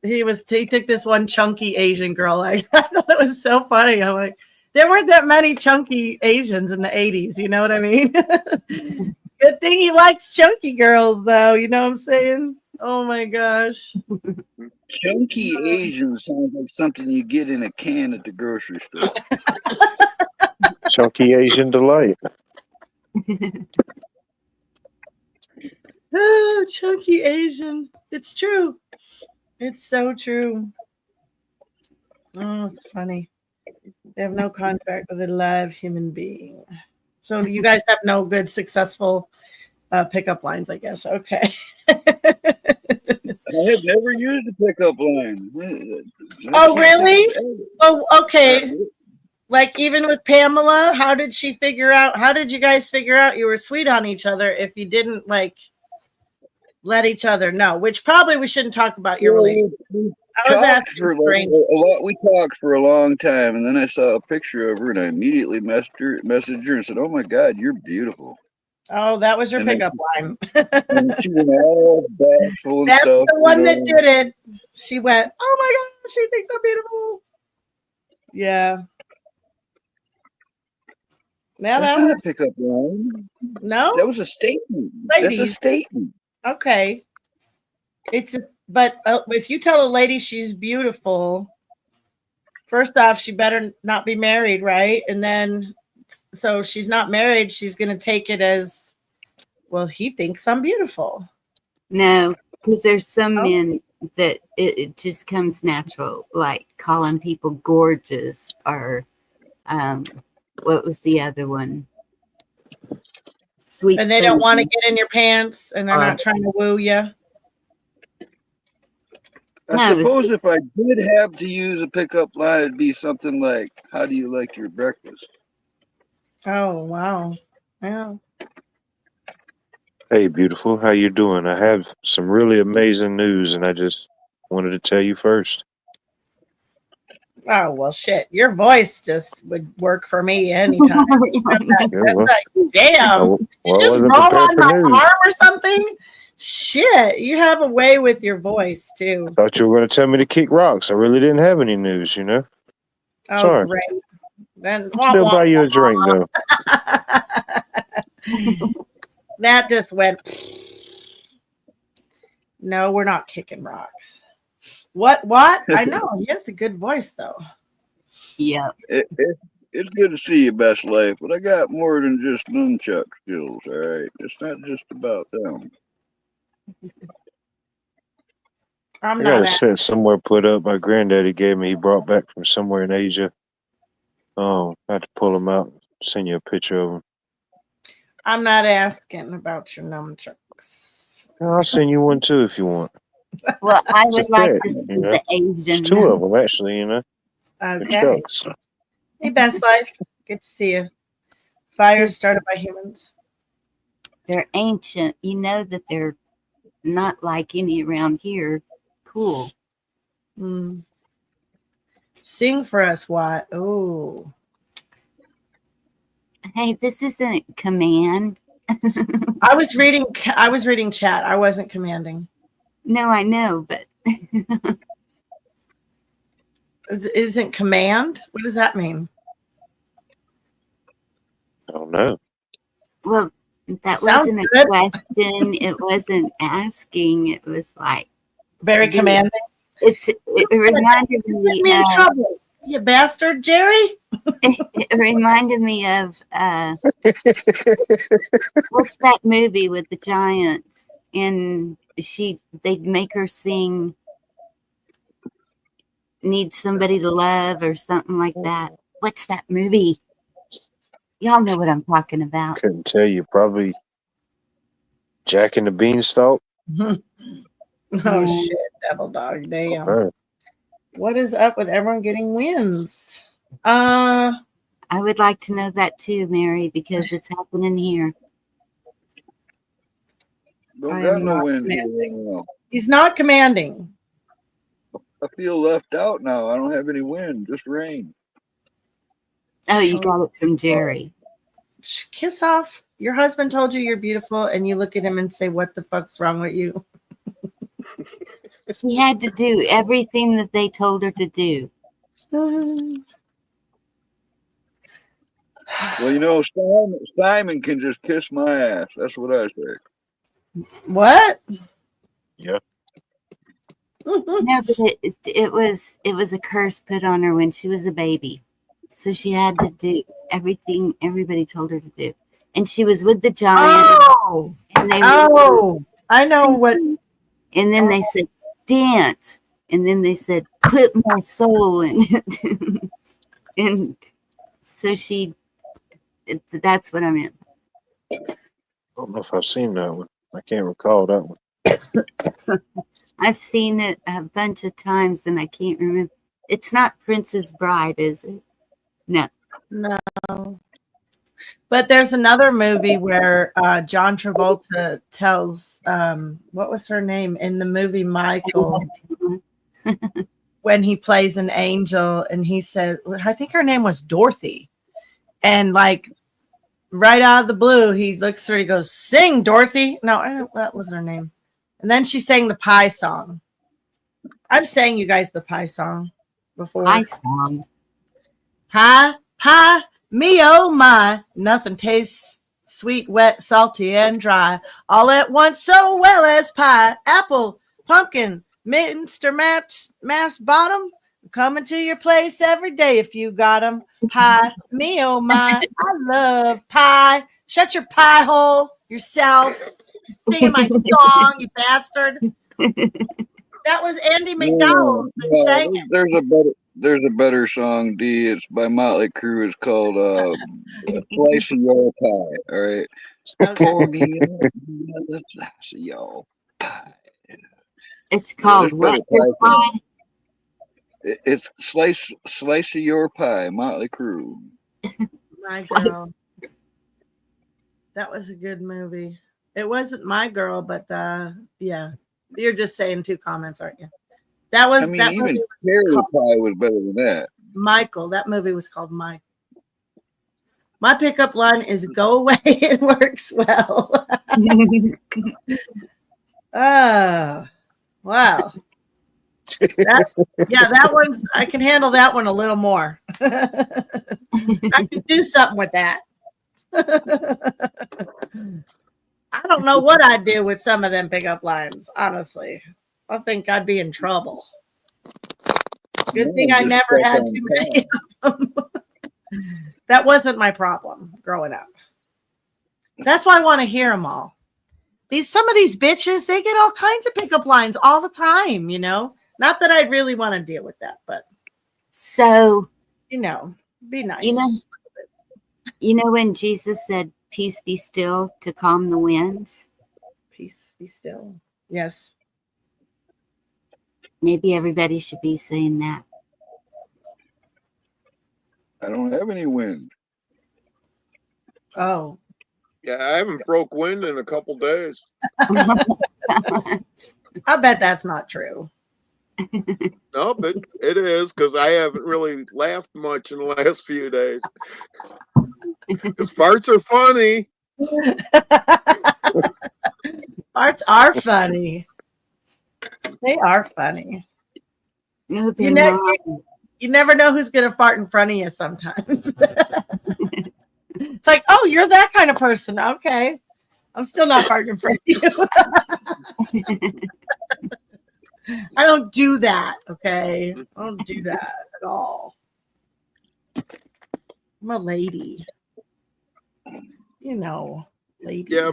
He took this one chunky Asian girl. I thought it was so funny. I'm like, there weren't that many chunky Asians in the 80s. You know what I mean? Good thing he likes chunky girls, though. You know what I'm saying? Oh my gosh. Chunky Asian sounds like something you get in a can at the grocery store. Chunky Asian delight. Oh, chunky Asian. It's true. It's so true. Oh, it's funny. They have no contact with a live human being. So you guys have no good, successful pickup lines, I guess. Okay. I have never used a pickup line. Oh, really? Oh, okay. Like even with Pamela, how did she figure out? How did you guys figure out you were sweet on each other if you didn't like let each other know? Which probably we shouldn't talk about your relationship. I was Talked for asking like a lot. We talked for a long time, and then I saw a picture of her, and I immediately messaged her and said, "Oh my God, you're beautiful." Oh, that was your And then pickup line. And she went all bashful and That's stuff. the one you that know. did it. She went, "Oh my God, she thinks I'm beautiful." Yeah. Now That's that not was a pickup line. no That was a statement. That's a ladies. statement. Okay. But if you tell a lady she's beautiful, first off, she better not be married, right? And then, so she's not married. She's going to take it as, well, he thinks I'm beautiful. No, because there's some Oh. men that it just comes natural, like calling people gorgeous or what was the other one? Sweet. And they don't want to baby. get in your pants, and they're not trying to woo you. I No, it's suppose if I did have to use a pickup line, it'd be something like, "How do you like your breakfast?" Oh, wow. Yeah. Hey, beautiful. How you doing? I have some really amazing news, and I just wanted to tell you first. Oh, well, shit. Your voice just would work for me anytime. Yeah, well, Like, damn. well, You I just wasn't roll prepared on for my news. arm or something? Shit. You have a way with your voice, too. Thought you were going to tell me to kick rocks. I really didn't have any news, you know? Oh, Sorry. great. Then I'll still buy you a drink, though. that just went. No, we're not kicking rocks. What? I know. He has a good voice, though. yeah. It's good to see you, Best Life, but I got more than just nunchuck skills, all right? It's not just about them. I'm I got not. a set somewhere put up. My granddaddy gave me. He brought back from somewhere in Asia. Oh, I have to pull them out. Send you a picture of them. I'm not asking about your nunchucks. I'll send you one too if you want. Well, I It's a would like set, to see you know. the It's Asian. two of them actually, you know. They're Okay. trucks. Hey, Best Life. Good to see you. Fires started by humans. They're ancient. You know that they're not like any around here. Cool. Mm. Sing for us, Watt. Oh. Hey, this isn't command. I was reading chat. I wasn't commanding. No, I know, but Isn't command? What does that mean? I don't know. well, that Sounds wasn't a good. question. It wasn't asking. It was like Very commanding. it reminded Get me me in of trouble, you bastard, Jerry. it reminded me of what's that movie with the giants? And they'd make her sing "Need Somebody to Love" or something like that. What's that movie? Y'all know what I'm talking about. Couldn't tell you. Probably Jack and the Beanstalk. Oh Yeah. shit, devil dog. Damn. Right. What is up with everyone getting wins? I would like to know that too, Mary, because it's happening here. Don't I got am no not wind here commanding. right now. He's not commanding. I feel left out now. I don't have any wind, just rain. Oh, you got it from Jerry. Kiss off. Your husband told you you're beautiful, and you look at him and say, "What the fuck's wrong with you?" She had to do everything that they told her to do. Well, you know, Simon can just kiss my ass. That's what I say. What? Yeah. No, but it was a curse put on her when she was a baby, so she had to do everything everybody told her to do, and she was with the giant, Oh, and they were oh, I know what. singing, and then they said dance, and then they said put more soul in it, and so that's what I meant. I don't know if I've seen that one. I can't recall that one. I've seen it a bunch of times, and I can't remember. It's not Princess Bride, is it? No. No. But there's another movie where John Travolta tells, what was her name in the movie Michael, when he plays an angel, and he says, I think her name was Dorothy. And like right out of the blue, he looks at her, he goes, sing, Dorothy. No, that was her name. And then she sang the Pie song. I've sang you guys the Pie song before. Pie song. Pie, pie, me oh my, nothing tastes sweet, wet, salty, and dry, all at once so well as pie. Apple, pumpkin, Mr. Mass bottom, coming to your place every day if you got 'em. Pie, me oh my, I love pie. Shut your pie hole yourself. Singing my song, you bastard. That was Andy McDowell that sang it. There's a better song, D. It's by Motley Crue. It's called Slice of Your Pie. All right. Pour me another slice of your pie. It's called what? Your pie? It's Slice of Your Pie, Motley Crue. My Girl. That was a good movie. It wasn't My Girl, but yeah. You're just saying two comments, aren't you? That was I mean, that even movie Cherry was called Pie was better than that. Michael. That movie was called Michael. My pickup line is go away. It works well. Wow. That one's I can handle that one a little more. I can do something with that. I don't know what I'd do with some of them pickup lines, honestly. I think I'd be in trouble. Good thing I never had too many of them. That wasn't my problem growing up. That's why I want to hear them all. Some of these bitches, they get all kinds of pickup lines all the time, you know. Not that I'd really want to deal with that, but so be nice. You know when Jesus said, "Peace be still," to calm the winds. Peace be still. Yes. Maybe everybody should be saying that. I don't have any wind. Oh. Yeah, I haven't broke wind in a couple days. I bet that's not true. No, but it is because I haven't really laughed much in the last few days. Because farts are funny. Farts are funny. They are funny. No, You never know who's going to fart in front of you sometimes. It's like, oh, you're that kind of person. Okay. I'm still not farting in front of you. I don't do that. Okay. I don't do that at all. I'm a lady. You know, lady. Yeah,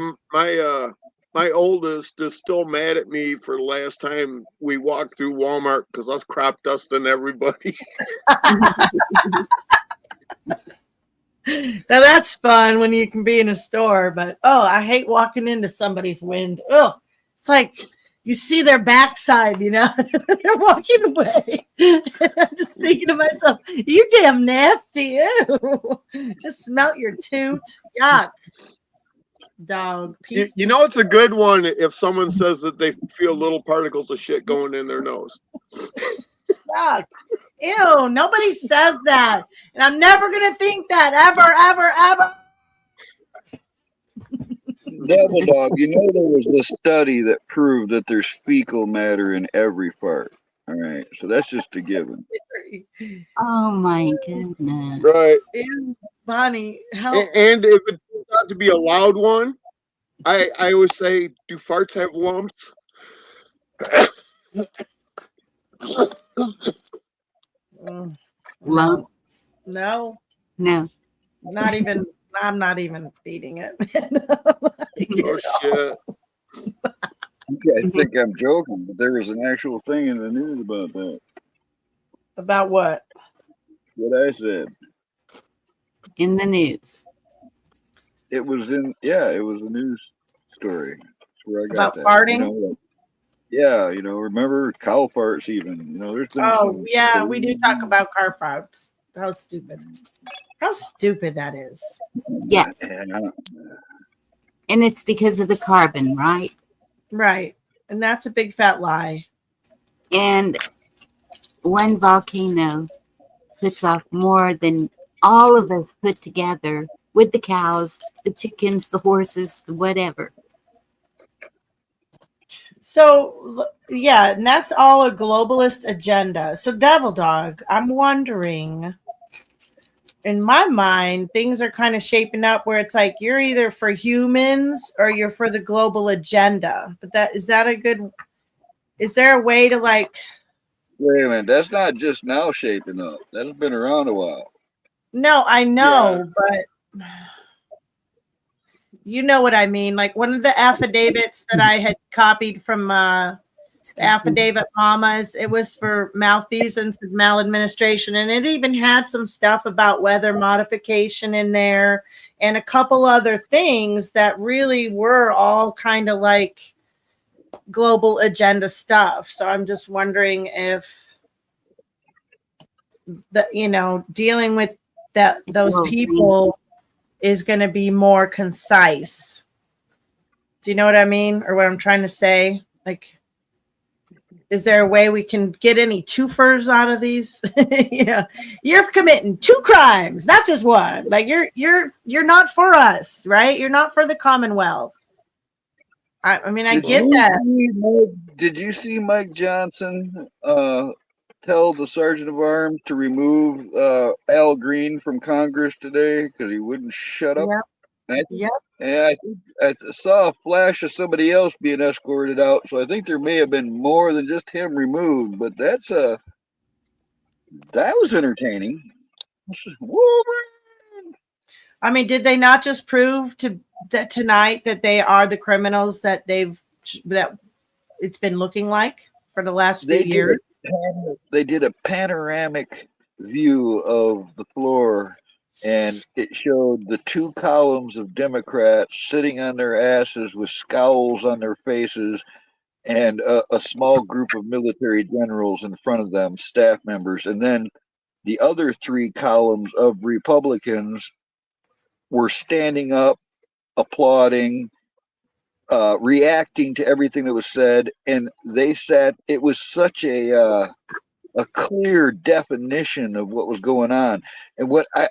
my oldest is still mad at me for the last time we walked through Walmart because I was crop dusting everybody. Now that's fun when you can be in a store, but I hate walking into somebody's wind. Oh, it's like you see their backside, you know, they're walking away. I'm just thinking to myself, you damn nasty. Ew. Just smelt your toot. Yuck. Dog. You know, it's a good one if someone says that they feel little particles of shit going in their nose. Yuck. Ew, nobody says that. And I'm never going to think that ever. Devil Dog, you know there was this study that proved that there's fecal matter in every fart. All right, so that's just a given. Oh my goodness. Right. Ew, Bonnie, help. And if it turns out to be a loud one, I always say, do farts have lumps? Lumps? No. No. Not even I'm not even feeding it. Oh shit. You guys think I'm joking, but there was an actual thing in the news about that. About what? What I said. In the news. It was a news story. That's where I got About that. farting? Remember cow farts even. There's been Oh, some. yeah, we do talk about car farts. How stupid. How stupid that is. Yes. And, And it's because of the carbon, right? Right. And that's a big fat lie. And one volcano puts off more than all of us put together with the cows, the chickens, the horses, the whatever. So, yeah, and that's all a globalist agenda. So, Devil Dog, I'm wondering, in my mind, things are kind of shaping up where it's like you're either for humans or you're for the global agenda. But is there a way to like, wait a minute, that's not just now shaping up. That's been around a while. no, I know, but you know what I mean. Like one of the affidavits that I had copied from Affidavit Mamas, it was for malfeasance and maladministration, and it even had some stuff about weather modification in there and a couple other things that really were all kind of like global agenda stuff. So I'm just wondering if dealing with those people is going to be more concise. Do you know what I mean? Or what I'm trying to say? Like, is there a way we can get any twofers out of these? Yeah, you're committing 2 crimes, not just one. Like you're not for us, right? You're not for the Commonwealth. I mean, I get that. Did you see Mike Johnson tell the Sergeant of Arms to remove Al Green from Congress today because he wouldn't shut up? Yep. And I think I saw a flash of somebody else being escorted out, so I think there may have been more than just him removed. But that was entertaining. I mean, did they not just prove that tonight that they are the criminals that it's been looking like for the last few years? They did a panoramic view of the floor, and it showed the 2 columns of Democrats sitting on their asses with scowls on their faces, and a small group of military generals in front of them, staff members, and then the other 3 columns of Republicans were standing up, applauding, reacting to everything that was said, and they said it was such a clear definition of what was going on. And what I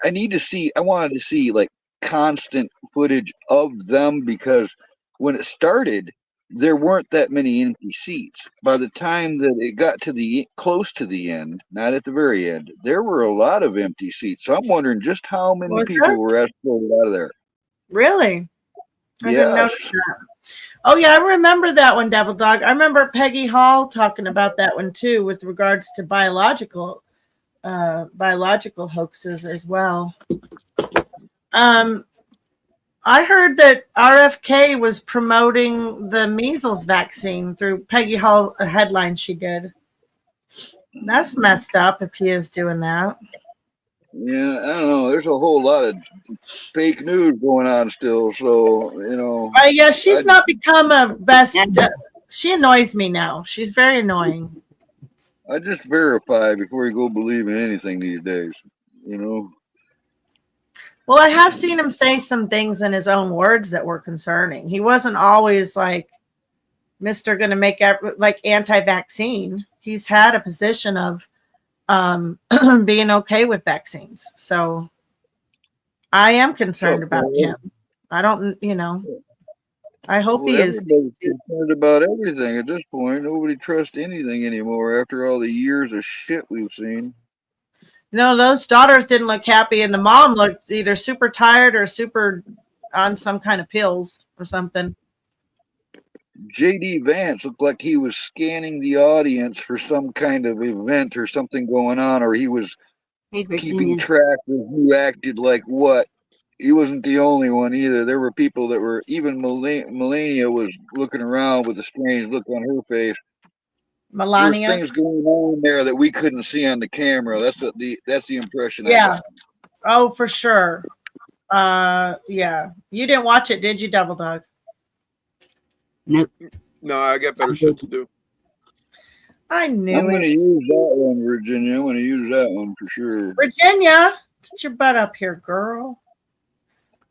wanted to see like constant footage of them, because when it started, there weren't that many empty seats. By the time that it got to close to the end, not at the very end, there were a lot of empty seats. So I'm wondering just how many people were escorted out of there. Really? I Yes. didn't notice that. Oh yeah, I remember that one, Devil Dog. I remember Peggy Hall talking about that one too, with regards to biological hoaxes as well. I heard that RFK was promoting the measles vaccine through Peggy Hall, a headline she did. That's messed up if he is doing that. Yeah, I don't know. There's a whole lot of fake news going on still. So, Yeah, she's not become a best. She annoys me now. She's very annoying. I just verify before you go believe in anything these days, Well, I have seen him say some things in his own words that were concerning. He wasn't always like Mr. Going to make like anti-vaccine. He's had a position of being okay with vaccines. So I am concerned about him. I don't, I hope he is. Everybody's concerned about everything at this point. Nobody trusts anything anymore after all the years of shit we've seen. No, those daughters didn't look happy, and the mom looked either super tired or super on some kind of pills or something. J.D. Vance looked like he was scanning the audience for some kind of event or something going on, or he was keeping track of who acted like what he wasn't the only one either. There were people that were, even Melania was looking around with a strange look on her face. There were Melania. things going on there that we couldn't see on the camera. That's the impression I Yeah. got. Oh, for sure. Yeah. You didn't watch it, did you, Double Dog? Nope. No, I got better shit to do. I I'm knew going to it. use that one, Virginia. I'm going to use that one for sure. Virginia, get your butt up here, girl.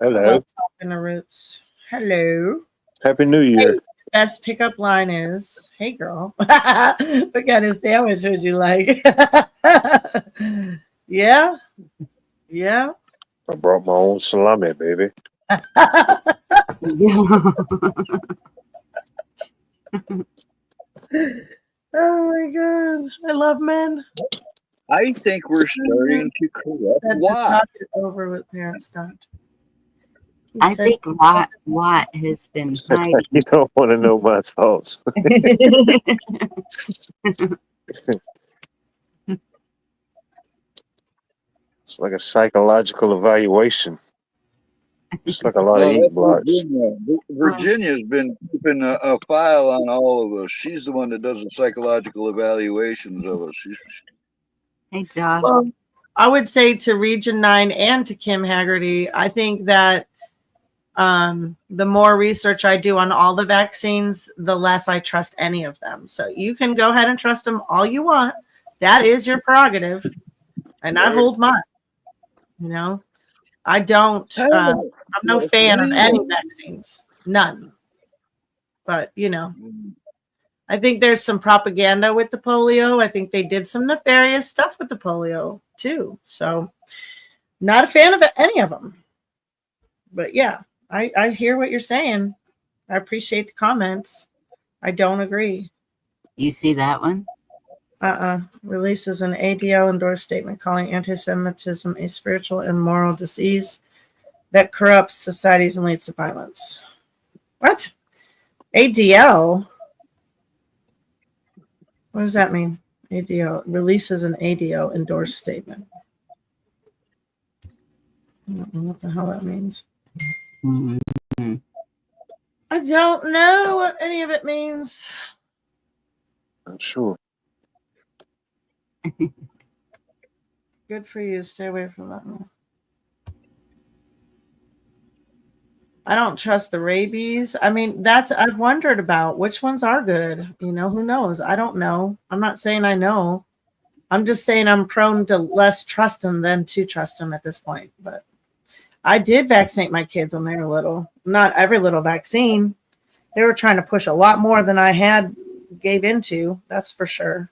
I Hello. love talking to Roots. Hello. Happy New Year. Best pickup line is, "Hey, girl, what kind of sandwich would you like?" Yeah. Yeah. I brought my own salami, baby. Oh my god, I love men. I think we're starting to corrupt That Watt. talk it over with parents don't. He I said- think Watt has been hiding. You don't want to know my thoughts. It's like a psychological evaluation. It's like a lot of No, ink that's blots. Virginia. Virginia's been keeping a file on all of us. She's the one that does the psychological evaluations of us. Hey, Josh. Well, I would say to Region 9 and to Kim Haggerty, I think that the more research I do on all the vaccines, the less I trust any of them. So you can go ahead and trust them all you want. That is your prerogative. And I hold mine. You know, I don't, I'm no fan of any vaccines. None. But, you know, I think there's some propaganda with the polio. I think they did some nefarious stuff with the polio too. So not a fan of any of them. But yeah, I hear what you're saying. I appreciate the comments. I don't agree. You see that one? Releases an ADL endorsed statement calling anti-Semitism a spiritual and moral disease that corrupts societies and leads to violence. What? ADL? What does that mean? ADL releases an ADL endorsed statement. I don't know what the hell that means. Mm-hmm. I don't know what any of it means. Not sure. Good for you. Stay away from that one. I don't trust the rabies. I mean, I've wondered about which ones are good. You know, who knows? I don't know. I'm not saying I know. I'm just saying I'm prone to less trust them than to trust them at this point. But I did vaccinate my kids when they were little. Not every little vaccine. They were trying to push a lot more than I gave into. That's for sure.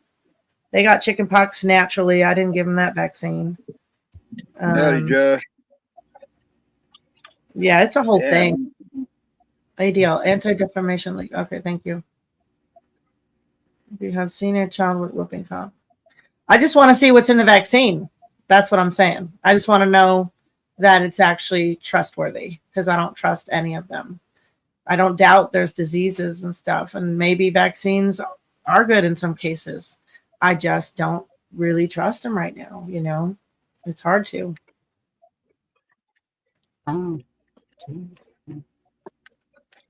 They got chickenpox naturally. I didn't give them that vaccine. Howdy, Josh. Yeah, it's a whole thing. ADL, Anti-Defamation League. Okay, thank you. If you have seen a child with whooping cough. I just want to see what's in the vaccine. That's what I'm saying. I just want to know that it's actually trustworthy because I don't trust any of them. I don't doubt there's diseases and stuff, and maybe vaccines are good in some cases. I just don't really trust them right now. You know, it's hard to. Oh.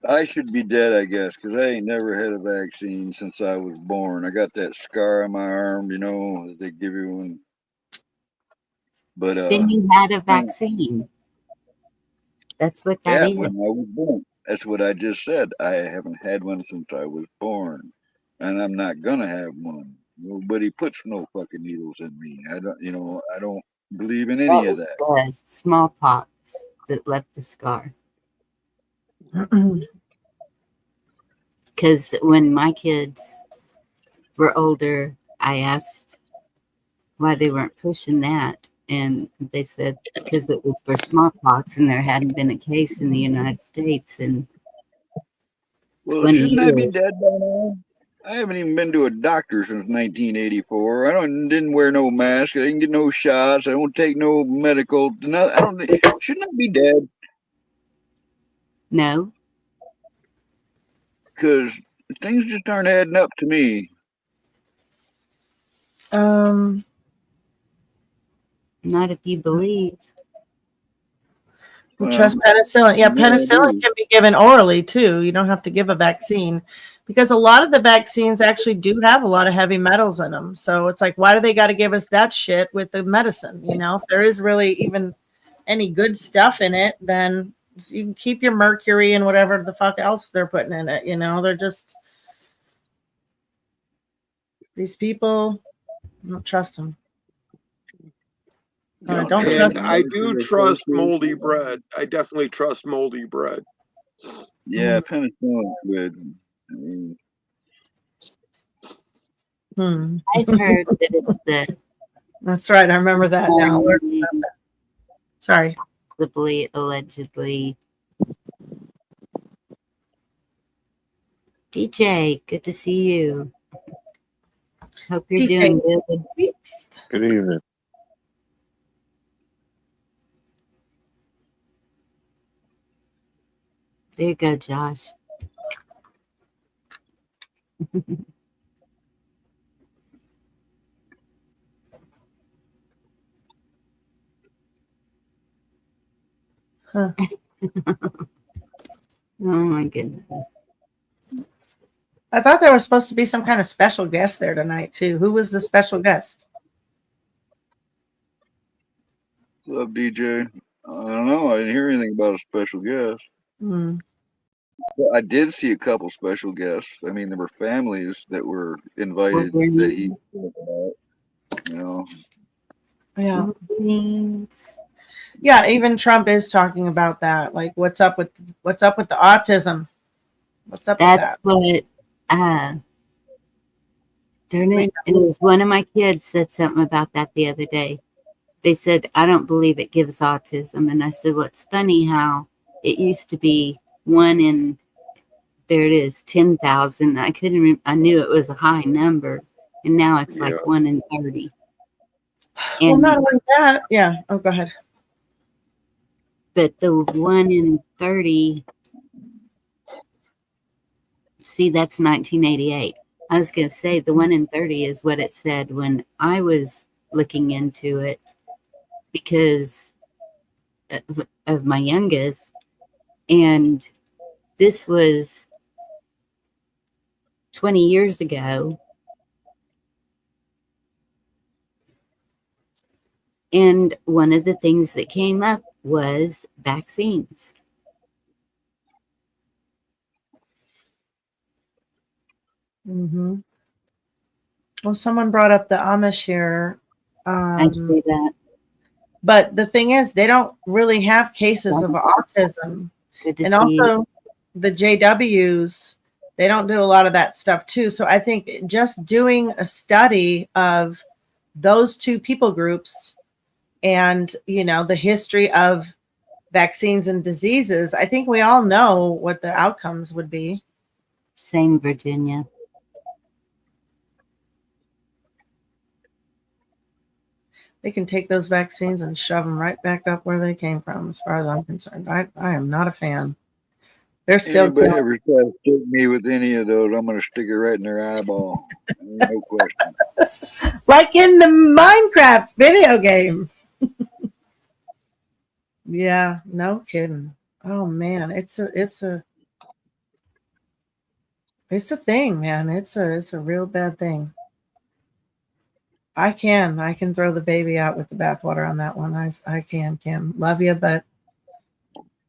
I should be dead, I guess, because I ain't never had a vaccine since I was born. I got that scar on my arm, you know, that they give you one. But then you had a vaccine. That's what that is. When I was born. That's what I just said. I haven't had one since I was born, and I'm not gonna have one. Nobody puts no fucking needles in me. I don't believe in any of that. The smallpox that left the scar. Because when my kids were older, I asked why they weren't pushing that. And they said because it was for smallpox and there hadn't been a case in the United States in 20 shouldn't years. I be dead by now? I haven't even been to a doctor since 1984. Didn't wear no mask. I didn't get no shots. I don't take no medical. Shouldn't I be dead? No. Because things just aren't adding up to me. Not if you believe. Trust penicillin. Yeah, Yeah, I penicillin do. can be given orally too. You don't have to give a vaccine because a lot of the vaccines actually do have a lot of heavy metals in them. So it's like, why do they got to give us that shit with the medicine? You know, if there is really even any good stuff in it, then you can keep your mercury and whatever the fuck else they're putting in it. You know, they're just these people. I don't trust them. I don't And trust. I do trust moldy bread. I definitely trust moldy bread. Yeah, penicillin's good. I mean, I've heard that it's the That's right. I remember that now. Sorry. allegedly. DJ, good to see you. Hope you're DJ. doing good. Good evening. There you go, Josh. Huh. Oh my goodness. I thought there was supposed to be some kind of special guest there tonight too. Who was the special guest? what's up, DJ? I don't know. I didn't hear anything about a special guest. Hmm. Well, I did see a couple special guests. I mean, there were families that were invited Wolverine. that he spoke about. You know, Yeah. Wolverines. Yeah, even Trump is talking about that. Like, what's up with the autism? What's up That's with what darn it. It was one of my kids said something about that the other day. They said, I don't believe it gives autism. And I said, well, it's funny how it used to be 1 in, there it is, 10,000. I couldn't, I knew it was a high number. And now it's like 1 in 30. Well, And, not only that. Yeah. Oh, go ahead. but the 1 in 30, see, that's 1988. I was going to say the 1 in 30 is what it said when I was looking into it because of my youngest. And this was 20 years ago. And one of the things that came up was vaccines. Mm-hmm. Well, someone brought up the Amish here. I see that. But the thing is, they don't really have cases of autism. Good to And see you. also the JWs, they don't do a lot of that stuff too. So I think just doing a study of those two people groups and, you know, the history of vaccines and diseases, I think we all know what the outcomes would be. Same, Virginia. They can take those vaccines and shove them right back up where they came from, as far as I'm concerned. I am not a fan. They're still anybody killing. ever try to stick me with any of those, I'm going to stick it right in their eyeball. No question. Like in the Minecraft video game. Yeah, no kidding. Oh man, it's a thing, man. It's a real bad thing. I can throw the baby out with the bathwater on that one. I can, Kim. Love you, but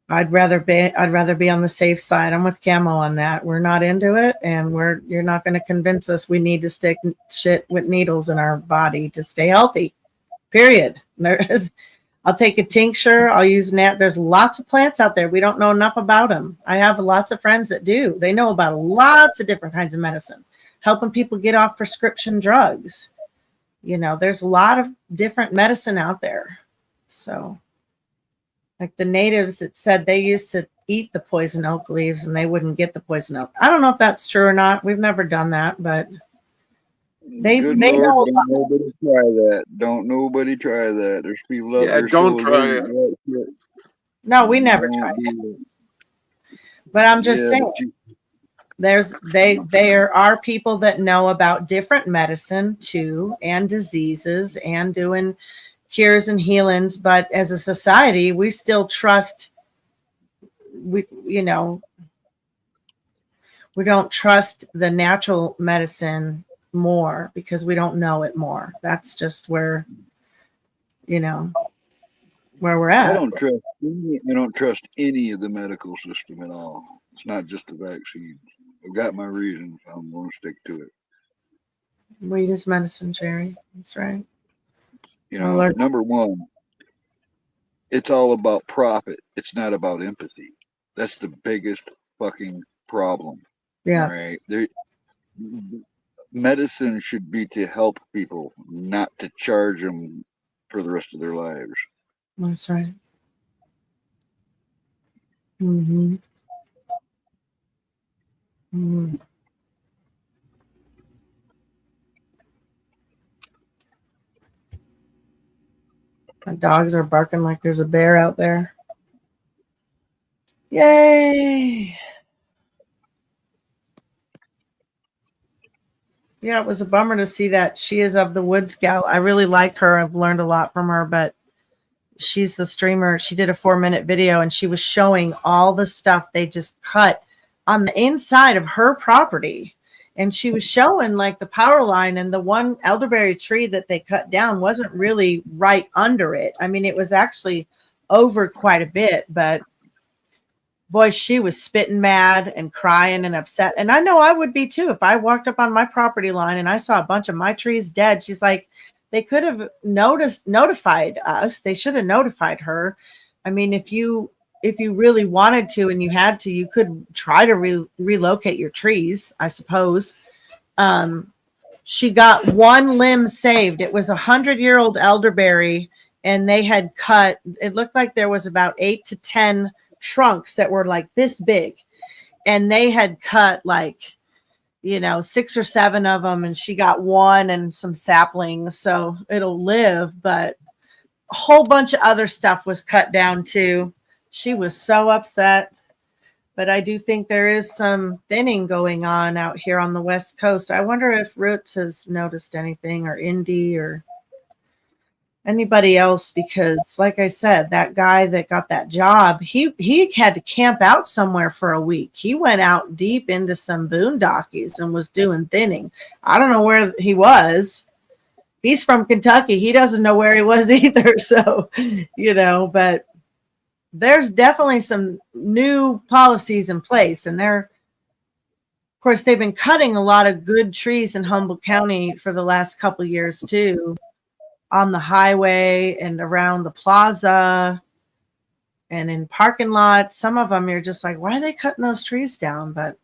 I'd rather be on the safe side. I'm with Camo on that. We're not into it, and you're not going to convince us we need to stick shit with needles in our body to stay healthy. Period. I'll take a tincture. I'll use there's lots of plants out there. We don't know enough about them. I have lots of friends that do. They know about lots of different kinds of medicine, helping people get off prescription drugs. You know, there's a lot of different medicine out there. So, like the natives, it said they used to eat the poison oak leaves and they wouldn't get the poison oak. I don't know if that's true or not. We've never done that, but they Good know. Lord, don't nobody try that. Don't nobody try that. There's people out there. Don't so try allergic it. to that shit. No, we never Don't tried do it. it. But I'm just Yeah, saying. but you- There are people that know about different medicine too, and diseases, and doing cures and healings. But as a society, we still trust we, you know, we don't trust the natural medicine more because we don't know it more. That's just where, you know, where we're I at. don't trust any of the medical system at all. It's not just the vaccine. I've got my reasons. I'm going to stick to it. Weed is medicine, Jerry. That's right. You Well, know, Lord- number one, it's all about profit. It's not about empathy. That's the biggest fucking problem. Yeah. Right? Medicine should be to help people, not to charge them for the rest of their lives. That's right. Mm-hmm. Mm-hmm. My dogs are barking like there's a bear out there. Yay! Yeah, it was a bummer to see that She Is of the Woods gal. I really like her. I've learned a lot from her, but she's the streamer. She did a 4-minute video and she was showing all the stuff they just cut on the inside of her property. And she was showing like the power line, and the one elderberry tree that they cut down wasn't really right under it. I mean, it was actually over quite a bit, but boy, she was spitting mad and crying and upset. And I know I would be too if I walked up on my property line and I saw a bunch of my trees dead. She's like, they could have notified us. They should have notified her. I mean, if you really wanted to and you had to, you could try to relocate your trees, I suppose. She got one limb saved. It was 100-year-old elderberry, and they had cut, it looked like there was about 8 to 10 trunks that were like this big, and they had cut like, you know, 6 or 7 of them, and she got one and some saplings, so it'll live. But a whole bunch of other stuff was cut down too. She was so upset. But I do think there is some thinning going on out here on the West Coast. I wonder if Roots has noticed anything, or Indy, or anybody else, because like I said, that guy that got that job, he had to camp out somewhere for a week. He went out deep into some boondockies and was doing thinning. I don't know where he was. He's from Kentucky. He doesn't know where he was either. So, you know, but there's definitely some new policies in place, and of course, they've been cutting a lot of good trees in Humboldt County for the last couple of years too, on the highway and around the plaza and in parking lots. Some of them you're just like, why are they cutting those trees down? But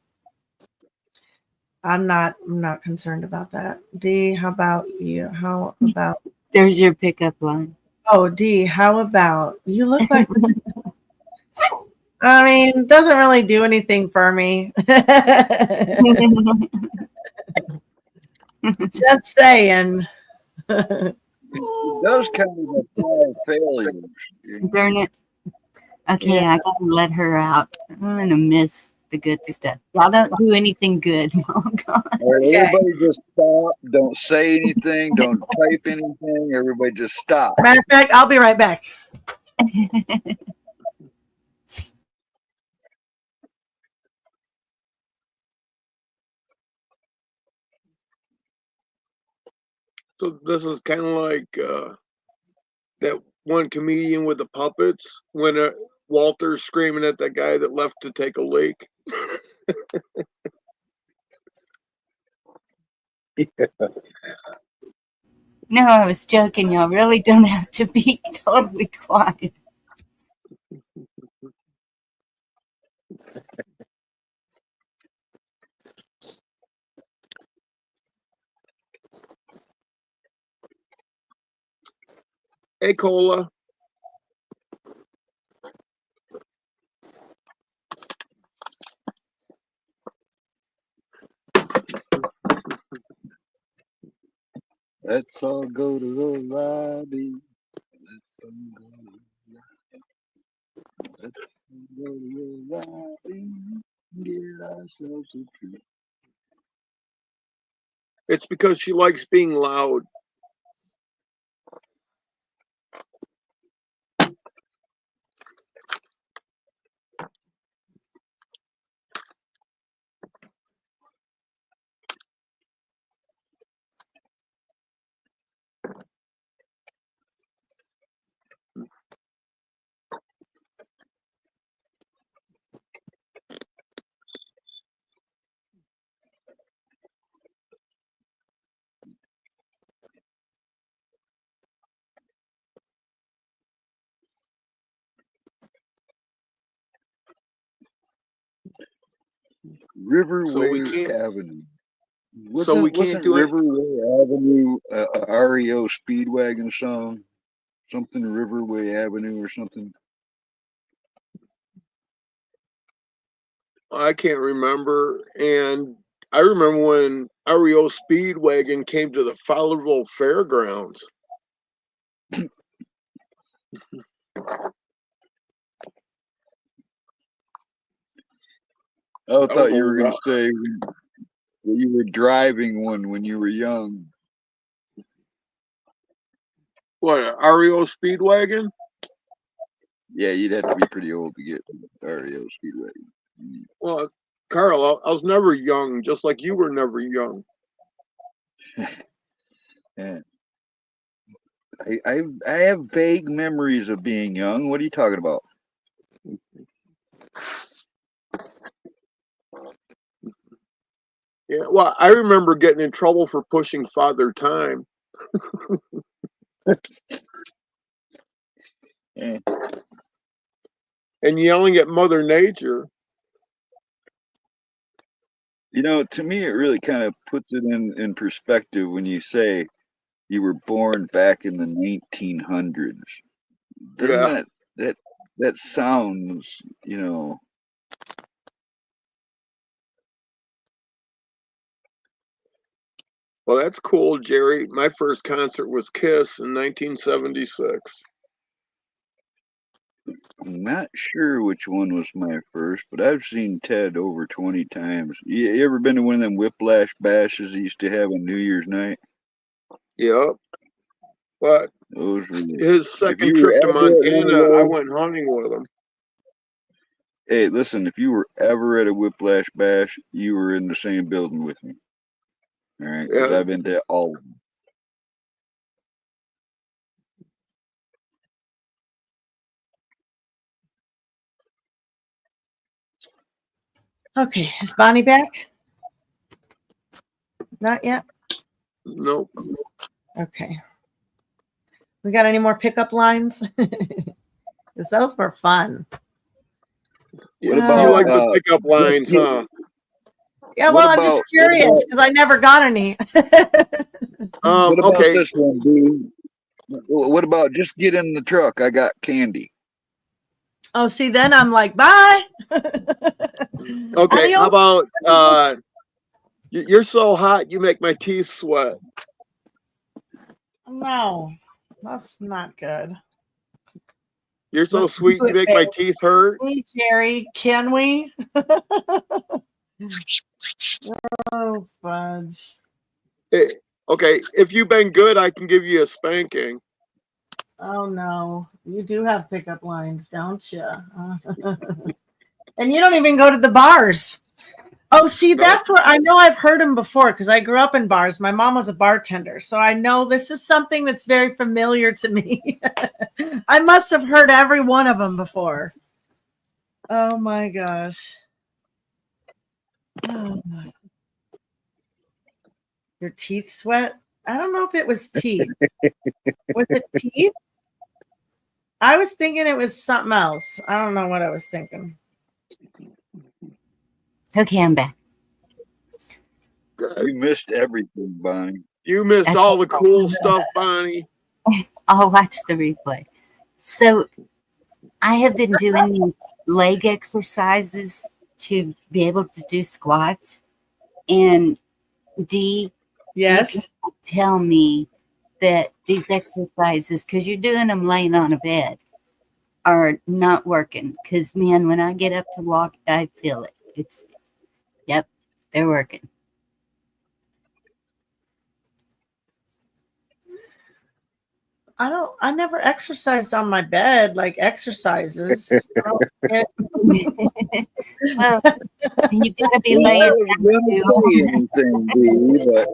I'm not concerned about that. Dee, how about you? How about There's your pickup line. Oh, Dee, how about you look like I mean, doesn't really do anything for me. Just saying. It does kind of apply failures. Burn it. Okay, Yeah. I gotta let her out. I'm gonna miss the good stuff. Y'all don't do anything good. Oh God. All right, Okay. everybody just stop. Don't say anything. Don't type anything. Everybody just stop. Matter of fact, I'll be right back. So this is kind of like that one comedian with the puppets when Walter's screaming at that guy that left to take a leak. No, I was joking. Y'all really don't have to be totally quiet. Hey, Cola. Let's all go to the lobby. Let's all go to the lobby. Get ourselves a treat. It's because she likes being loud. Riverway can't- Avenue. so we can't Wasn't do it. Riverway Avenue a REO Speedwagon song? Something Riverway Avenue or something. I can't remember. And I remember when REO Speedwagon came to the Fowlerville Fairgrounds. I That thought was you a were going lot. to say you were driving one when you were young. What, a REO Speedwagon? Yeah, you'd have to be pretty old to get REO Speedwagon. Well, Carl, I was never young, just like you were never young. Yeah. I have vague memories of being young. What are you talking about? Yeah, well, I remember getting in trouble for pushing Father Time. Yeah. And yelling at Mother Nature. You know, to me, it really kind of puts it in perspective when you say you were born back in the 1900s. Doesn't Yeah. that sounds, you know? Well, that's cool, Jerry. My first concert was Kiss in 1976. I'm not sure which one was my first, but I've seen Ted over 20 times. You ever been to one of them Whiplash bashes he used to have on New Year's night? Yep. But Those were, his if second you trip were to ever at one of Montana, I those, went hunting with him. hey, listen, if you were ever at a Whiplash bash, you were in the same building with me. All right, because Yeah. I've been to all of them. Okay, is Bonnie back? Not yet. Nope. Okay. We got any more pickup lines? Because those were fun. Yeah, about, you like the pickup lines, you- huh? Yeah, What well, I'm just about- curious because I never got any. What about Okay. this one, dude? What about just get in the truck? I got candy. Oh, see, then I'm like, bye. Okay. How Adios. about you're so hot you make my teeth sweat. No, that's not good. You're so Let's sweet do you it, make my babe. teeth hurt. Hey, Jerry, can we? Oh, fudge. Okay, if you've been good, I can give you a spanking. Oh, no. You do have pickup lines, don't you? And you don't even go to the bars. Oh, see, that's where I know I've heard them before because I grew up in bars. My mom was a bartender. So I know this is something that's very familiar to me. I must have heard every one of them before. Oh, my gosh. Oh, my. Your teeth sweat? I don't know if it was teeth. Was it teeth? I was thinking it was something else. I don't know what I was thinking. Okay, I'm back. You missed everything, Bonnie. You missed That's all the cool stuff, Bonnie. I'll watch the replay. So I have been doing these leg exercises to be able to do squats. And Dee, Yes. tell me that these exercises, because you're doing them laying on a bed, are not working. Because, man, when I get up to walk, I feel it. Yep, they're working. I never exercised on my bed like exercises. I don't get- Well, you gotta be Well, I laying was gonna say anything, Dee, but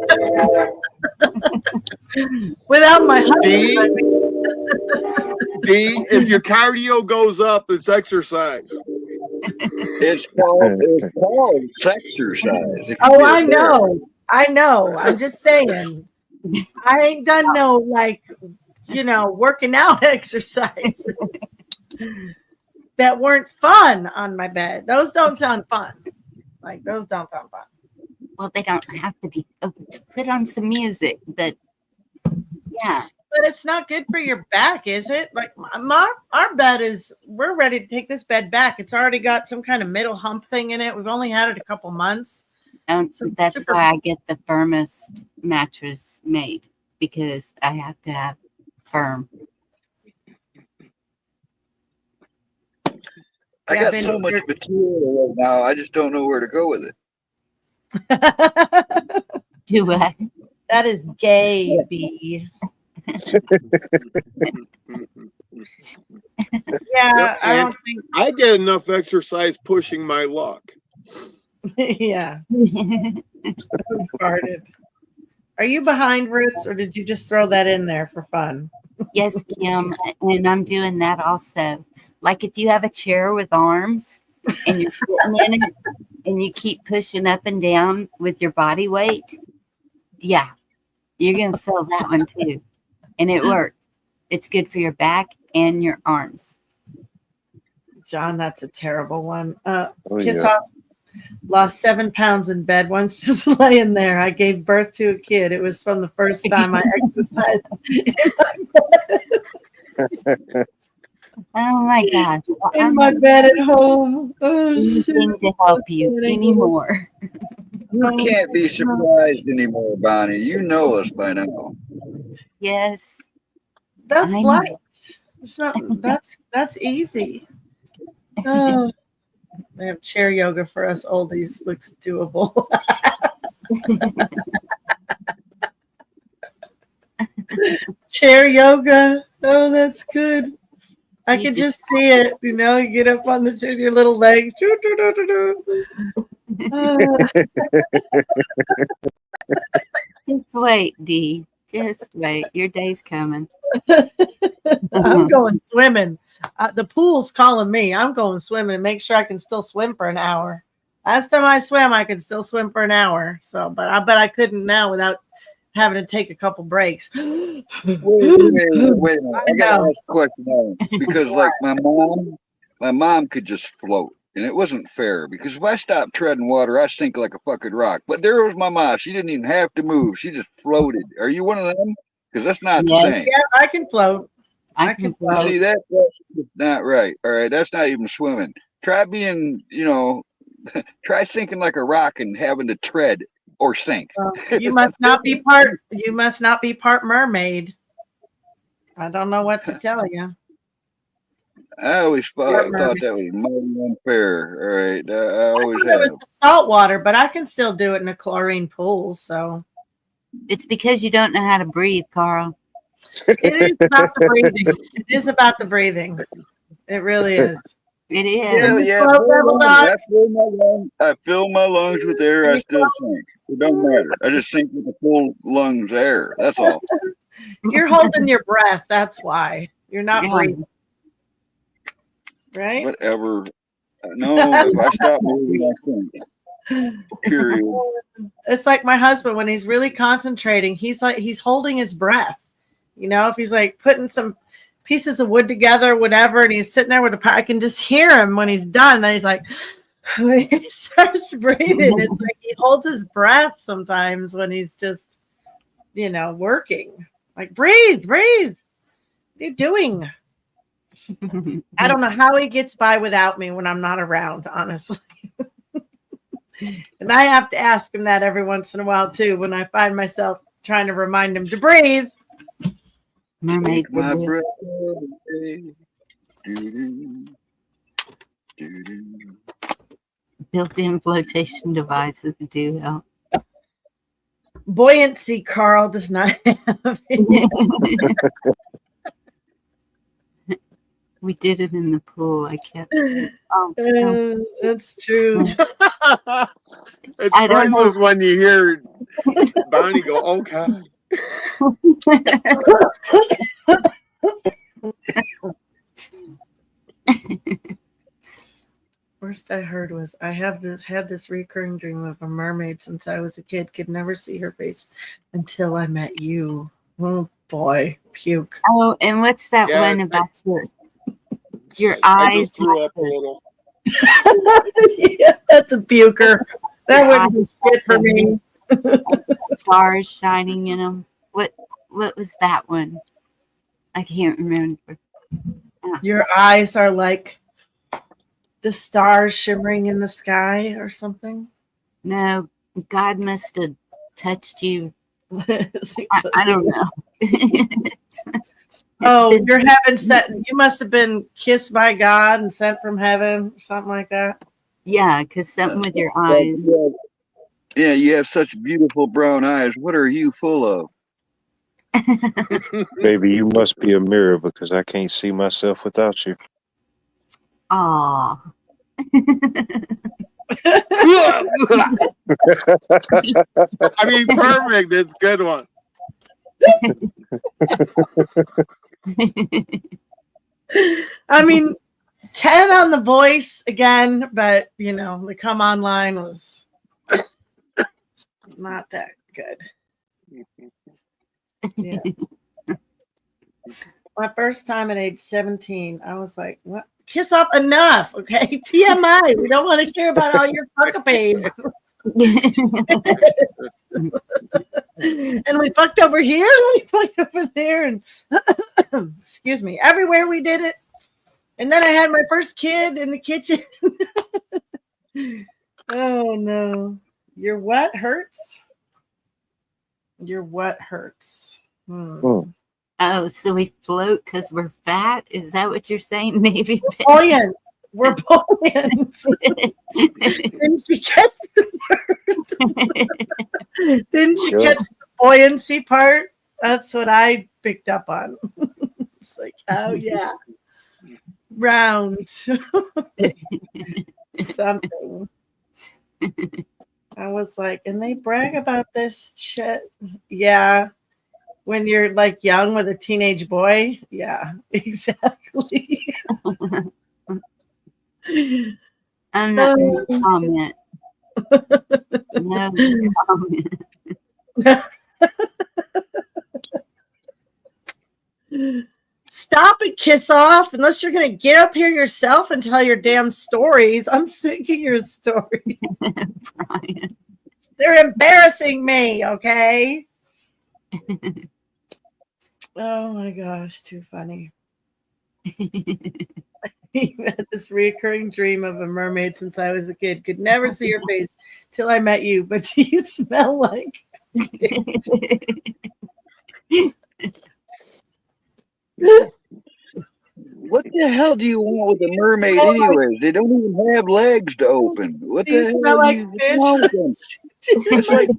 without my husband. D, if your cardio goes up, it's exercise. it's called sexercise. if you Oh, get I it there. know. I know. I'm just saying. I ain't done no like, working out exercise that weren't fun on my bed. Those don't sound fun. Like those don't sound fun. Well, they don't have to be. Put on some music, but yeah. But it's not good for your back, is it? Like our bed is, we're ready to take this bed back. It's already got some kind of middle hump thing in it. We've only had it a couple months. So that's why I get the firmest mattress made, because I have to have firm. I got so much material right now. I just don't know where to go with it. Do I? That is gay, B. Yeah, I don't think. I get enough exercise pushing my luck. Yeah. Farted. Are you behind, Roots, or did you just throw that in there for fun? Yes, Kim, and I'm doing that also. Like if you have a chair with arms and you're sitting in it and you keep pushing up and down with your body weight, yeah, you're going to feel that one too. And it works. It's good for your back and your arms. John, that's a terrible one. Kiss off. Lost 7 pounds in bed once, just laying there. I gave birth to a kid. It was from the first time I exercised Oh my gosh. Well, in my bed at home. Oh, shit. To help you anymore. You can't be surprised anymore, Bonnie. You know us by now. Yes. That's I know. light. It's not. That's easy. Oh, they have chair yoga for us oldies. Looks doable. Chair yoga. Oh, that's good. I can just see it. You know, you get up on the chair, your little legs. Just wait, Dee. Just wait. Your day's coming. I'm going swimming. The pool's calling me. I'm going swimming and make sure I can still swim for an hour. Last time I swam, I could still swim for an hour. So, but I bet I couldn't now without having to take a couple breaks. Wait a minute. I got to ask a question now, because like my mom could just float, and it wasn't fair, because if I stopped treading water, I sink like a fucking rock. But there was my mom. She didn't even have to move. She just floated. Are you one of them? Because that's not the same. Yeah, I can float. I can float. See, that's not right. All right, that's not even swimming. Try being, try sinking like a rock and having to tread or sink. You must not be part. You must not be part mermaid. I don't know what to tell you. I always thought that was mighty unfair. All right, I always It was have. salt water, but I can still do it in a chlorine pool. So It's because you don't know how to breathe, Carl. it is about the breathing. It is about the breathing. It really is. It is. Yeah. I fill my lungs with air. I still sink. It don't matter. I just sink with the full lungs air. That's all. You're holding your breath. That's why you're not breathing. Right? Whatever. No, if I stop moving, I sink. Period. It's like my husband when he's really concentrating. He's holding his breath. If he's like putting some pieces of wood together, whatever, and he's sitting there with I can just hear him when he's done. And he's like, when he starts breathing, it's like he holds his breath sometimes when he's just, working. Like, breathe. What are you doing? I don't know how he gets by without me when I'm not around, honestly. And I have to ask him that every once in a while too, when I find myself trying to remind him to breathe. Mermaid. My breath away. Doo-doo. Doo-doo. Built-in flotation devices do help. Buoyancy, Carl does not have. We did it in the pool. I kept. That's true. It's I don't know. priceless when you hear Bonnie go, "Oh God." First I heard was I had this recurring dream of a mermaid since I was a kid. Could never see her face until I met you. Oh boy, puke. Oh, and what's that Yeah, one about your I eyes? just threw up a little. Yeah, that's a puker. That wouldn't be shit for me. Stars shining in them. What was that one? I can't remember. Your eyes are like the stars shimmering in the sky or something. No, God must have touched you. It's I don't know. Oh, you're heaven sent. You must have been kissed by God and sent from heaven or something like that. Yeah, because something with your eyes. Yeah, you have such beautiful brown eyes. What are you full of? Baby, you must be a mirror because I can't see myself without you. Aw. I mean, perfect. It's a good one. I mean, 10 on the voice again, but you know, the come online was not that good. Yeah. My first time at age 17, I was like, what? Kiss up enough, okay? TMI. We don't want to hear about all your fuckapades. And we fucked over here, and we fucked over there, and excuse me, everywhere we did it. And then I had my first kid in the kitchen. Oh no. Your what hurts? Your what hurts? Oh, so we float because we're fat? Is that what you're saying, Navy? Buoyant. We're buoyant. Didn't you catch Didn't you catch the buoyancy part? That's what I picked up on. It's like, oh yeah. Round. Something. I was like, and they brag about this shit. Yeah. When you're like young with a teenage boy. Yeah, exactly. I'm not going to comment. No comment. Stop and kiss off unless you're going to get up here yourself and tell your damn stories. I'm sick of your stories. Brian. They're embarrassing me, okay? Oh my gosh, too funny. I've had this reoccurring dream of a mermaid since I was a kid. Could never see her face till I met you, but do you smell like What the hell do you want with a mermaid anyways? They don't even have legs to open. What do you the hell smell do like you want with them? It's like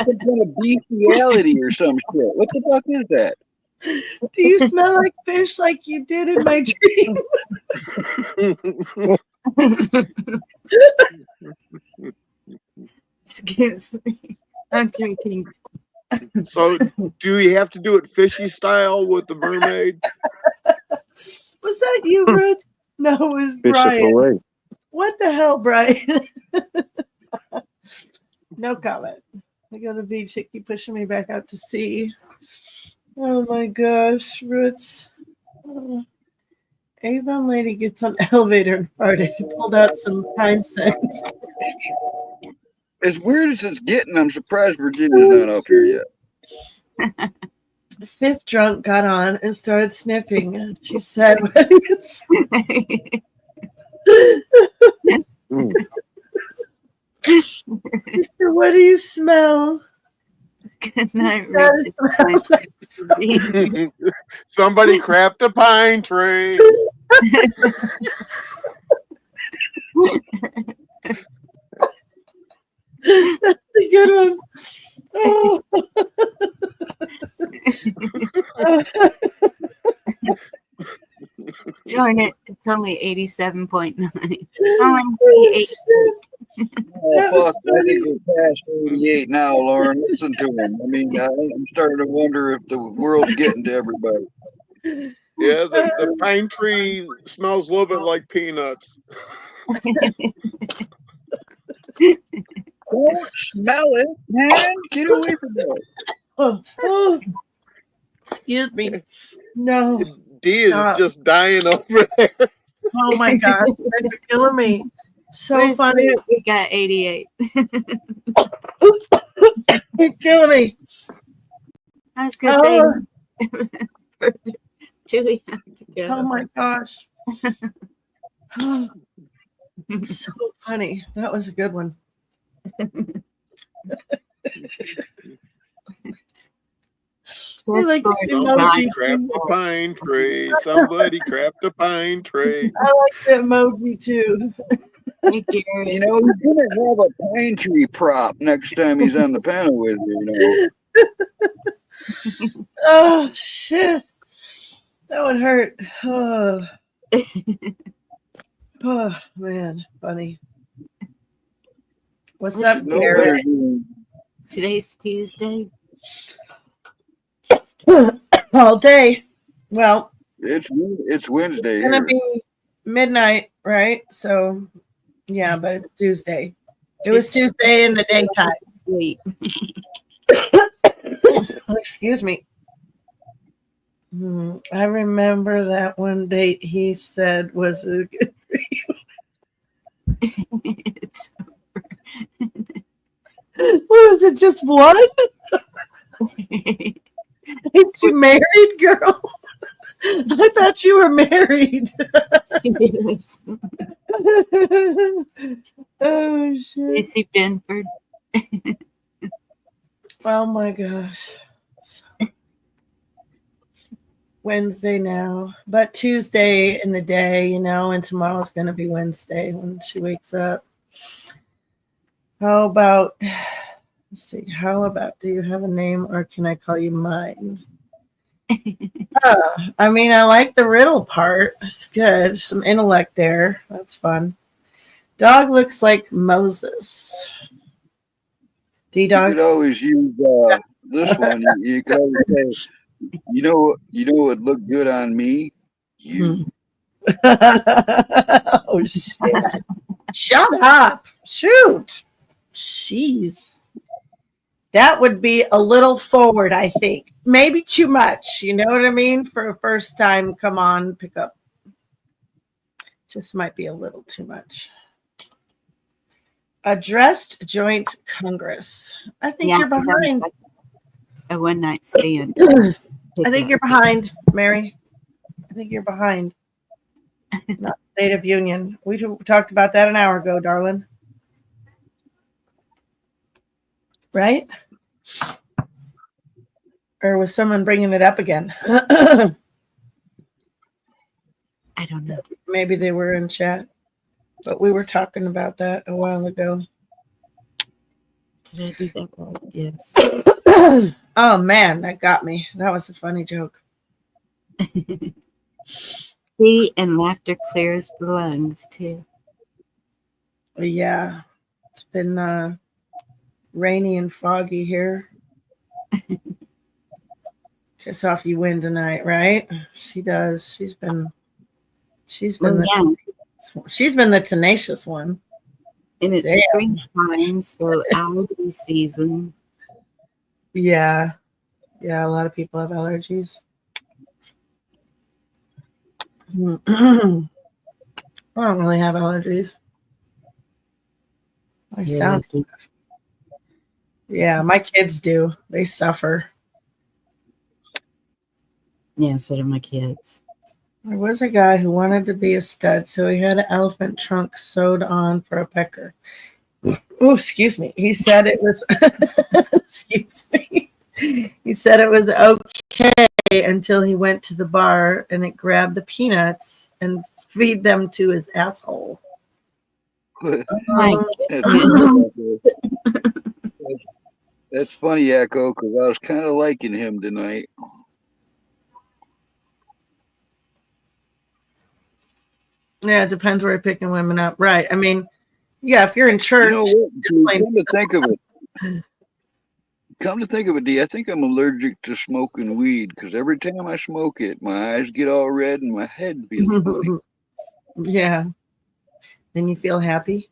some kind of bestiality or some shit. What the fuck is that? Do you smell like fish like you did in my dream? Excuse me. I'm drinking. So, do you have to do it fishy style with the mermaid? Was that you, Ruth? No, it was Fish Brian. fillet. What the hell, Brian? No comment. I go to the beach. They keep pushing me back out to sea. Oh my gosh, Roots. Avon lady gets on elevator and farted. Pulled out some pine scent. As weird as it's getting, I'm surprised Virginia's not up here yet. Fifth drunk got on and started sniffing. She said, "What do you say?" She said, "What do you smell?" Good night, Richard. Somebody crapped a pine tree. That's a good one. Oh. Darn it. It's only 87.9. Oh, fuck. I think we're past 88 now, Lauren. Listen to him. I mean, I'm starting to wonder if the world's getting to everybody. Yeah, the pine tree smells a little bit like peanuts. Don't smell it, man. Get away from that. Oh. Excuse me. No. D is just dying over there. Oh my God. You're killing me. So funny. We got 88. You're killing me. I was gonna say for too young to go. Oh my gosh. So funny. That was a good one. I like this Somebody emoji. craft a pine tree. Somebody craft a pine tree. I like the emoji too. Hey, Gary. You know, he's gonna have a pine tree prop next time he's on the panel with you. Oh shit. That would hurt. Oh. Oh man, funny. What's up, No Gary? better doing. Today's Tuesday. All day. Well, It's Wednesday. it's gonna Here. be midnight, right? So yeah, but it's Tuesday. It was Tuesday in the daytime. Wait. Excuse me. I remember that one date he said was a good for you. It's Was it just one? Ain't you married, girl? I thought you were married. yes. Oh shit. Lacey Benford. Oh my gosh. Wednesday now, but Tuesday in the day, you know, and tomorrow's going to be Wednesday when she wakes up. How about, let's see, how about, do you have a name or can I call you mine? I mean, I like the riddle part. It's good. Some intellect there. That's fun. Dog looks like Moses. You D-Dog? could always use this one. You could always say, you know what would look good on me? You. Oh, shit. Shut up. Shoot. Jeez. That would be a little forward, I think. Maybe too much. You know what I mean? For a first time, come on, pick up. Just might be a little too much. Addressed Joint Congress. I think you're that was behind. like a one night stand. I think you're behind, Mary. I think you're behind. Not State of Union. We talked about that an hour ago, darling. Right? Or was someone bringing it up again? I don't know. Maybe they were in chat, but we were talking about that a while ago. Did I do that right? Yes. Oh man, that got me. That was a funny joke. See, and laughter clears the lungs too. Yeah, it's been rainy and foggy here. Kiss off, you win tonight, right? She does. She's been she's been the tenacious one. And it's Damn. springtime, so allergy season. Yeah. Yeah, a lot of people have allergies. I don't really have allergies. I You're sound lucky. Yeah, my kids do. They suffer. Yeah, so do my kids. There was a guy who wanted to be a stud, so he had an elephant trunk sewed on for a pecker. Oh, excuse me. He said it was excuse me. He said it was okay until he went to the bar and it grabbed the peanuts and feed them to his asshole. That's funny, Echo, because I was kind of liking him tonight. Yeah, it depends where you're picking women up. Right. I mean, yeah, if you're in church. You know what? Come to think of it, D, I think I'm allergic to smoking weed because every time I smoke it, my eyes get all red and my head feels funny. Yeah. Then you feel happy.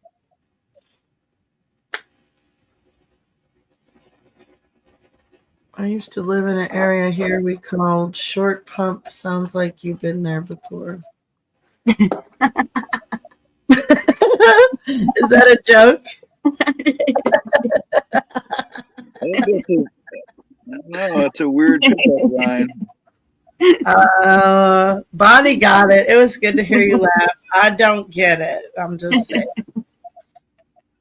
I used to live in an area here we called Short Pump. Sounds like you've been there before. Is that a joke? I think no, it's a weird pickup line. Bonnie got it. It was good to hear you laugh. I don't get it. I'm just saying.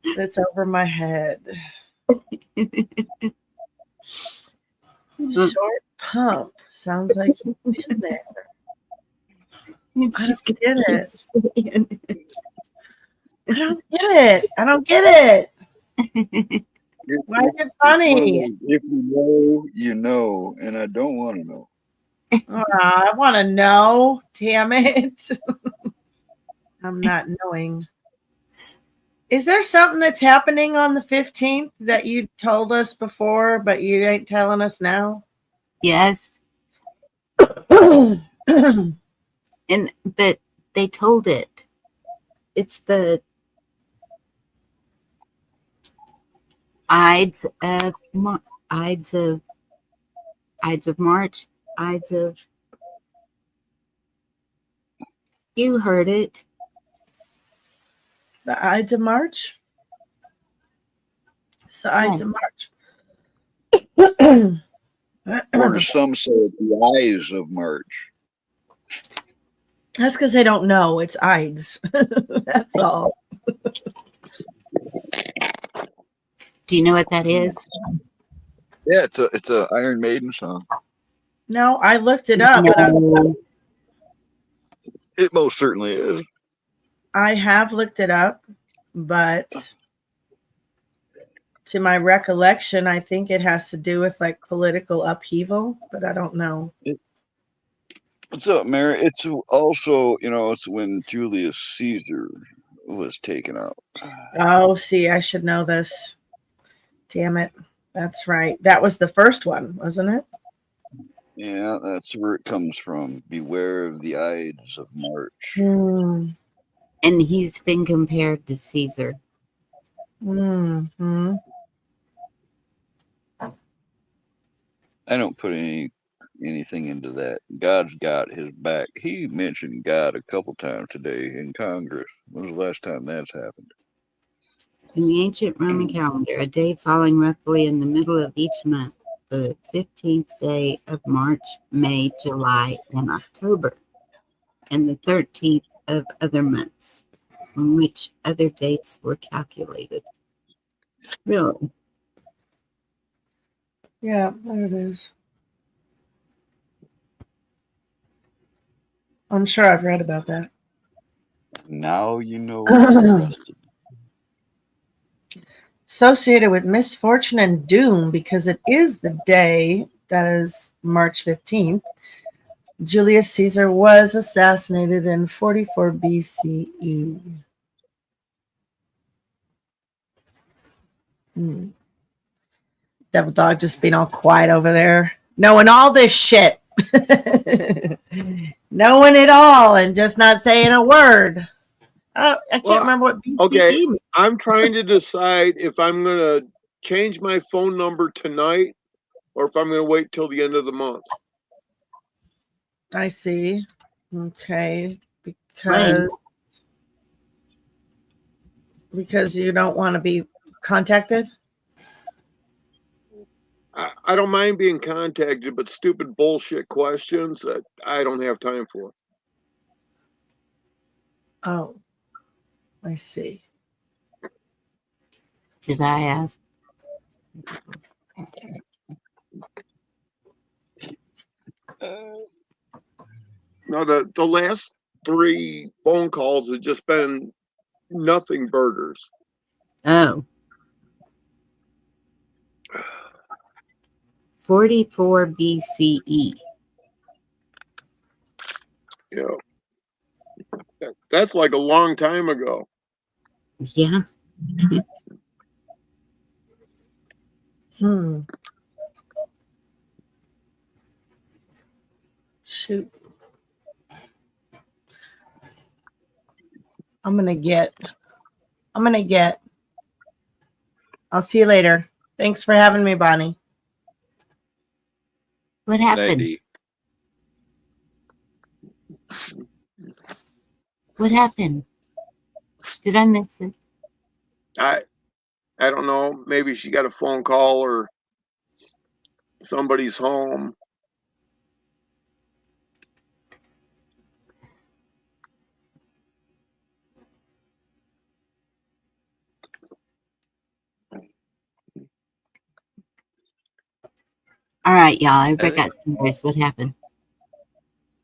It's over my head. Short pump. Sounds like you've been there. She's get gonna keep it. saying it. I don't get it. I don't get it. Why is it funny? If you know, you know, and I don't want to know. I want to know. Damn it. I'm not knowing. Is there something that's happening on the 15th that you told us before, but you ain't telling us now? Yes. But they told it. It's the Ides of March. You heard it. The Ides of March? It's the Ides of March. Or some say the eyes of March. That's because they don't know. It's Ides. That's all. Do you know what that is? Yeah, it's a Iron Maiden song. No, I looked it up. No. It most certainly is. I have looked it up, but to my recollection, I think it has to do with like political upheaval, but I don't know. What's up, Mary? It's also, it's when Julius Caesar was taken out. Oh, see, I should know this. Damn it. That's right. That was the first one, wasn't it? Yeah, that's where it comes from. Beware of the Ides of March. Hmm. And he's been compared to Caesar. Mm-hmm. I don't put anything into that. God's got his back. He mentioned God a couple times today in Congress. When was the last time that's happened? In the ancient Roman calendar, a day falling roughly in the middle of each month, the 15th day of March, May, July, and October, and the 13th of other months, on which other dates were calculated. Really? Yeah, there it is. I'm sure I've read about that. Now you know you're arrested. Associated with misfortune and doom, because it is the day that is March 15th. Julius Caesar was assassinated in 44 BCE. Devil dog just being all quiet over there, knowing all this shit. Knowing it all and just not saying a word. I can't remember what BCE Okay, means. I'm trying to decide if I'm going to change my phone number tonight or if I'm going to wait till the end of the month. I see. Okay. When? Because you don't want to be contacted? I don't mind being contacted, but stupid bullshit questions that I don't have time for. Oh, I see. Did I ask? No, the last 3 phone calls have just been nothing burgers. Oh. 44 BCE. You know, that's like a long time ago. Yeah. Shoot. I'm gonna get. I'll see you later. Thanks for having me, Bonnie. What happened? What happened? Did I miss it? I don't know. Maybe she got a phone call or somebody's home. All right, y'all. Everybody got serious. What happened?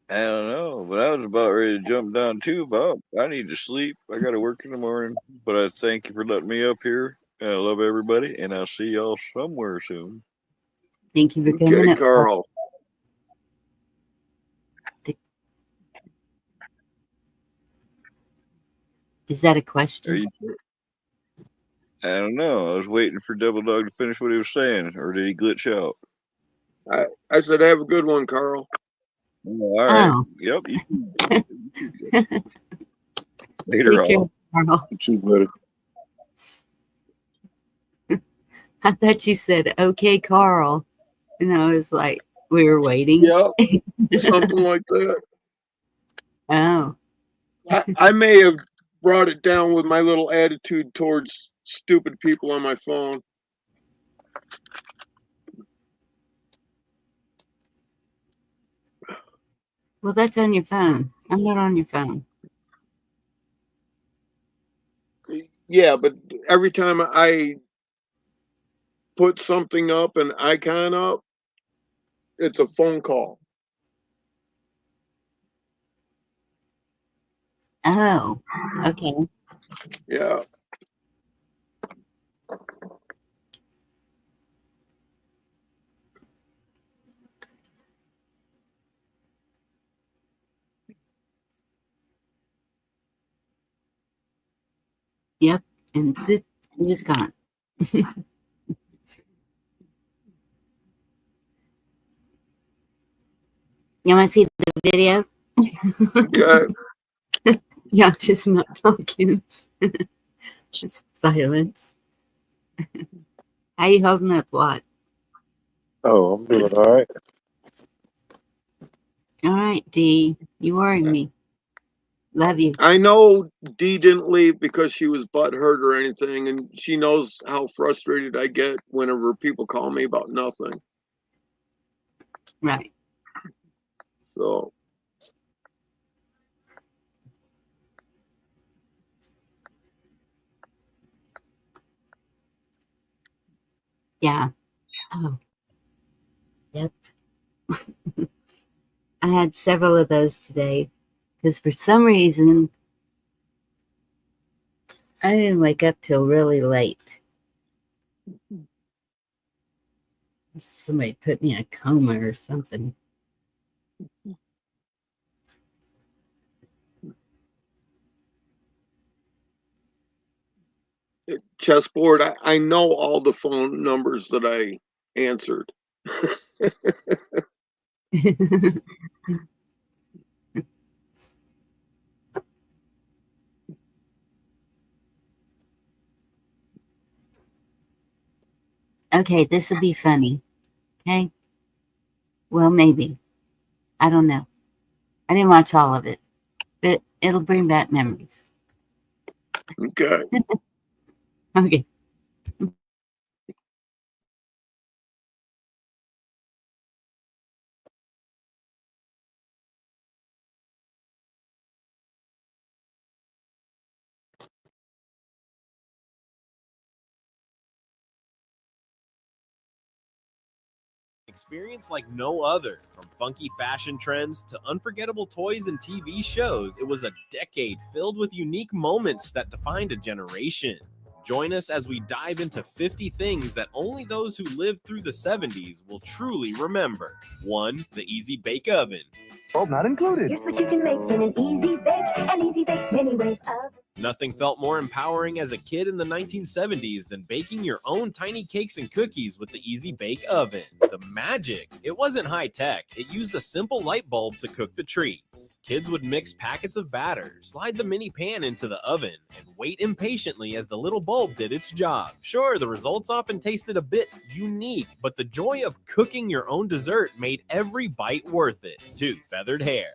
I don't know, but I was about ready to jump down too, Bob. I need to sleep. I got to work in the morning. But I thank you for letting me up here. And I love everybody, and I'll see y'all somewhere soon. Thank you for coming Okay, up, Carl. Is that a question? I don't know. I was waiting for Double Dog to finish what he was saying, or did he glitch out? I said, have a good one, Carl. All right. Oh. Yep. Later on. Carl. I thought you said, okay, Carl. And I was like, we were waiting. Yep. Something like that. Oh. I may have brought it down with my little attitude towards stupid people on my phone. Well, that's on your phone. I'm not on your phone. Yeah, but every time I put something up, an icon up, it's a phone call. Oh, okay. Yeah. Yep. And Sid is gone. You want to see the video? Yeah. Yeah, just not talking. Just silence. How you holding up, Watt? Oh, I'm doing all right. All right, D. You worry me. Love you. I know Dee didn't leave because she was butthurt or anything, and she knows how frustrated I get whenever people call me about nothing. Right. So. Yeah. Oh. Yep. I had several of those today because for some reason I didn't wake up till really late. Somebody put me in a coma or something. Chessboard, I know all the phone numbers that I answered. Okay, this will be funny. Okay. Well, maybe. I don't know. I didn't watch all of it, but it'll bring back memories. Okay. Okay. Experience like no other. From funky fashion trends to unforgettable toys and TV shows, it was a decade filled with unique moments that defined a generation. Join us as we dive into 50 things that only those who lived through the 70s will truly remember. 1. The Easy Bake Oven. Bulb not included. Here's what you can make in an Easy Bake, an Easy Bake mini wave oven. Nothing felt more empowering as a kid in the 1970s than baking your own tiny cakes and cookies with the Easy Bake Oven. The magic. It wasn't high tech. It used a simple light bulb to cook the treats. Kids would mix packets of batter, slide the mini pan into the oven, and wait impatiently as the little bulb did its job. Sure, the results often tasted a bit unique, but the joy of cooking your own dessert made every bite worth it. 2. Feathered hair.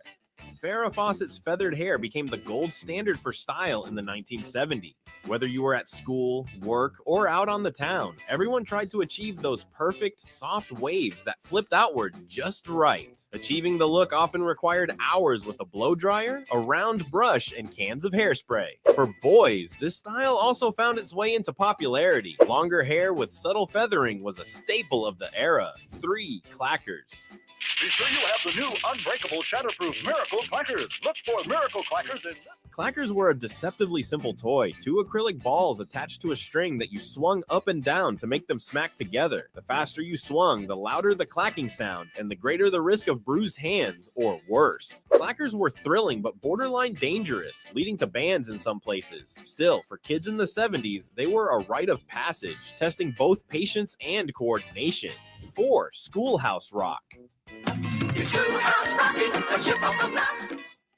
Farrah Fawcett's feathered hair became the gold standard for style in the 1970s. Whether you were at school, work, or out on the town, everyone tried to achieve those perfect, soft waves that flipped outward just right. Achieving the look often required hours with a blow dryer, a round brush, and cans of hairspray. For boys, this style also found its way into popularity. Longer hair with subtle feathering was a staple of the era. 3. Clackers. Be sure you have the new unbreakable shatterproof Miracle Clackers. Look for Miracle Clackers in... Clackers were a deceptively simple toy, 2 acrylic balls attached to a string that you swung up and down to make them smack together. The faster you swung, the louder the clacking sound, and the greater the risk of bruised hands, or worse. Clackers were thrilling but borderline dangerous, leading to bans in some places. Still, for kids in the 70s, they were a rite of passage, testing both patience and coordination. 4. Schoolhouse Rock.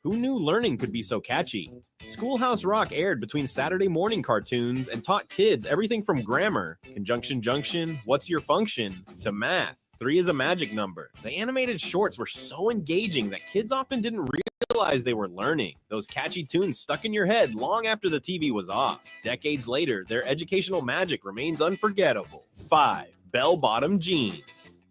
Who knew learning could be so catchy? Schoolhouse Rock aired between Saturday morning cartoons and taught kids everything from grammar, conjunction junction, what's your function, to math. 3 is a magic number. The animated shorts were so engaging that kids often didn't realize they were learning. Those catchy tunes stuck in your head long after the TV was off. Decades later, their educational magic remains unforgettable. 5. Bell-bottom jeans.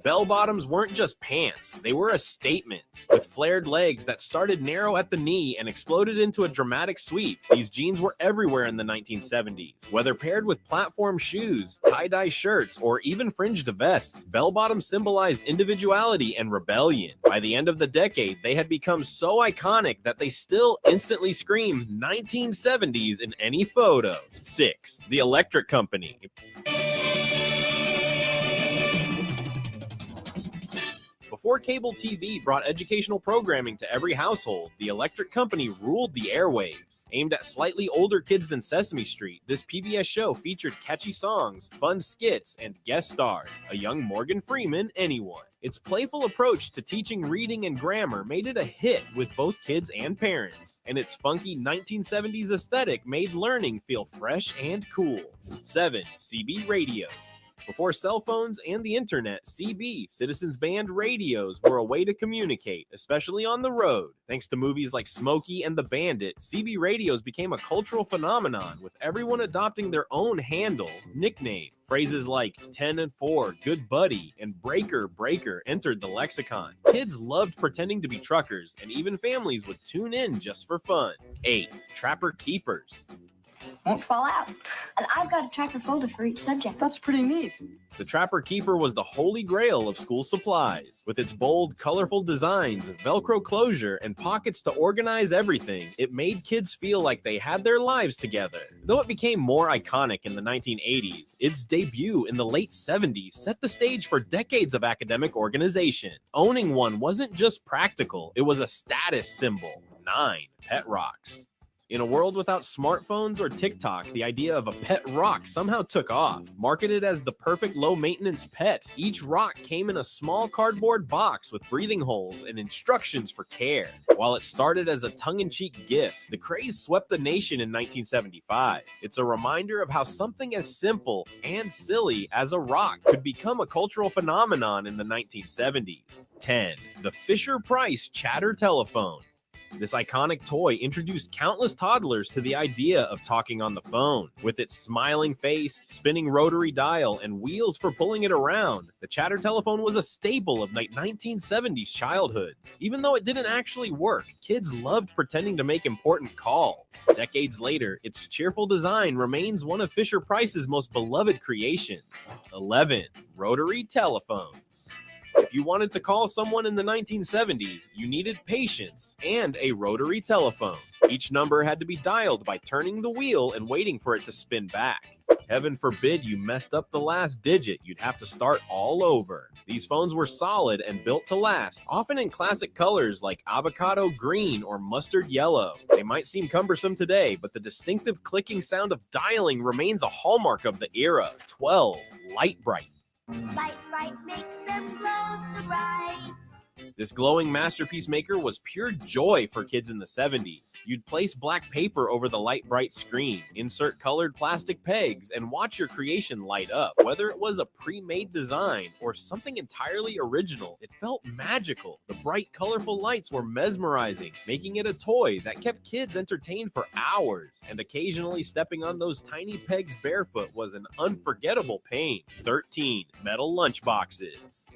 Bell-bottoms weren't just pants, they were a statement. With flared legs that started narrow at the knee and exploded into a dramatic sweep, these jeans were everywhere in the 1970s. Whether paired with platform shoes, tie-dye shirts, or even fringed vests, bell-bottoms symbolized individuality and rebellion. By the end of the decade, they had become so iconic that they still instantly scream 1970s in any photos. 6. The Electric Company. Before cable TV brought educational programming to every household, the Electric Company ruled the airwaves. Aimed at slightly older kids than Sesame Street, this PBS show featured catchy songs, fun skits, and guest stars, a young Morgan Freeman, anyone. Its playful approach to teaching reading and grammar made it a hit with both kids and parents, and its funky 1970s aesthetic made learning feel fresh and cool. 7. CB radios. Before cell phones and the internet, CB, Citizens Band radios, were a way to communicate, especially on the road. Thanks to movies like Smokey and the Bandit, CB radios became a cultural phenomenon, with everyone adopting their own handle, nickname. Phrases like 10 and 4, good buddy, and breaker entered the lexicon. Kids loved pretending to be truckers, and even families would tune in just for fun. 8. Trapper Keepers. Won't fall out. And I've got a tracker folder for each subject. That's pretty neat. The Trapper Keeper was the holy grail of school supplies. With its bold, colorful designs, Velcro closure, and pockets to organize everything, it made kids feel like they had their lives together. Though it became more iconic in the 1980s, its debut in the late 70s set the stage for decades of academic organization. Owning one wasn't just practical, it was a status symbol. 9. Pet Rocks. In a world without smartphones or TikTok, the idea of a pet rock somehow took off. Marketed as the perfect low-maintenance pet, each rock came in a small cardboard box with breathing holes and instructions for care. While it started as a tongue-in-cheek gift, the craze swept the nation in 1975. It's a reminder of how something as simple and silly as a rock could become a cultural phenomenon in the 1970s. 10. The Fisher-Price Chatter Telephone. This iconic toy introduced countless toddlers to the idea of talking on the phone. With its smiling face, spinning rotary dial, and wheels for pulling it around, the chatter telephone was a staple of 1970s childhoods. Even though it didn't actually work, kids loved pretending to make important calls. Decades later, its cheerful design remains one of Fisher-Price's most beloved creations. 11. Rotary telephones. If you wanted to call someone in the 1970s, you needed patience and a rotary telephone. Each number had to be dialed by turning the wheel and waiting for it to spin back. Heaven forbid you messed up the last digit, you'd have to start all over. These phones were solid and built to last, often in classic colors like avocado green or mustard yellow. They might seem cumbersome today, but the distinctive clicking sound of dialing remains a hallmark of the era. 12. Light Bright. Light bright makes them glow so bright. This glowing masterpiece maker was pure joy for kids in the 70s. You'd place black paper over the light bright screen, insert colored plastic pegs, and watch your creation light up. Whether it was a pre-made design or something entirely original, it felt magical. The bright, colorful lights were mesmerizing, making it a toy that kept kids entertained for hours, and occasionally stepping on those tiny pegs barefoot was an unforgettable pain. 13. Metal lunchboxes.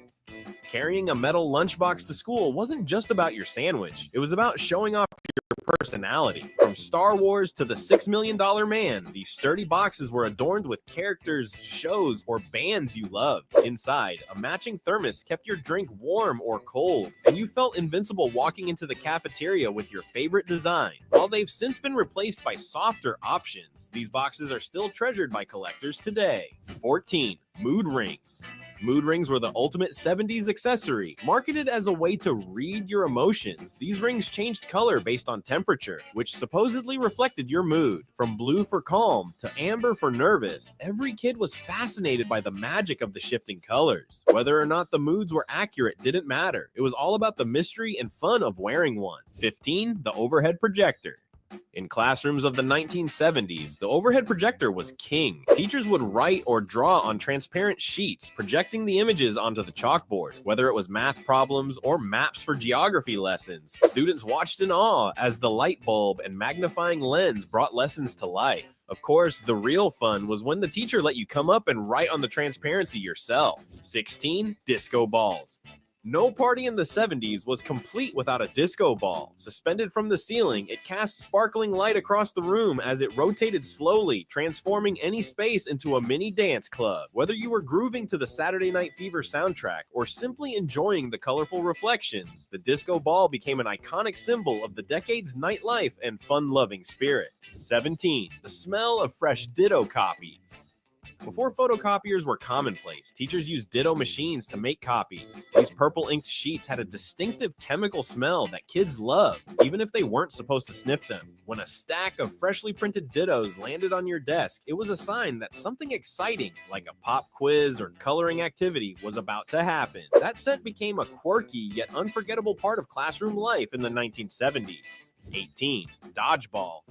Carrying a metal lunchbox to school wasn't just about your sandwich. It was about showing off your personality. From Star Wars to the $6 Million Man, these sturdy boxes were adorned with characters, shows, or bands you loved. Inside, a matching thermos kept your drink warm or cold, and you felt invincible walking into the cafeteria with your favorite design. While they've since been replaced by softer options, these boxes are still treasured by collectors today. 14. Mood rings. Mood rings were the ultimate 70s accessory. Marketed as a way to read your emotions, these rings changed color based on temperature, which supposedly reflected your mood. From blue for calm to amber for nervous, every kid was fascinated by the magic of the shifting colors. Whether or not the moods were accurate didn't matter. It was all about the mystery and fun of wearing one. 15. The overhead projector. In classrooms of the 1970s, the overhead projector was king. Teachers would write or draw on transparent sheets, projecting the images onto the chalkboard. Whether it was math problems or maps for geography lessons, students watched in awe as the light bulb and magnifying lens brought lessons to life. Of course, the real fun was when the teacher let you come up and write on the transparency yourself. 16. Disco balls. No party in the 70s was complete without a disco ball. Suspended from the ceiling, it cast sparkling light across the room as it rotated slowly, transforming any space into a mini dance club. Whether you were grooving to the Saturday Night Fever soundtrack or simply enjoying the colorful reflections, the disco ball became an iconic symbol of the decade's nightlife and fun-loving spirit. 17. The smell of fresh Ditto copies. Before photocopiers were commonplace, teachers used Ditto machines to make copies. These purple inked sheets had a distinctive chemical smell that kids loved, even if they weren't supposed to sniff them. When a stack of freshly printed Dittos landed on your desk, it was a sign that something exciting, like a pop quiz or coloring activity, was about to happen. That scent became a quirky yet unforgettable part of classroom life in the 1970s. 18. Dodgeball.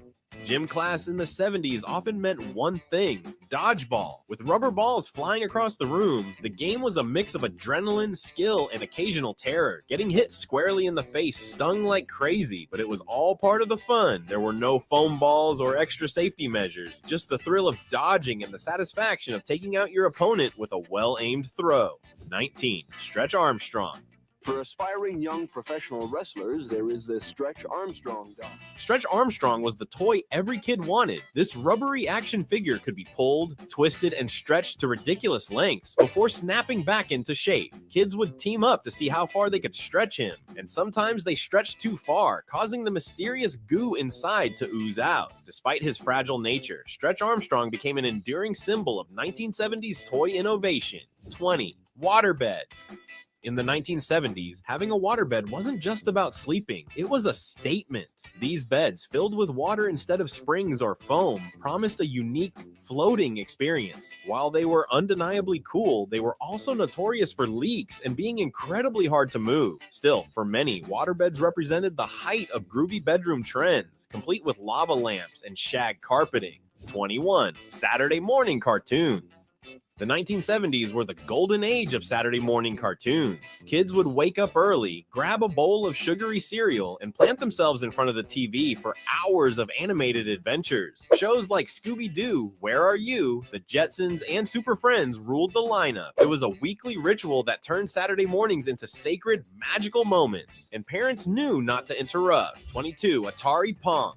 Gym class in the 70s often meant one thing: dodgeball. With rubber balls flying across the room, the game was a mix of adrenaline, skill, and occasional terror. Getting hit squarely in the face stung like crazy, but it was all part of the fun. There were no foam balls or extra safety measures, just the thrill of dodging and the satisfaction of taking out your opponent with a well-aimed throw. 19. Stretch Armstrong. For aspiring young professional wrestlers, there is the Stretch Armstrong doll. Stretch Armstrong was the toy every kid wanted. This rubbery action figure could be pulled, twisted, and stretched to ridiculous lengths before snapping back into shape. Kids would team up to see how far they could stretch him, and sometimes they stretched too far, causing the mysterious goo inside to ooze out. Despite his fragile nature, Stretch Armstrong became an enduring symbol of 1970s toy innovation. 20. Waterbeds. In the 1970s, having a waterbed wasn't just about sleeping, it was a statement. These beds, filled with water instead of springs or foam, promised a unique, floating experience. While they were undeniably cool, they were also notorious for leaks and being incredibly hard to move. Still, for many, waterbeds represented the height of groovy bedroom trends, complete with lava lamps and shag carpeting. 21. Saturday morning cartoons. The 1970s were the golden age of Saturday morning cartoons. Kids would wake up early, grab a bowl of sugary cereal, and plant themselves in front of the TV for hours of animated adventures. Shows like Scooby-Doo, Where Are You?, The Jetsons, and Super Friends ruled the lineup. It was a weekly ritual that turned Saturday mornings into sacred, magical moments, and parents knew not to interrupt. 22. Atari Pong.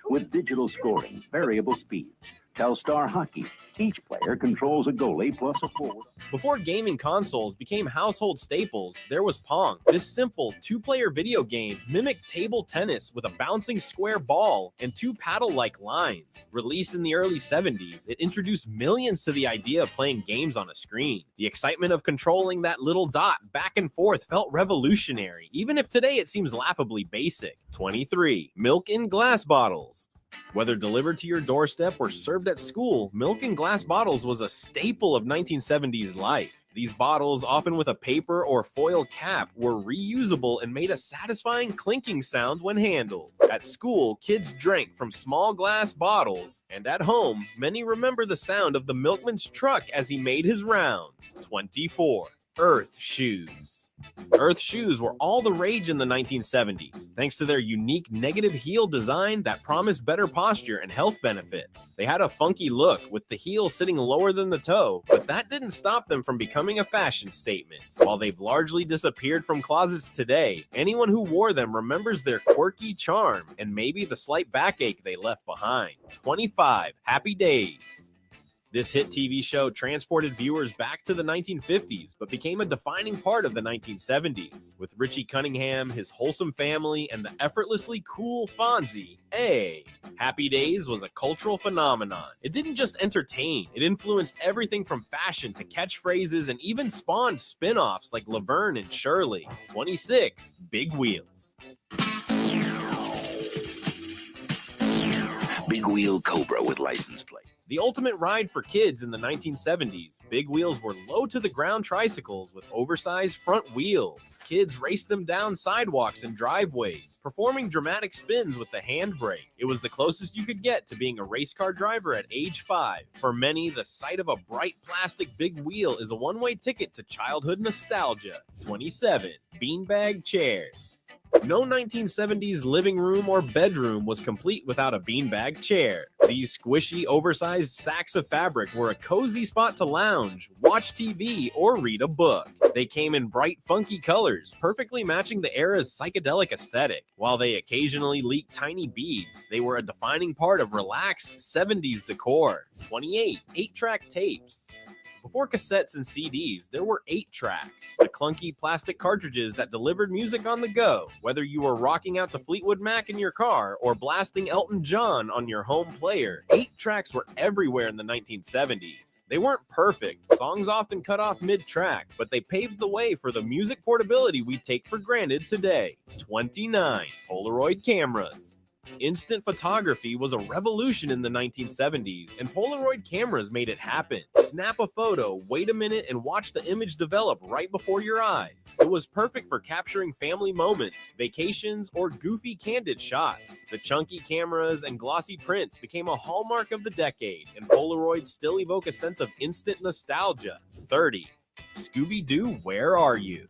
With digital scoring, variable speeds, Telstar Hockey. Each player controls a goalie plus a forward. Before gaming consoles became household staples, there was Pong. This simple two-player video game mimicked table tennis with a bouncing square ball and two paddle-like lines. Released in the early 70s, it introduced millions to the idea of playing games on a screen. The excitement of controlling that little dot back and forth felt revolutionary, even if today it seems laughably basic. 23. Milk in glass bottles. Whether delivered to your doorstep or served at school, milk in glass bottles was a staple of 1970s life. These bottles, often with a paper or foil cap, were reusable and made a satisfying clinking sound when handled. At school, kids drank from small glass bottles, and at home, many remember the sound of the milkman's truck as he made his rounds. 24. Earth shoes. Earth shoes were all the rage in the 1970s, thanks to their unique negative heel design that promised better posture and health benefits. They had a funky look, with the heel sitting lower than the toe, but that didn't stop them from becoming a fashion statement. While they've largely disappeared from closets today, anyone who wore them remembers their quirky charm and maybe the slight backache they left behind. 25. Happy Days. This hit TV show transported viewers back to the 1950s, but became a defining part of the 1970s. With Richie Cunningham, his wholesome family, and the effortlessly cool Fonzie, Happy Days was a cultural phenomenon. It didn't just entertain, it influenced everything from fashion to catchphrases and even spawned spin-offs like Laverne and Shirley. 26. Big Wheels. Big Wheel Cobra with license plate. The ultimate ride for kids in the 1970s, Big Wheels were low-to-the-ground tricycles with oversized front wheels. Kids raced them down sidewalks and driveways, performing dramatic spins with the handbrake. It was the closest you could get to being a race car driver at age 5. For many, the sight of a bright plastic big wheel is a one-way ticket to childhood nostalgia. 27. Beanbag chairs. No 1970s living room or bedroom was complete without a beanbag chair. These squishy, oversized sacks of fabric were a cozy spot to lounge, watch TV, or read a book. They came in bright, funky colors, perfectly matching the era's psychedelic aesthetic. While they occasionally leaked tiny beads, they were a defining part of relaxed 70s decor. 28. 8-track tapes. Before cassettes and CDs, there were 8-tracks, the clunky plastic cartridges that delivered music on the go. Whether you were rocking out to Fleetwood Mac in your car or blasting Elton John on your home player, 8-tracks were everywhere in the 1970s. They weren't perfect. Songs often cut off mid-track, but they paved the way for the music portability we take for granted today. 29. Polaroid cameras. Instant photography was a revolution in the 1970s, and Polaroid cameras made it happen. Snap a photo, wait a minute, and watch the image develop right before your eyes. It was perfect for capturing family moments, vacations, or goofy candid shots. The chunky cameras and glossy prints became a hallmark of the decade, and Polaroids still evoke a sense of instant nostalgia. 30. Scooby-Doo, Where Are You?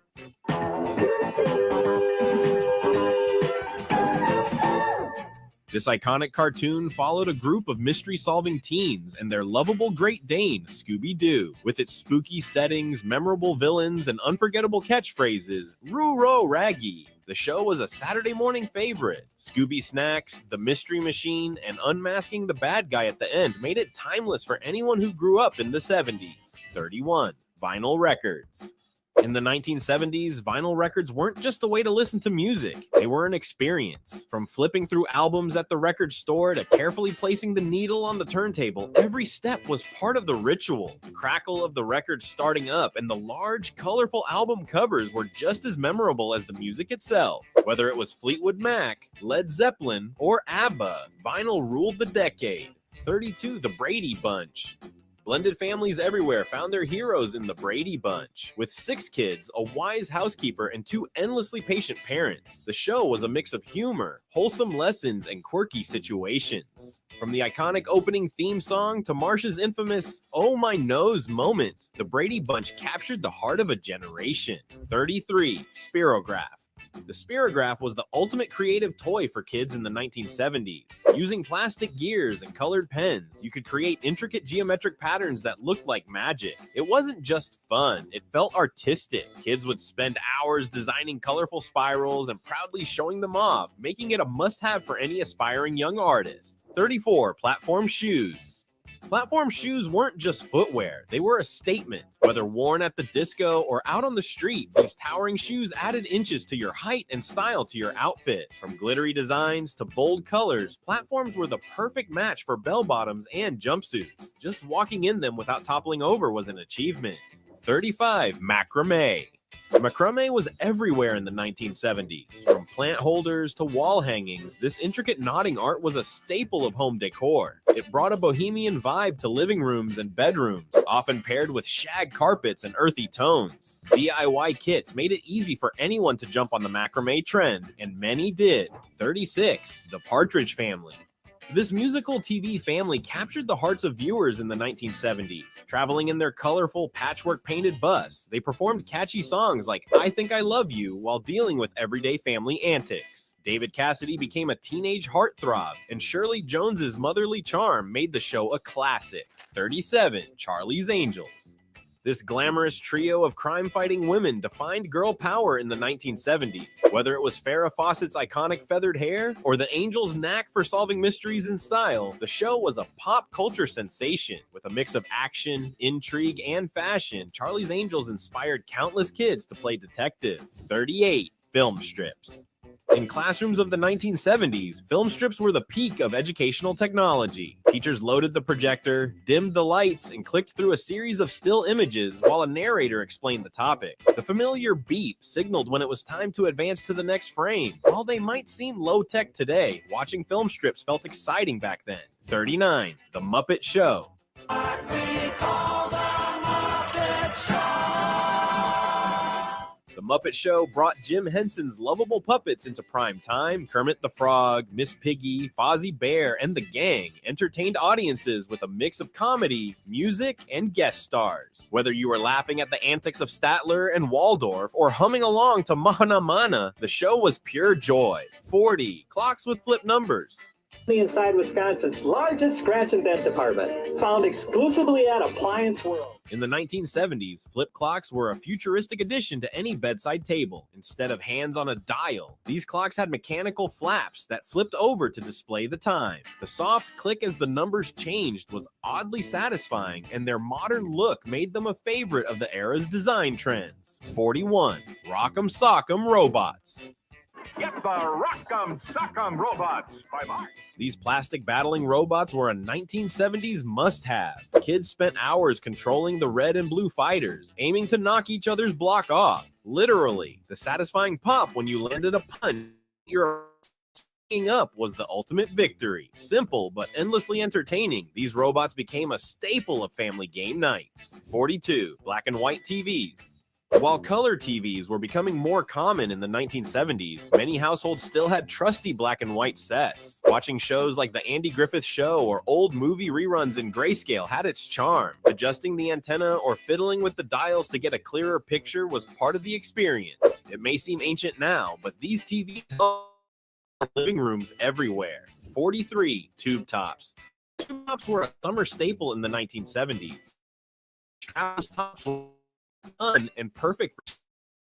This iconic cartoon followed a group of mystery-solving teens and their lovable Great Dane, Scooby-Doo. With its spooky settings, memorable villains, and unforgettable catchphrases, Roo-Row Raggy. The show was a Saturday morning favorite. Scooby Snacks, The Mystery Machine, and unmasking the bad guy at the end made it timeless for anyone who grew up in the 70s. 31. Vinyl records. In the 1970s, vinyl records weren't just a way to listen to music. They were an experience. From flipping through albums at the record store to carefully placing the needle on the turntable, every step was part of the ritual. The crackle of the record starting up and the large, colorful album covers were just as memorable as the music itself. Whether it was Fleetwood Mac, Led Zeppelin, or ABBA, vinyl ruled the decade. 32. The Brady Bunch. Blended families everywhere found their heroes in the Brady Bunch. With 6 kids, a wise housekeeper, and 2 endlessly patient parents, the show was a mix of humor, wholesome lessons, and quirky situations. From the iconic opening theme song to Marsha's infamous "Oh My Nose" moment, the Brady Bunch captured the heart of a generation. 33. Spirograph. The Spirograph was the ultimate creative toy for kids in the 1970s. Using plastic gears and colored pens, you could create intricate geometric patterns that looked like magic. It wasn't just fun, it felt artistic. Kids would spend hours designing colorful spirals and proudly showing them off, making it a must-have for any aspiring young artist. 34. Platform shoes. Platform shoes weren't just footwear, they were a statement. Whether worn at the disco or out on the street, these towering shoes added inches to your height and style to your outfit. From glittery designs to bold colors, platforms were the perfect match for bell-bottoms and jumpsuits. Just walking in them without toppling over was an achievement. 35. Macrame. Macrame was everywhere in the 1970s. From plant holders to wall hangings, this intricate knotting art was a staple of home decor. It brought a bohemian vibe to living rooms and bedrooms, often paired with shag carpets and earthy tones. DIY kits made it easy for anyone to jump on the macrame trend, and many did. 36, The Partridge Family. This musical TV family captured the hearts of viewers in the 1970s. Traveling in their colorful patchwork-painted bus, they performed catchy songs like I Think I Love You while dealing with everyday family antics. David Cassidy became a teenage heartthrob, and Shirley Jones's motherly charm made the show a classic. 37, Charlie's Angels. This glamorous trio of crime-fighting women defined girl power in the 1970s. Whether it was Farrah Fawcett's iconic feathered hair or the Angels' knack for solving mysteries in style, the show was a pop culture sensation. With a mix of action, intrigue, and fashion, Charlie's Angels inspired countless kids to play detective. 38, Film strips. In classrooms of the 1970s, film strips were the peak of educational technology. Teachers loaded the projector, dimmed the lights, and clicked through a series of still images while a narrator explained the topic. The familiar beep signaled when it was time to advance to the next frame. While they might seem low-tech today, watching film strips felt exciting back then. 39, The Muppet Show. The Muppet Show brought Jim Henson's lovable puppets into prime time. Kermit the Frog, Miss Piggy, Fozzie Bear, and the gang entertained audiences with a mix of comedy, music, and guest stars. Whether you were laughing at the antics of Statler and Waldorf or humming along to Mahana Mana, the show was pure joy. 40, Clocks with Flip Numbers. Inside Wisconsin's largest scratch and dent department, found exclusively at Appliance World. In the 1970s, flip clocks were a futuristic addition to any bedside table. Instead of hands on a dial, these clocks had mechanical flaps that flipped over to display the time. The soft click as the numbers changed was oddly satisfying, and their modern look made them a favorite of the era's design trends. 41, Rock'em Sock'em Robots. Get the Rock'em Sock'em Robots. Bye-bye. These plastic battling robots were a 1970s must-have. Kids spent hours controlling the red and blue fighters, aiming to knock each other's block off. Literally, the satisfying pop when you landed a punch you're up was the ultimate victory. Simple but endlessly entertaining, these robots became a staple of family game nights. 42, Black and white TVs. While color TVs were becoming more common in the 1970s, many households still had trusty black and white sets. Watching shows like The Andy Griffith Show or old movie reruns in grayscale had its charm. Adjusting the antenna or fiddling with the dials to get a clearer picture was part of the experience. It may seem ancient now, but these TVs are in living rooms everywhere. 43, Tube tops. Tube tops were a summer staple in the 1970s. Travis tops were fun and perfect for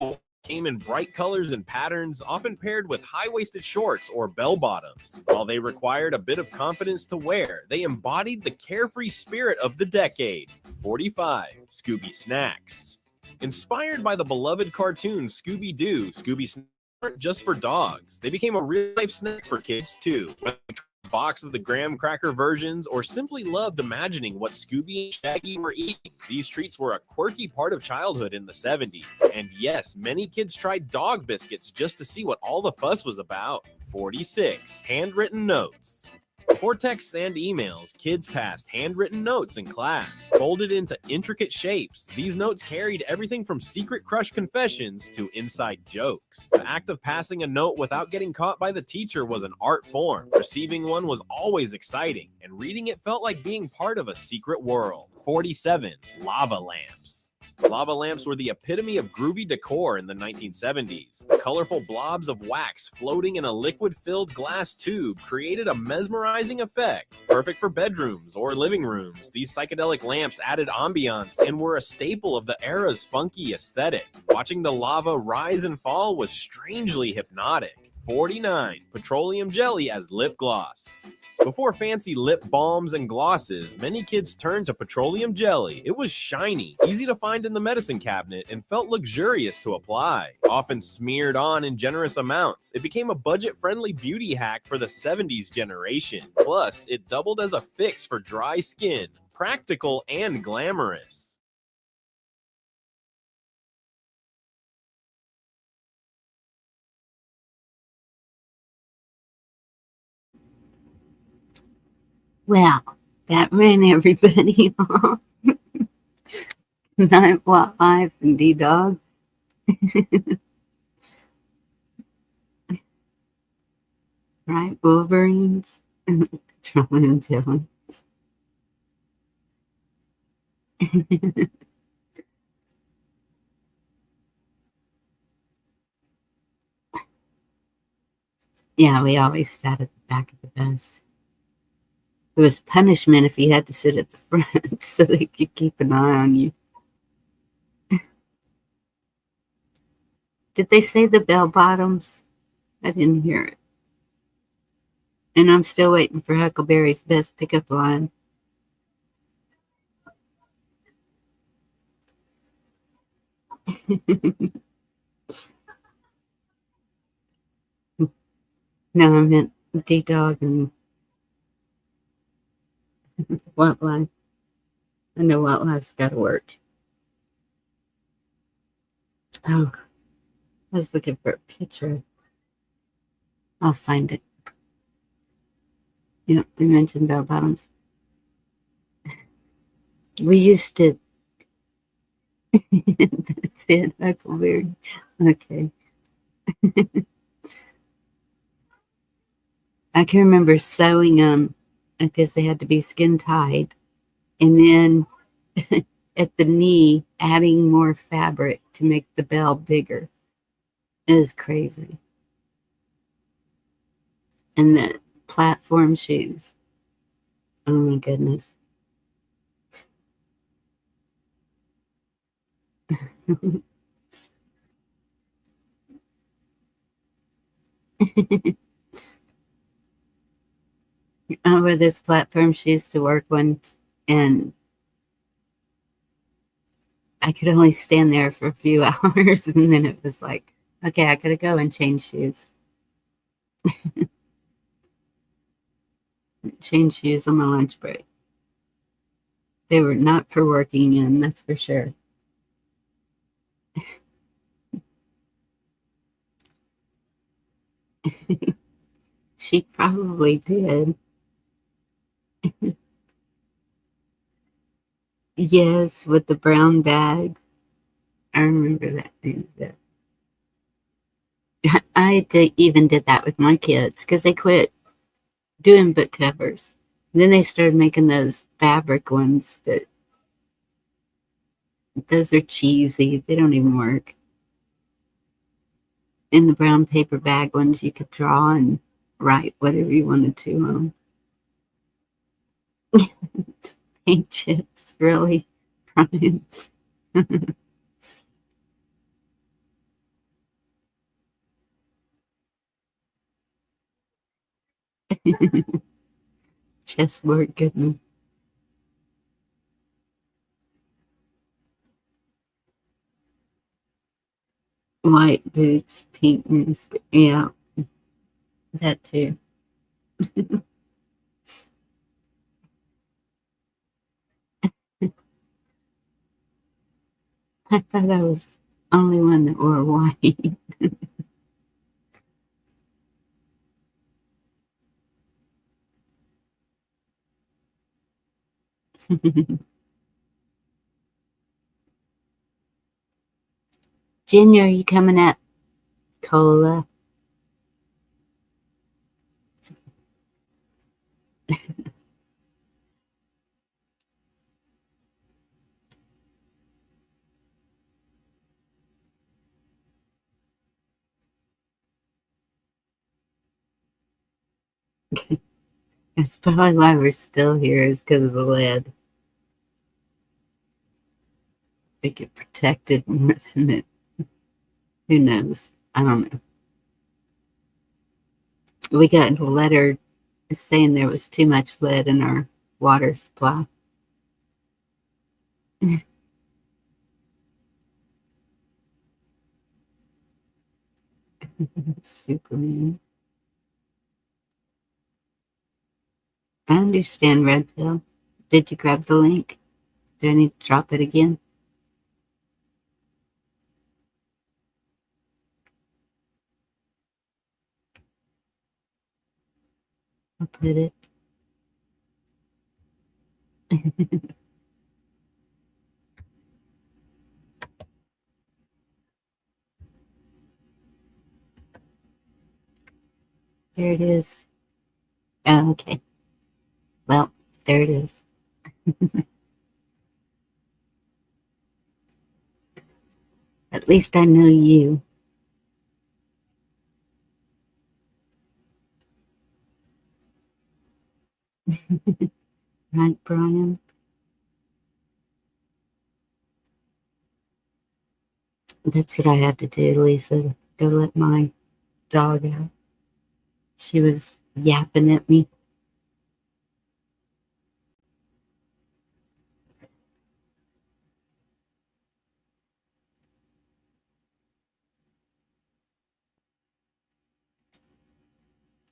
school. Came in bright colors and patterns, often paired with high-waisted shorts or bell bottoms. While they required a bit of confidence to wear, they embodied the carefree spirit of the decade. 45, Scooby Snacks. Inspired by the beloved cartoon Scooby-Doo, Scooby Snacks weren't just for dogs. They became a real-life snack for kids too. Box of the graham cracker versions, or simply loved imagining what Scooby and Shaggy were eating. These treats were a quirky part of childhood in the 70s. And yes, many kids tried dog biscuits just to see what all the fuss was about. 46, Handwritten notes. Before texts and emails, kids passed handwritten notes in class. Folded into intricate shapes, these notes carried everything from secret crush confessions to inside jokes. The act of passing a note without getting caught by the teacher was an art form. Receiving one was always exciting, and reading it felt like being part of a secret world. 47, Lava lamps. Lava lamps were the epitome of groovy decor in the 1970s. The colorful blobs of wax floating in a liquid-filled glass tube created a mesmerizing effect. Perfect for bedrooms or living rooms, these psychedelic lamps added ambiance and were a staple of the era's funky aesthetic. Watching the lava rise and fall was strangely hypnotic. 49, Petroleum jelly as lip gloss. Before fancy lip balms and glosses, many kids turned to petroleum jelly. It was shiny, easy to find in the medicine cabinet, and felt luxurious to apply. Often smeared on in generous amounts, it became a budget-friendly beauty hack for the 70s generation. Plus, it doubled as a fix for dry skin, practical and glamorous. Well, that ran everybody off. Night Wildlife and D-Dog. Right, Wolverines. Throwing and telling. Yeah, we always sat at the back of the bus. It was punishment if you had to sit at the front so they could keep an eye on you. Did they say the bell bottoms? I didn't hear it. And I'm still waiting for Huckleberry's best pickup line. No, I meant D-Dog and Wildlife. I know Wildlife's got to work. Oh, I was looking for a picture. I'll find it. Yep, they mentioned bell bottoms. We used to. That's it, Huckleberry. Okay. I can remember sewing them because they had to be skin tied. And then at the knee, adding more fabric to make the bell bigger. It was crazy. And the platform shoes. Oh my goodness. I wore those platform shoes to work once, and I could only stand there for a few hours, and then it was like, okay, I gotta go and change shoes. Change shoes on my lunch break. They were not for working in, that's for sure. She probably did. Yes, with the brown bag. I remember that thing. Even did that with my kids because they quit doing book covers. Then they started making those fabric ones those are cheesy. They don't even work. In the brown paper bag ones, you could draw and write whatever you wanted to on. Paint chips, really, Brian. Chessboard, goodness. White boots, pink ones, yeah, that too. I thought I was the only one that wore white. Junior, are you coming up? Cola. That's probably why we're still here, is because of the lead. They get protected more than it. Who knows? I don't know. We got a letter saying there was too much lead in our water supply. Superman. I understand, Red Pill. Did you grab the link? Do I need to drop it again? I'll put it. There it is. Oh, okay. Well, there it is. At least I know you. Right, Brian? That's what I had to do, Lisa. Go let my dog out. She was yapping at me.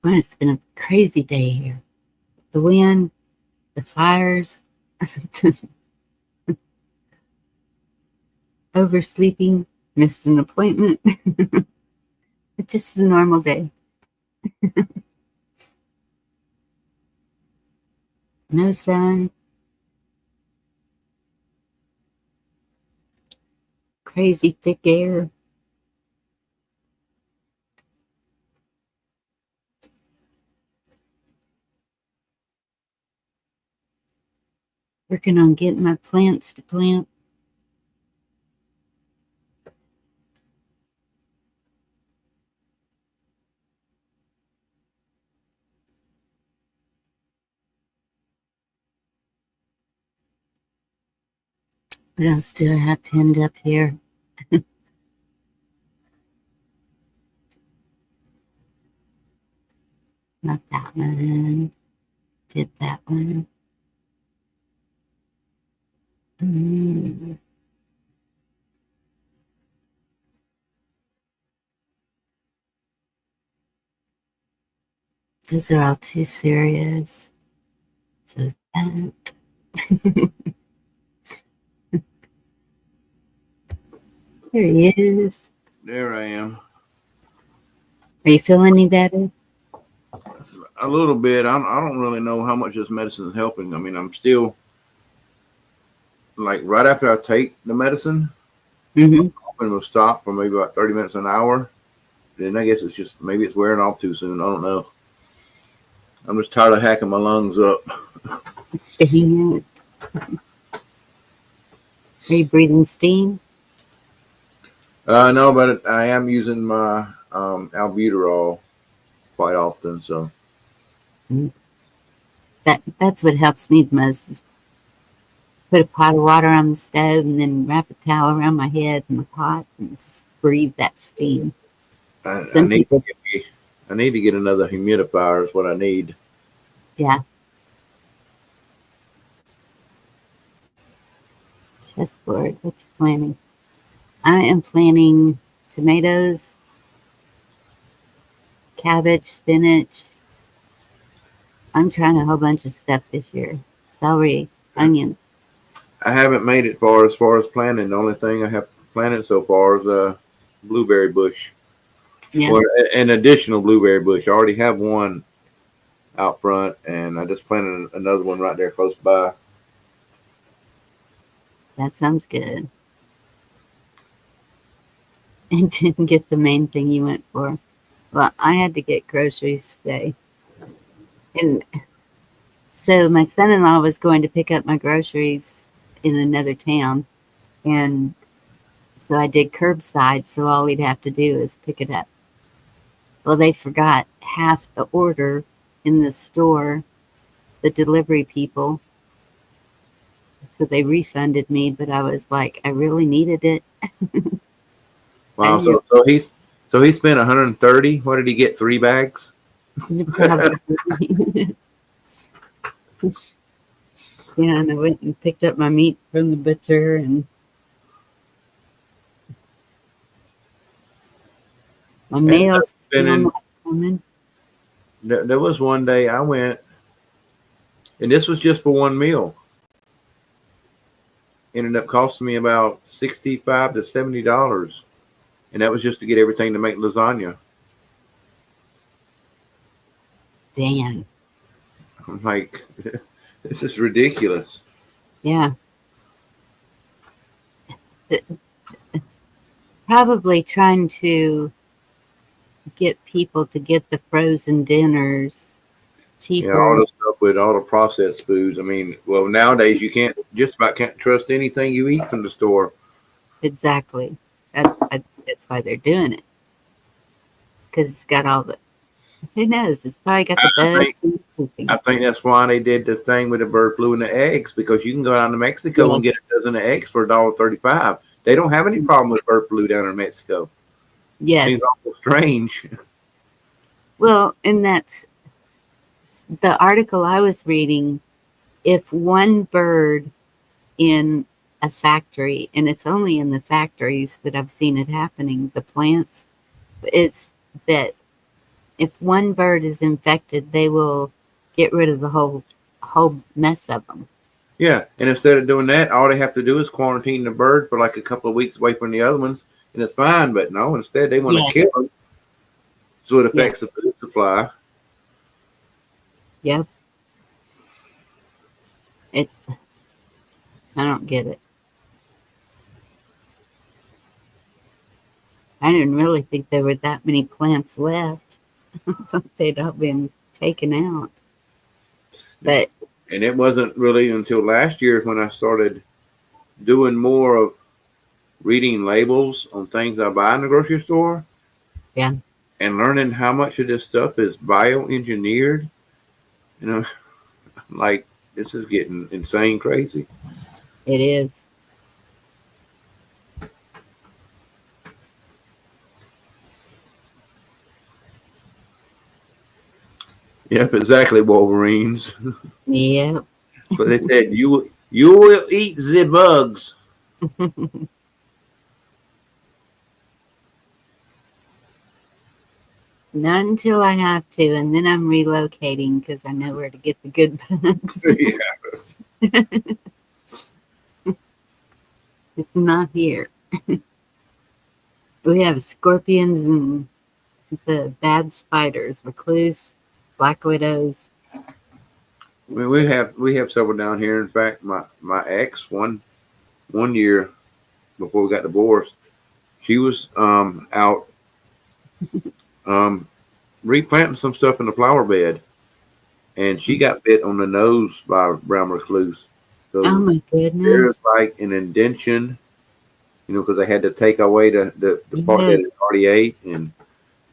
Well, it's been a crazy day here. The wind, the fires, oversleeping, missed an appointment. It's just a normal day. No sun. Crazy thick air. Working on getting my plants to plant. What else do I have pinned up here? Not that one. Did that one. Those are all too serious. So that. There he is. There I am. Are you feeling any better? A little bit. I don't really know how much this medicine is helping. I mean, I'm still like right after I take the medicine, it will stop for maybe about 30 minutes an hour. Then I guess it's just maybe it's wearing off too soon. I don't know. I'm just tired of hacking my lungs up. Are you breathing steam? No, but I am using my albuterol quite often. So that's what helps me the most. Is put a pot of water on the stove and then wrap a towel around my head and the pot and just breathe that steam. I need to get another humidifier. Is what I need. Yeah. Chessboard. What you planning? I am planting tomatoes, cabbage, spinach. I'm trying a whole bunch of stuff this year. Celery, onion. I haven't made it far as planting. The only thing I have planted so far is a blueberry bush. Yeah. Or an additional blueberry bush. I already have one out front, and I just planted another one right there close by. That sounds good. And didn't get the main thing you went for. Well, I had to get groceries today. And so my son-in-law was going to pick up my groceries in another town. And so I did curbside, so all he'd have to do is pick it up. Well, they forgot half the order in the store, the delivery people. So they refunded me, but I was like, I really needed it. Wow, so he spent 130. What did he get? 3 bags? Yeah, and I went and picked up my meat from the butcher and my mail's coming. There was one day I went, and this was just for one meal. Ended up costing me about $65 to $70. And that was just to get everything to make lasagna. Damn. I'm like, this is ridiculous. Yeah. Th- Probably trying to get people to get the frozen dinners You know, all cheaper. the stuff with all the processed foods. I mean, well, nowadays you can't trust anything you eat from the store. Exactly. That's why they're doing it. Because it's got all the, who knows? It's probably got the I bugs think and everything. I think that's why they did the thing with the bird flu and the eggs, because you can go down to Mexico and Yes. get a dozen of eggs for $1.35. They don't have any problem with bird flu down in Mexico. Seems Yes. awful strange. Well, and that's the article I was reading. If one bird in a factory, and it's only in the factories that I've seen it happening, the plants, is that if one bird is infected, they will get rid of the whole mess of them. Yeah, and instead of doing that, all they have to do is quarantine the bird for like a couple of weeks away from the other ones, and it's fine. But no, instead they want to Yes. kill them, so it affects Yes. the food supply. Yep. It. I don't get it. I didn't really think there were that many plants left. I thought they'd all been taken out. But And it wasn't really until last year when I started doing more of reading labels on things I buy in the grocery store. Yeah. And learning how much of this stuff is bioengineered. You know, like this is getting insane crazy. it is. Yep, exactly, Wolverines. Yep. So they said you will eat the bugs. Not until I have to, and then I'm relocating because I know where to get the good bugs. Yeah. It's not here. We have scorpions and the bad spiders, recluse, black widows. We have several down here. In fact, my ex one year before we got divorced, she was out replanting some stuff in the flower bed, and she got bit on the nose by a brown recluse. So Oh my there's goodness. like an indention, you know, because they had to take away the part that Yes. it already ate, and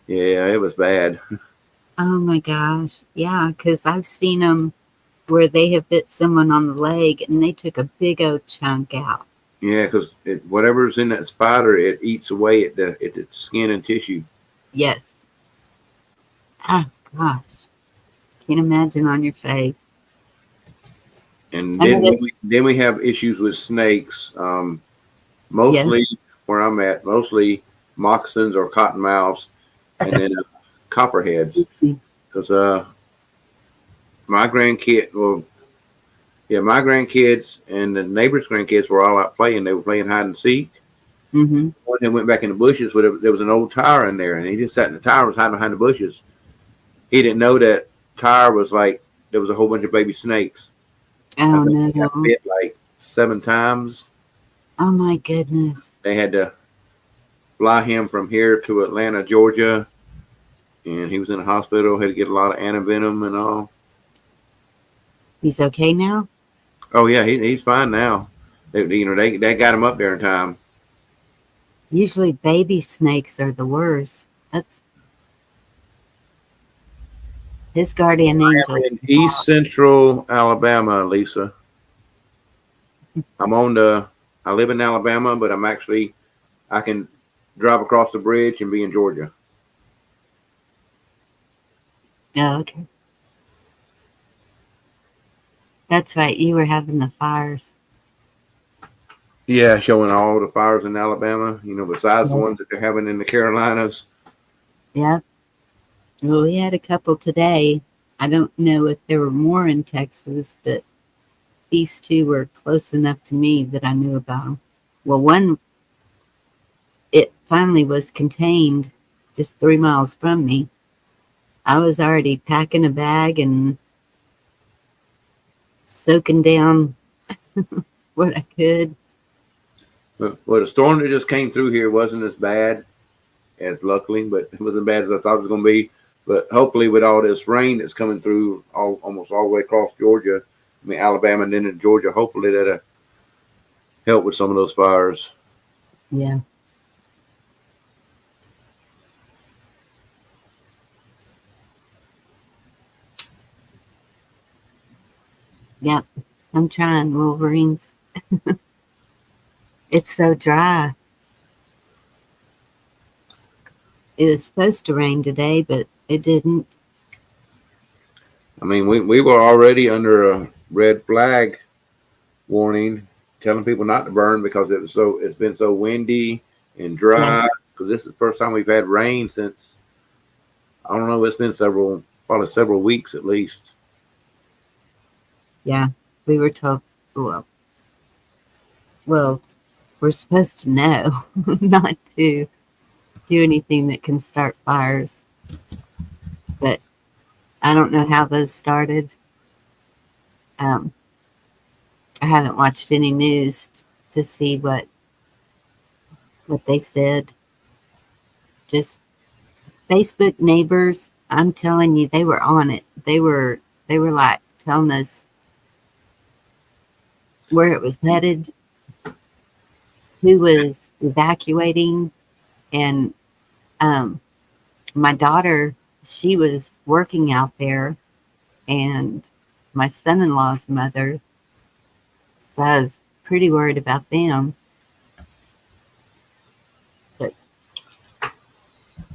yeah, it was bad. Oh my gosh. Yeah, because I've seen them where they have bit someone on the leg and they took a big old chunk out. Yeah, because whatever's in that spider, it eats away at the skin and tissue. Yes. Oh gosh. Can't imagine on your face. And I then know we have issues with snakes. Mostly where I'm at, mostly moccasins or cottonmouths, and then copperheads. Because my grandkids and the neighbors' grandkids were all out playing. They were playing hide and seek. Mm-hmm. One of them went back in the bushes where there was an old tire in there, and he just sat in the tire, was hiding behind the bushes. He didn't know that tire was like there was a whole bunch of baby snakes. Oh I think he got no. bit like 7 times. Oh my goodness. They had to fly him from here to Atlanta, Georgia, and he was in the hospital. Had to get a lot of antivenom and all. He's okay now? Oh yeah, he's fine now. They got him up there in time. Usually baby snakes are the worst. That's his guardian angel. I'm in East Central Alabama, Lisa. I live in Alabama, but I can drive across the bridge and be in Georgia. Oh, okay. That's right. You were having the fires. Yeah, showing all the fires in Alabama, you know, besides the ones that they're having in the Carolinas. Yeah. Well, we had a couple today. I don't know if there were more in Texas, but these two were close enough to me that I knew about them. Well, one, it finally was contained just 3 miles from me. I was already packing a bag and soaking down what I could. Well, the storm that just came through here wasn't as bad as luckily, but it wasn't bad as I thought it was going to be. But hopefully, with all this rain that's coming through almost all the way across Georgia, I mean Alabama and then in Georgia, hopefully that'll help with some of those fires. Yeah. Yep. I'm trying, Wolverines. It's so dry. It was supposed to rain today, but it didn't. I mean, we were already under a red flag warning, telling people not to burn because it's been so windy and dry. Because this is the first time we've had rain since, I don't know, it's been probably several weeks at least. Yeah, we were told, well, we're supposed to know not to do anything that can start fires. But I don't know how those started. I haven't watched any news to see what they said. Just Facebook neighbors, I'm telling you, they were on it. They were like telling us where it was headed, who was evacuating, and my daughter, she was working out there, and my son-in-law's mother, so I was pretty worried about them. But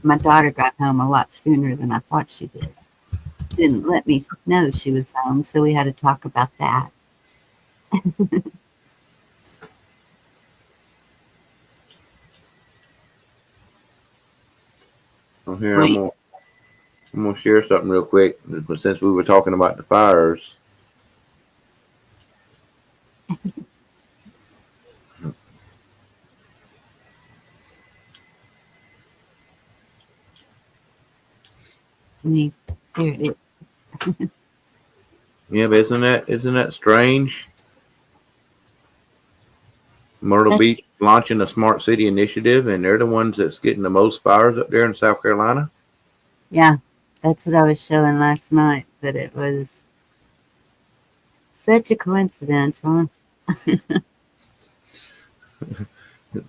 my daughter got home a lot sooner than I thought she did. Didn't let me know she was home, so we had to talk about that. Well, here, I'm gonna share something real quick since we were talking about the fires. There it is. Yeah, but isn't that strange? Myrtle Beach launching a smart city initiative, and they're the ones that's getting the most fires up there in South Carolina. Yeah, that's what I was showing last night, that it was such a coincidence, huh?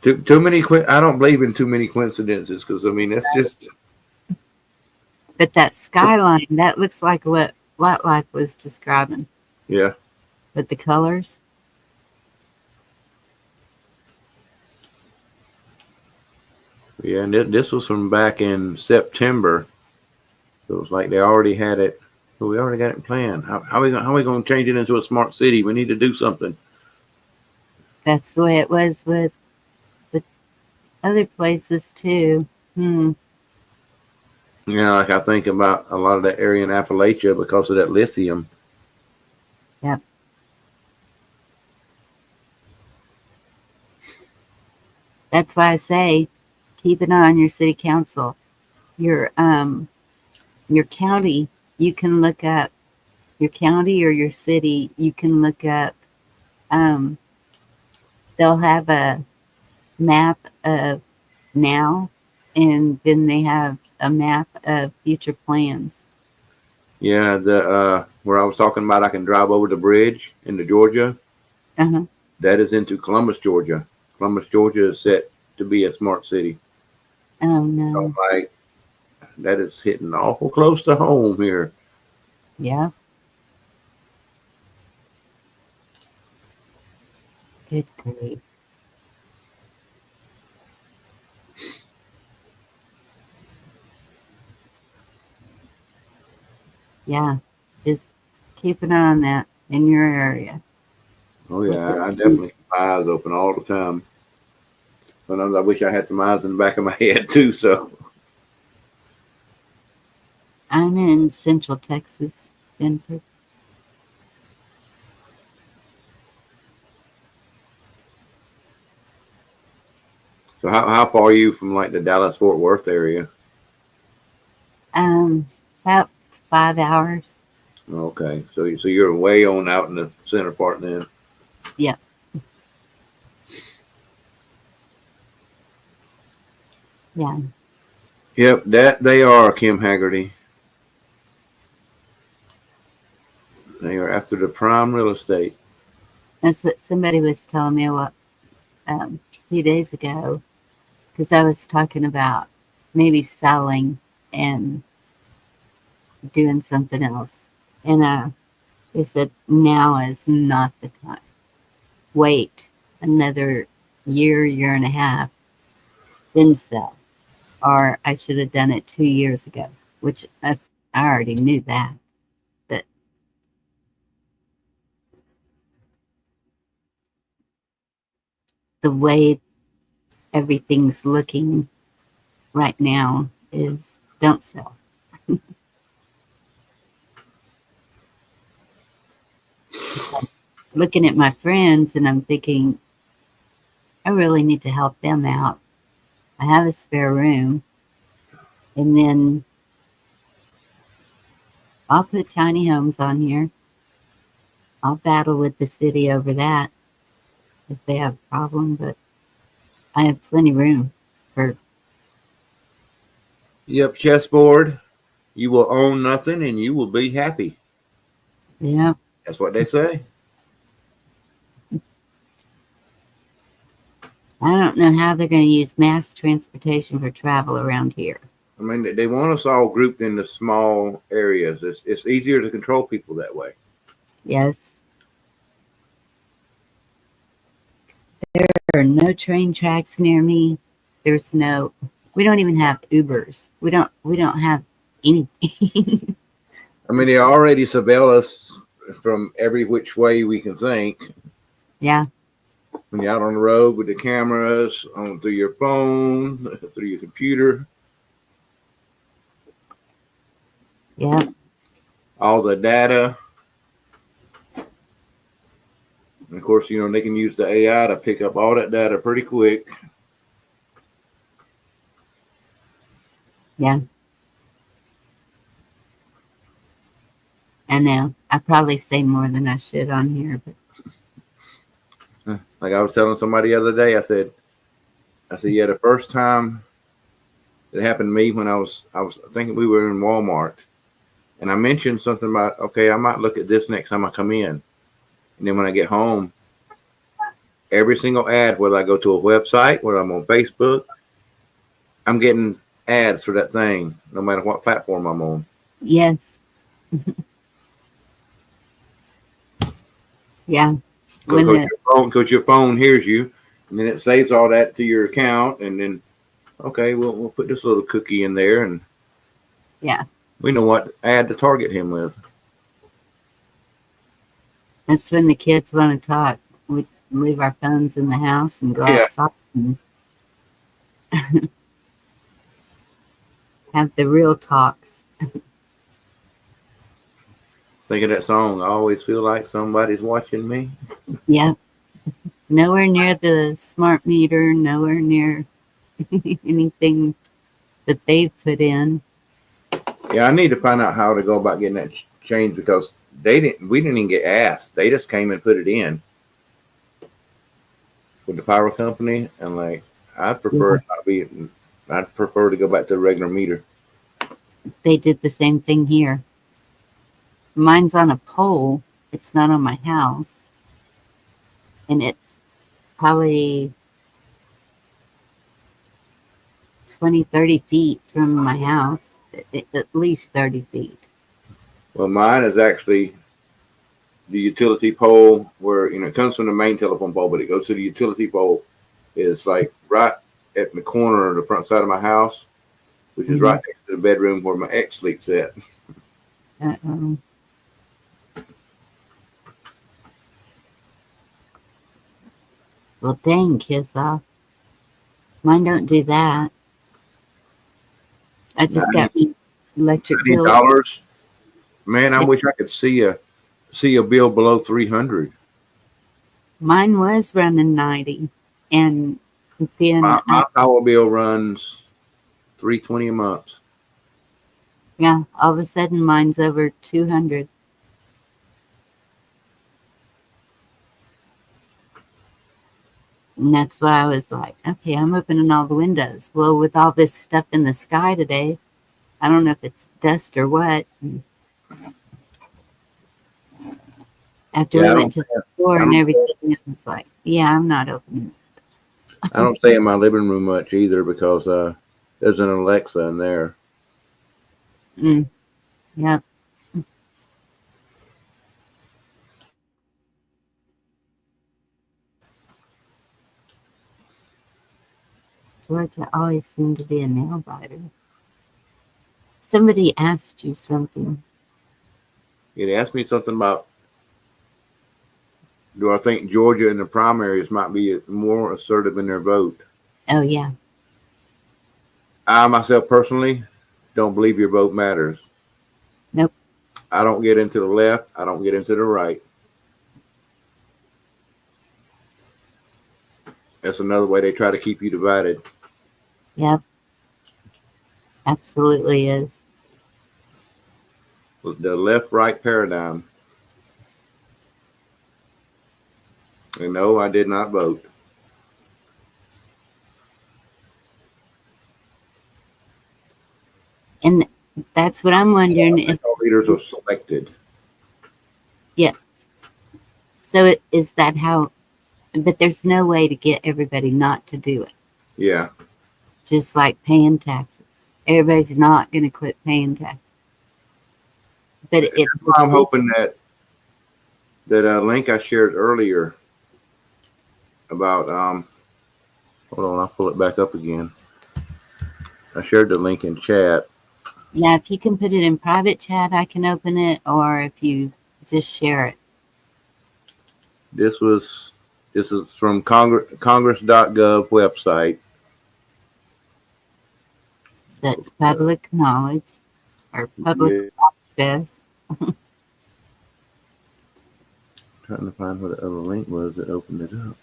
Too many. I don't believe in too many coincidences because I mean that's just. But that skyline, that looks like what Life was describing. Yeah. With the colors. Yeah, and this was from back in September. So it was like they already had it. So we already got it planned. How are we going to change it into a smart city? We need to do something. That's the way it was with the other places too. Yeah, like I think about a lot of that area in Appalachia because of that lithium. Yep. That's why I say keep an eye on your city council. Your county, you can look up your county or your city, you can look up they'll have a map of now, and then they have a map of future plans. Yeah, the where I was talking about I can drive over the bridge into Georgia. Uh-huh. That is into Columbus, Georgia. Columbus, Georgia is set to be a smart city. Oh no. So like that is hitting awful close to home here. Yeah. Good grief. Yeah, just keep an eye on that in your area. Oh yeah, I definitely keep my eyes open all the time. Sometimes I wish I had some eyes in the back of my head too. So I'm in Central Texas, Denver. So how far are you from like the Dallas Fort Worth area? About 5 hours. Okay, so you're way on out in the center part then. Yep. Yeah. Yep, that they are, Kim Haggerty. They are after the prime real estate. That's what somebody was telling me a few days ago, because I was talking about maybe selling and doing something else. And they said now is not the time. Wait another year and a half, then sell. Or I should have done it 2 years ago, which I already knew that. But the way everything's looking right now is don't sell. Looking at my friends and I'm thinking, I really need to help them out. I have a spare room, and then I'll put tiny homes on here. I'll battle with the city over that if they have a problem, but I have plenty of room for. Yep, chessboard. You will own nothing and you will be happy. Yeah. That's what they say. I don't know how they're going to use mass transportation for travel around here. I mean, they want us all grouped into small areas. It's easier to control people that way. Yes. There are no train tracks near me. We don't even have Ubers. We don't have anything. I mean, they already surveil us from every which way we can think. Yeah. When you're out on the road with the cameras, through your phone, through your computer. Yeah. All the data. And of course, they can use the AI to pick up all that data pretty quick. Yeah. I know. I probably say more than I should on here, but like I was telling somebody the other day, I said, yeah, the first time it happened to me when I was thinking we were in Walmart, and I mentioned something about, okay, I might look at this next time I come in, and then when I get home, every single ad, whether I go to a website, whether I'm on Facebook, I'm getting ads for that thing, no matter what platform I'm on. yes. Yeah. Because your phone hears you, and then it saves all that to your account, and then, okay, we'll put this little cookie in there, and yeah, we know what ad to target him with. That's when the kids want to talk. We leave our phones in the house and go outside and have the real talks. Think of that song, I always feel like somebody's watching me. Yeah. Nowhere near the smart meter, nowhere near anything that they've put in. Yeah, I need to find out how to go about getting that changed, because we didn't even get asked. They just came and put it in with the power company, and I'd prefer to go back to the regular meter. They did the same thing here. Mine's on a pole. It's not on my house. And it's probably 20, 30 feet from my house. At least 30 feet. Well, mine is actually the utility pole where, it comes from the main telephone pole, but it goes to the utility pole. It's right at the corner of the front side of my house, which is right next to the bedroom where my ex sleeps at. Uh-oh. Well, dang, kids off. Mine don't do that. I just got me electric bill. $90. Man, I wish I could see a bill below 300. Mine was running 90, and then my power bill runs $320 a month. Yeah, all of a sudden mine's over 200. And that's why I was like, okay, I'm opening all the windows. Well, with all this stuff in the sky today, I don't know if it's dust or what. And after Yeah, we went to the store I and don't, everything, it was like, yeah, I'm not opening. I don't stay in my living room much either because there's an Alexa in there. Yep. Georgia always seemed to be a nail biter. Somebody asked you something. It asked me something about, do I think Georgia in the primaries might be more assertive in their vote? Oh, yeah. I myself personally don't believe your vote matters. Nope. I don't get into the left. I don't get into the right. That's another way they try to keep you divided. Yep. Absolutely is. The left-right paradigm. And no, I did not vote. And that's what I'm wondering. If leaders are selected. Yeah. So is that how? But there's no way to get everybody not to do it. Yeah. Just like paying taxes. Everybody's not going to quit paying taxes. But I'm hoping that link I shared earlier about hold on, I'll pull it back up again. I shared the link in chat. Yeah, if you can put it in private chat, I can open it, or if you just share it. This is from Congress.gov website. So it's public knowledge or public access. Trying to find what the other link was that opened it up.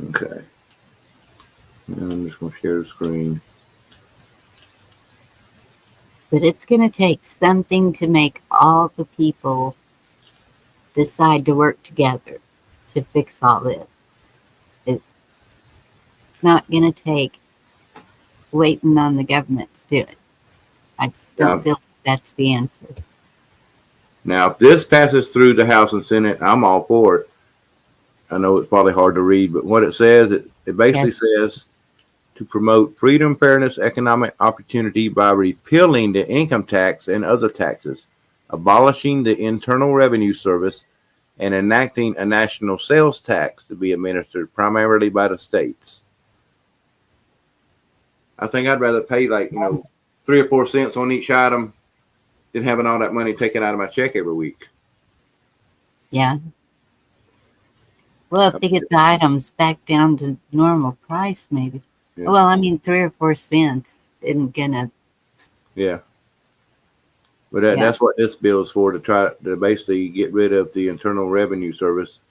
Okay. Now I'm just going to share the screen. But it's going to take something to make all the people decide to work together to fix all this. It's not going to take waiting on the government to do it. I just don't feel like that's the answer. Now, if this passes through the House and Senate, I'm all for it. I know it's probably hard to read, but what it says, it basically says to promote freedom, fairness, economic opportunity by repealing the income tax and other taxes, abolishing the Internal Revenue Service, and enacting a national sales tax to be administered primarily by the states. I think I'd rather pay 3 or 4 cents on each item than having all that money taken out of my check every week. Yeah. Well, if they get the items back down to normal price, maybe. Yeah. Well, I mean, 3 or 4 cents isn't gonna. Yeah. But that's what this bill is for, to try to basically get rid of the Internal Revenue Service.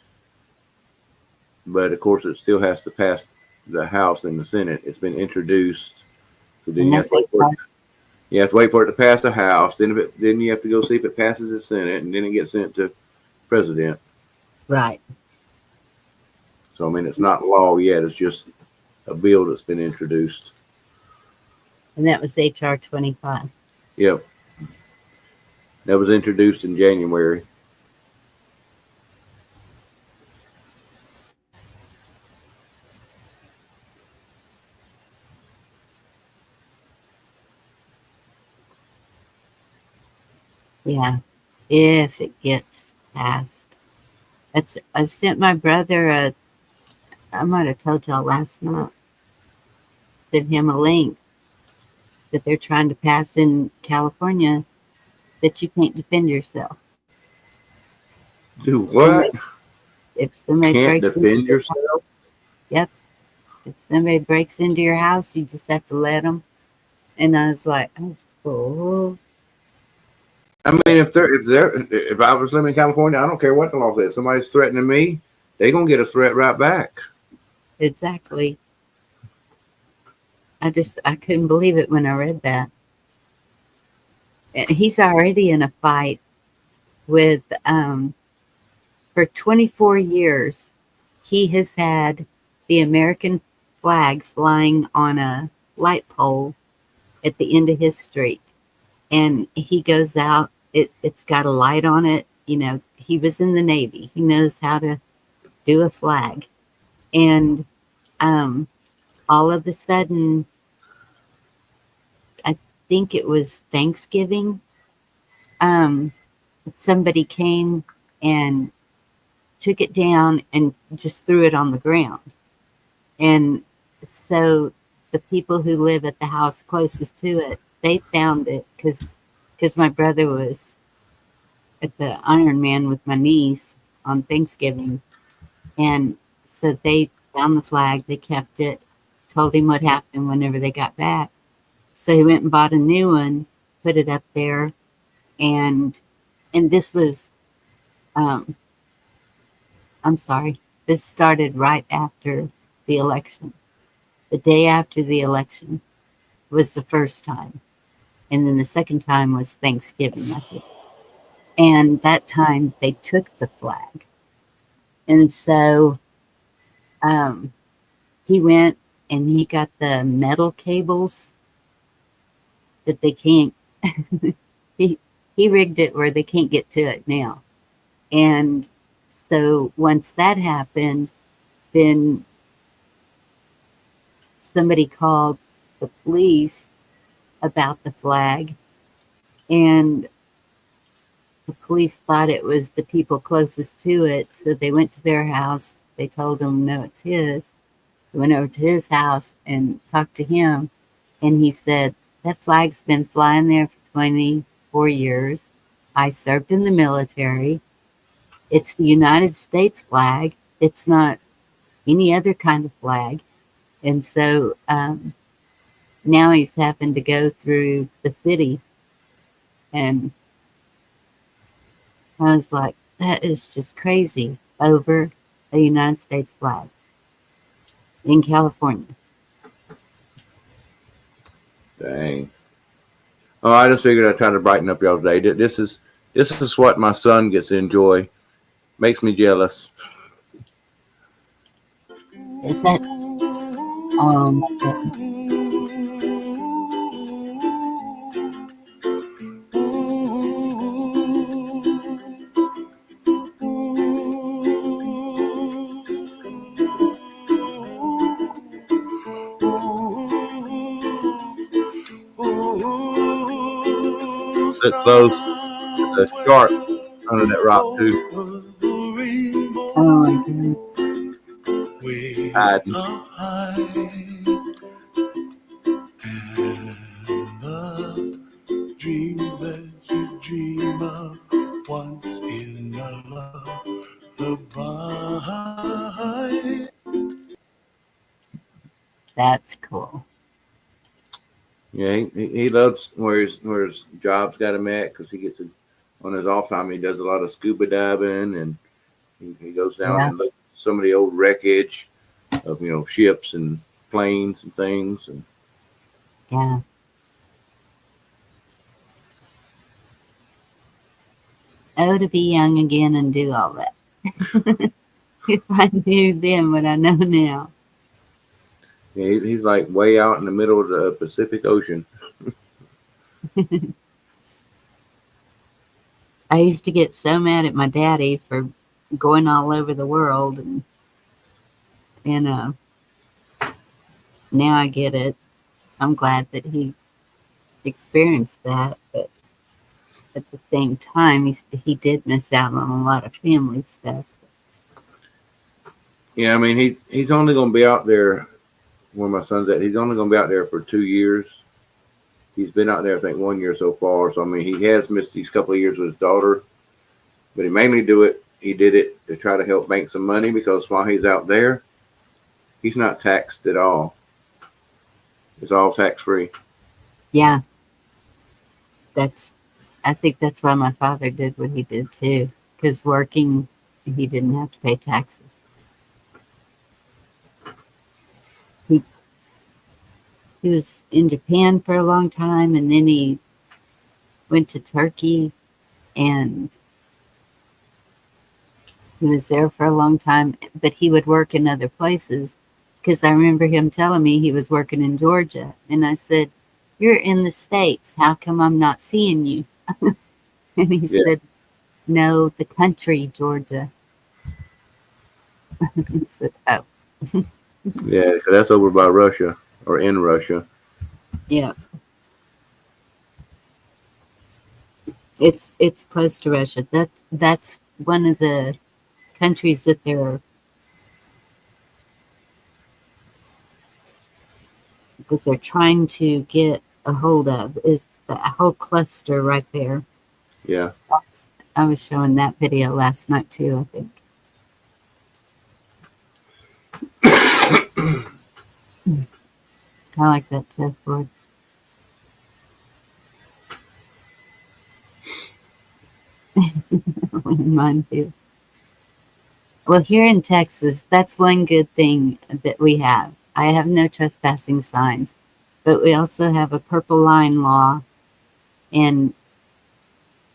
But of course, it still has to pass the House and the Senate. It's been introduced. So then you have to wait for it to pass the House. Then you have to go see if it passes the Senate, and then it gets sent to President. Right. So I mean, it's not law yet. It's just a bill that's been introduced. And that was HR 25. Yep. That was introduced in January. Yeah, if it gets passed. I sent my brother I might have told y'all last night, sent him a link that they're trying to pass in California that you can't defend yourself. Do what? If somebody Can't breaks defend yourself? Yep. If somebody breaks into your house, you just have to let them. And I was like, oh. I mean, if I was living in California, I don't care what the law says. Somebody's threatening me, they're gonna get a threat right back. Exactly. I couldn't believe it when I read that. He's already in a fight with, for 24 years, he has had the American flag flying on a light pole at the end of his street. And he goes out, it's got a light on it. You know, he was in the Navy. He knows how to do a flag. And all of a sudden, I think it was Thanksgiving, somebody came and took it down and just threw it on the ground. And so the people who live at the house closest to it, they found it because my brother was at the Iron Man with my niece on Thanksgiving. And so they found the flag, they kept it, told him what happened whenever they got back. So he went and bought a new one, put it up there, and this was, I'm sorry, this started right after the election. The day after the election was the first time. And then the second time was Thanksgiving, I think. And that time they took the flag. And so he went and he got the metal cables that they can't, he rigged it where they can't get to it now. And so once that happened, then somebody called the police about the flag, and the police thought it was the people closest to it, so they went to their house. They told him, no, it's his. They went over to his house and talked to him, and he said, that flag's been flying there for 24 years. I served in the military. It's the United States flag. It's not any other kind of flag. And so now he's having to go through the city. And I was like, that is just crazy, over a United States flag in California. Dang. Oh, I just figured I'd try to brighten up y'all's day. This is what my son gets to enjoy. Makes me jealous. Is that It's close to the shark under that rock too. Oh my goodness. Hiding. Dreams that you dream of once in a lullaby. That's cool. Yeah, he loves where his job's got him at, because he gets on his off time. He does a lot of scuba diving, and he goes down and looks at some of the old wreckage of ships and planes and things. And yeah. Oh, to be young again and do all that. If I knew then what I know now. yeah, he's like way out in the middle of the Pacific Ocean. I used to get so mad at my daddy for going all over the world, and now I get it. I'm glad that he experienced that, but at the same time, he did miss out on a lot of family stuff. Yeah, I mean he's only going to be out there where my son's at. He's only going to be out there for 2 years. He's been out there, I think, 1 year so far. So I mean, he has missed these couple of years with his daughter, but he mainly he did it to try to help make some money, because while he's out there, he's not taxed at all. It's all tax free. Yeah. I think that's why my father did what he did too, because working, he didn't have to pay taxes. He was in Japan for a long time, and then he went to Turkey, and he was there for a long time, but he would work in other places because I remember him telling me he was working in Georgia. And I said, "You're in the States. How come I'm not seeing you?" And he Yeah. said, "No, the country, Georgia." I said, "Oh, Yeah, 'cause that's over by Russia or in Russia. yeah. It's close to Russia. That's one of the countries that they're trying to get a hold of, is the whole cluster right there. Yeah. I was showing that video last night too, I think. I like that chessboard. Mine too. Well, here in Texas, that's one good thing that we have. I have no trespassing signs, but we also have a purple line law. And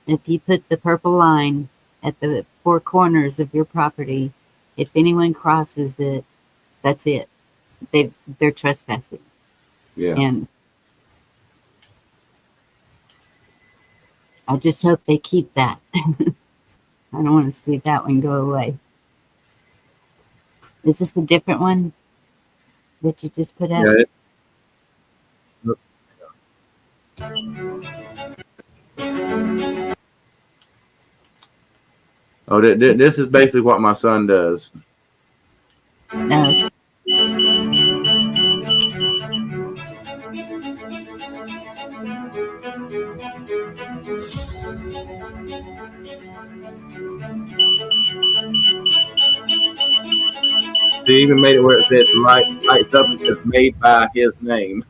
if you put the purple line at the four corners of your property, if anyone crosses it, that's it. They're trespassing. Yeah. And I just hope they keep that. I don't want to see that one go away. Is this a different one that you just put out? Yeah. Oh, this is basically what my son does. No. They even made it where it says lights up. It says made by his name.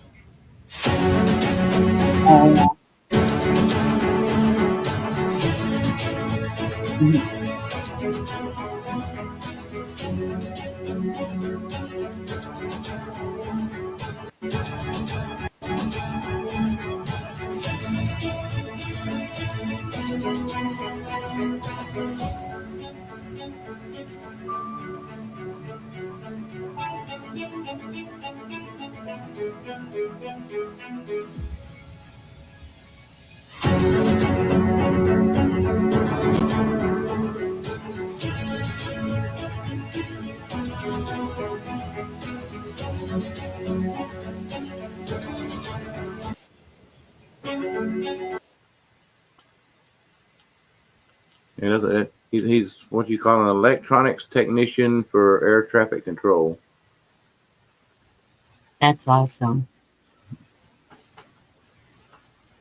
And he's what you call an electronics technician for air traffic control. That's awesome.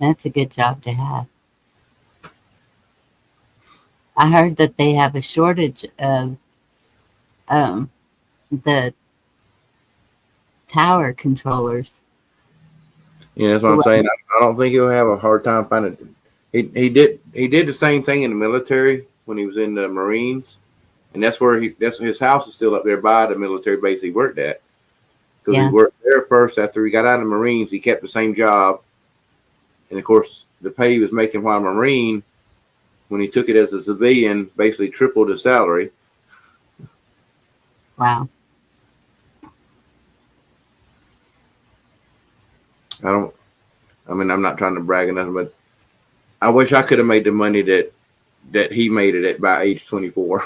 That's a good job to have. I heard that they have a shortage of the tower controllers. Yeah, that's what I'm saying. I don't think he'll have a hard time finding. He did the same thing in the military when he was in the Marines, and that's his house is still up there by the military base he worked at. Because he worked there first. After he got out of the Marines, he kept the same job, and of course, the pay he was making while a Marine, when he took it as a civilian, basically tripled his salary. Wow. I'm not trying to brag or nothing, but I wish I could have made the money that he made it at by age 24.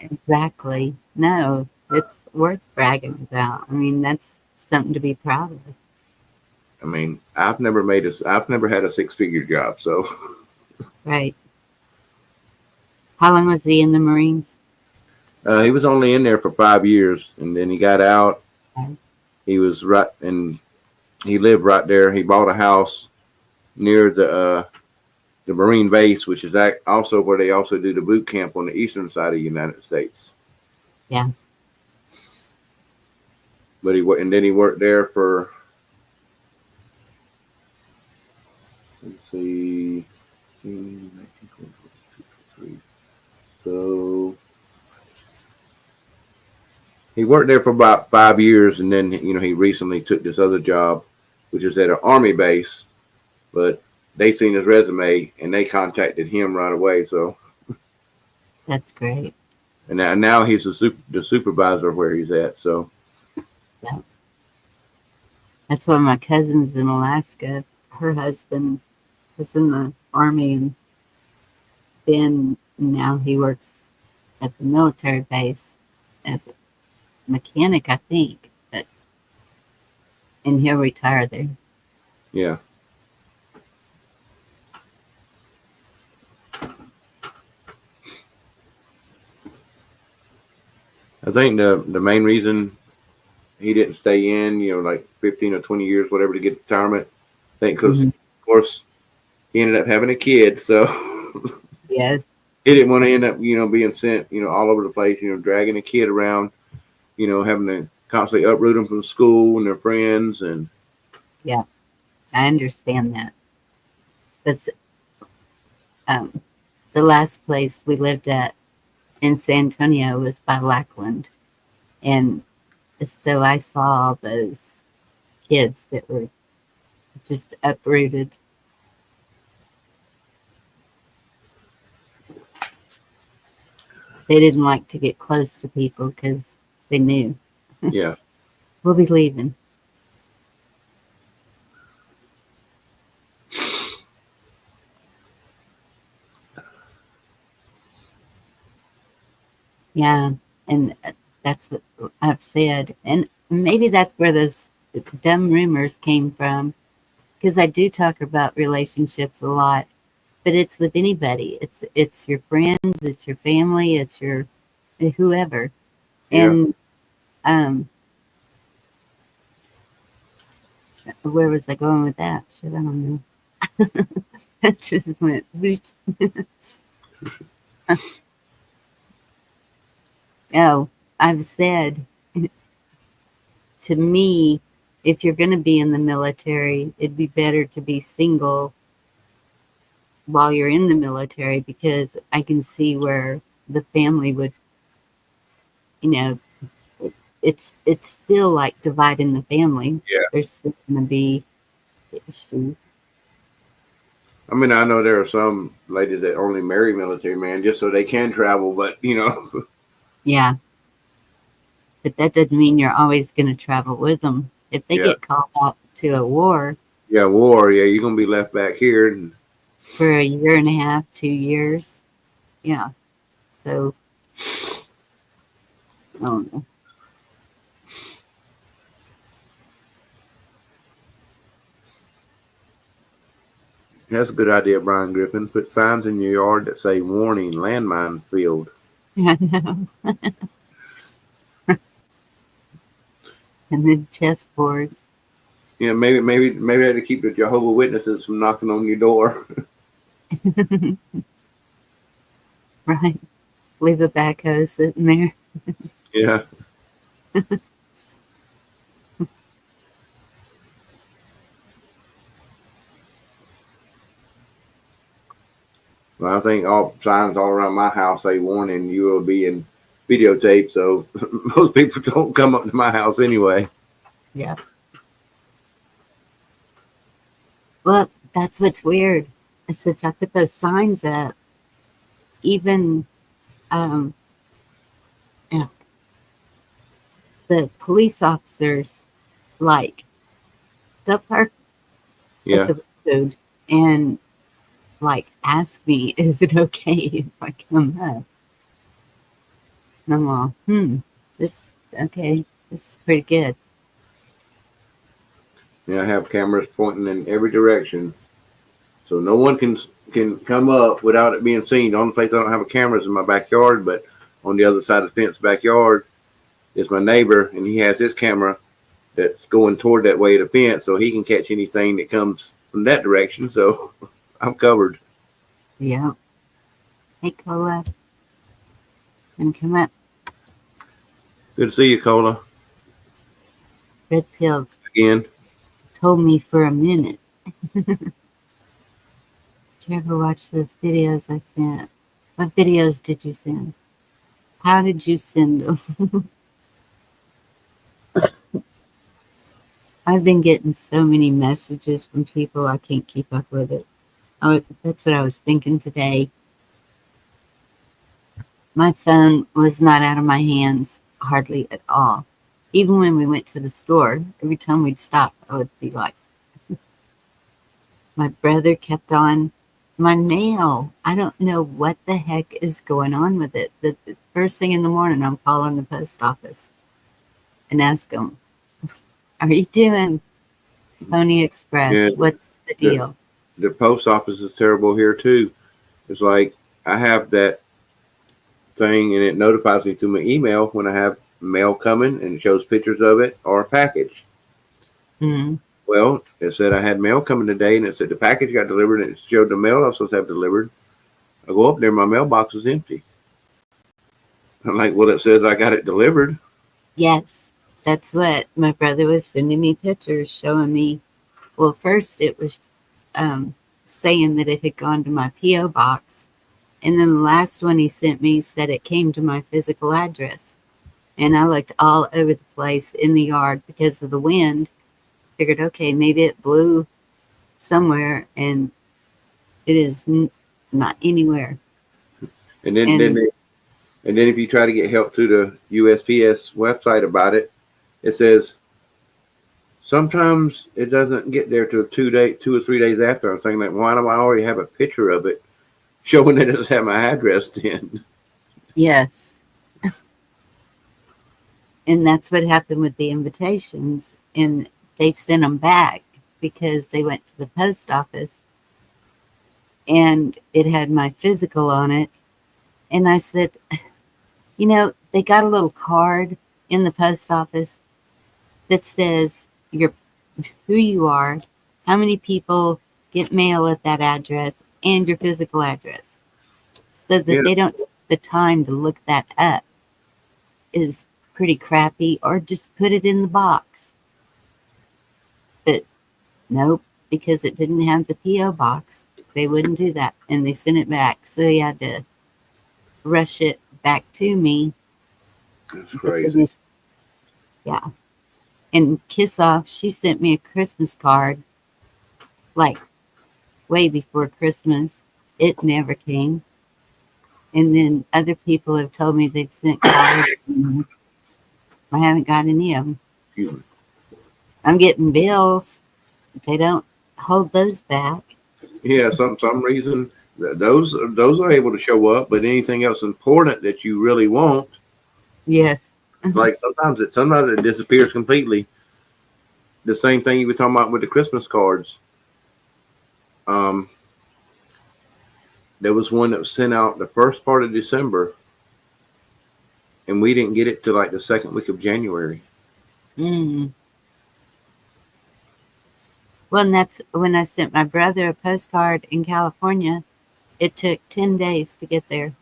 Exactly. No, it's worth bragging about. I mean, that's something to be proud of. I mean, I've never had a 6-figure job, so. Right. How long was he in the Marines? He was only in there for 5 years, and then he got out. Okay. He was and he lived right there. He bought a house near the Marine base, which is also where they also do the boot camp on the eastern side of the United States. Yeah. But then he worked there for, let's see, 1923. So he worked there for about 5 years, and then he recently took this other job, which is at an Army base. But they seen his resume and they contacted him right away. So That's great. and now he's the supervisor where he's at. So Yeah. That's one of my cousins in Alaska. Her husband was in the Army, and then now he works at the military base as a mechanic, I think. And he'll retire there. yeah. I think the main reason he didn't stay in, like 15 or 20 years, whatever, to get retirement, I think because, of course, he ended up having a kid. So Yes. he didn't want to end up, being sent, all over the place, dragging a kid around, having to constantly uproot them from school and their friends. And Yeah. I understand that. That's the last place we lived at in San Antonio was by Lackland. And so I saw those kids that were just uprooted. They didn't like to get close to people because they knew. yeah. We'll be leaving. Yeah, and that's what I've said. And maybe that's where those dumb rumors came from. Because I do talk about relationships a lot, but it's with anybody. It's your friends, it's your family, it's your whoever. Yeah. And where was I going with that? Shit, I don't know. That just went. Oh, I've said, to me, if you're going to be in the military, it'd be better to be single while you're in the military, because I can see where the family would, it's still like dividing the family. Yeah. There's still going to be issues. I mean, I know there are some ladies that only marry military men just so they can travel, but Yeah. But that doesn't mean you're always going to travel with them. If they Yeah. get called out to a war yeah, war, yeah, you're gonna be left back here. And for a year and a half, 2 years, yeah. So, I don't know. that's a good idea, Brian Griffin. Put signs in your yard that say "Warning: Landmine Field." I know. And then chessboards. Yeah, maybe they had to keep the Jehovah Witnesses from knocking on your door. Right. Leave a backhoe sitting there. Yeah. Well, I think all signs all around my house say "Warning: You will be in videotape." So most people don't come up to my house anyway. Yeah. Well, that's what's weird. Since I put those signs up, even yeah, the police officers, like, they'll park Yeah. at the road and like ask me, is it okay if I come up? And I'm all, this okay, this is pretty good. Yeah, I have cameras pointing in every direction, so no one can come up without it being seen. The only place I don't have a camera is in my backyard, but on the other side of the fence backyard is my neighbor, and he has his camera that's going toward that way of the fence, so he can catch anything that comes from that direction. So I'm covered. Yeah. Hey, Cola. And come up. Good to see you, Cola. Red Pill Again. told me for a minute. Did you ever watch those videos I sent? What videos did you send? How did you send them? I've been getting so many messages from people, I can't keep up with it. That's what I was thinking today. My phone was not out of my hands hardly at all. Even when we went to the store, every time we'd stop, I would be like, my brother kept on my mail. I don't know what the heck is going on with it. The first thing in the morning, I'm calling the post office and ask them, are you doing Pony Express? Yeah, What's the deal? the post office is terrible here too. It's like I have that thing and it notifies me through my email when I have mail coming and it shows pictures of it or a package. Mm. Well, it said I had mail coming today and it said the package got delivered and it showed the mail I was supposed to have delivered. I go up there, my mailbox is empty. I'm like, well, it says I got it delivered. Yes, that's what my brother was sending me pictures showing me. Well, first it was saying that it had gone to my P.O. box. And then the last one he sent me said it came to my physical address. And I looked all over the place in the yard because of the wind. Figured, okay, maybe it blew somewhere and it is not anywhere. And then if you try to get help through the USPS website about it, it says sometimes it doesn't get there till 2 or 3 days after. I'm thinking, like, why do I already have a picture of it showing that it doesn't have my address then? Yes. And that's what happened with the invitations. And they sent them back because they went to the post office and it had my physical on it. And I said, you know, they got a little card in the post office that says who you are, how many people get mail at that address, and your physical address. So that they don't take the time to look that up is pretty crappy, or just put it in the box. But nope, because it didn't have the P.O. box, they wouldn't do that, and they sent it back. So he had to rush it back to me. That's crazy. Yeah. And Kiss Off, she sent me a Christmas card, like way before Christmas. It never came. And then other people have told me they've sent cards. I haven't got any of them. I'm getting bills. They don't hold those back. Yeah, some reason those are able to show up, but anything else important that you really want, yes, it's like sometimes it disappears completely. The same thing you were talking about with the Christmas cards. There was one that was sent out the first part of December, and we didn't get it till like the second week of January. Mm. Well, and that's when I sent my brother a postcard in California. It took 10 days to get there.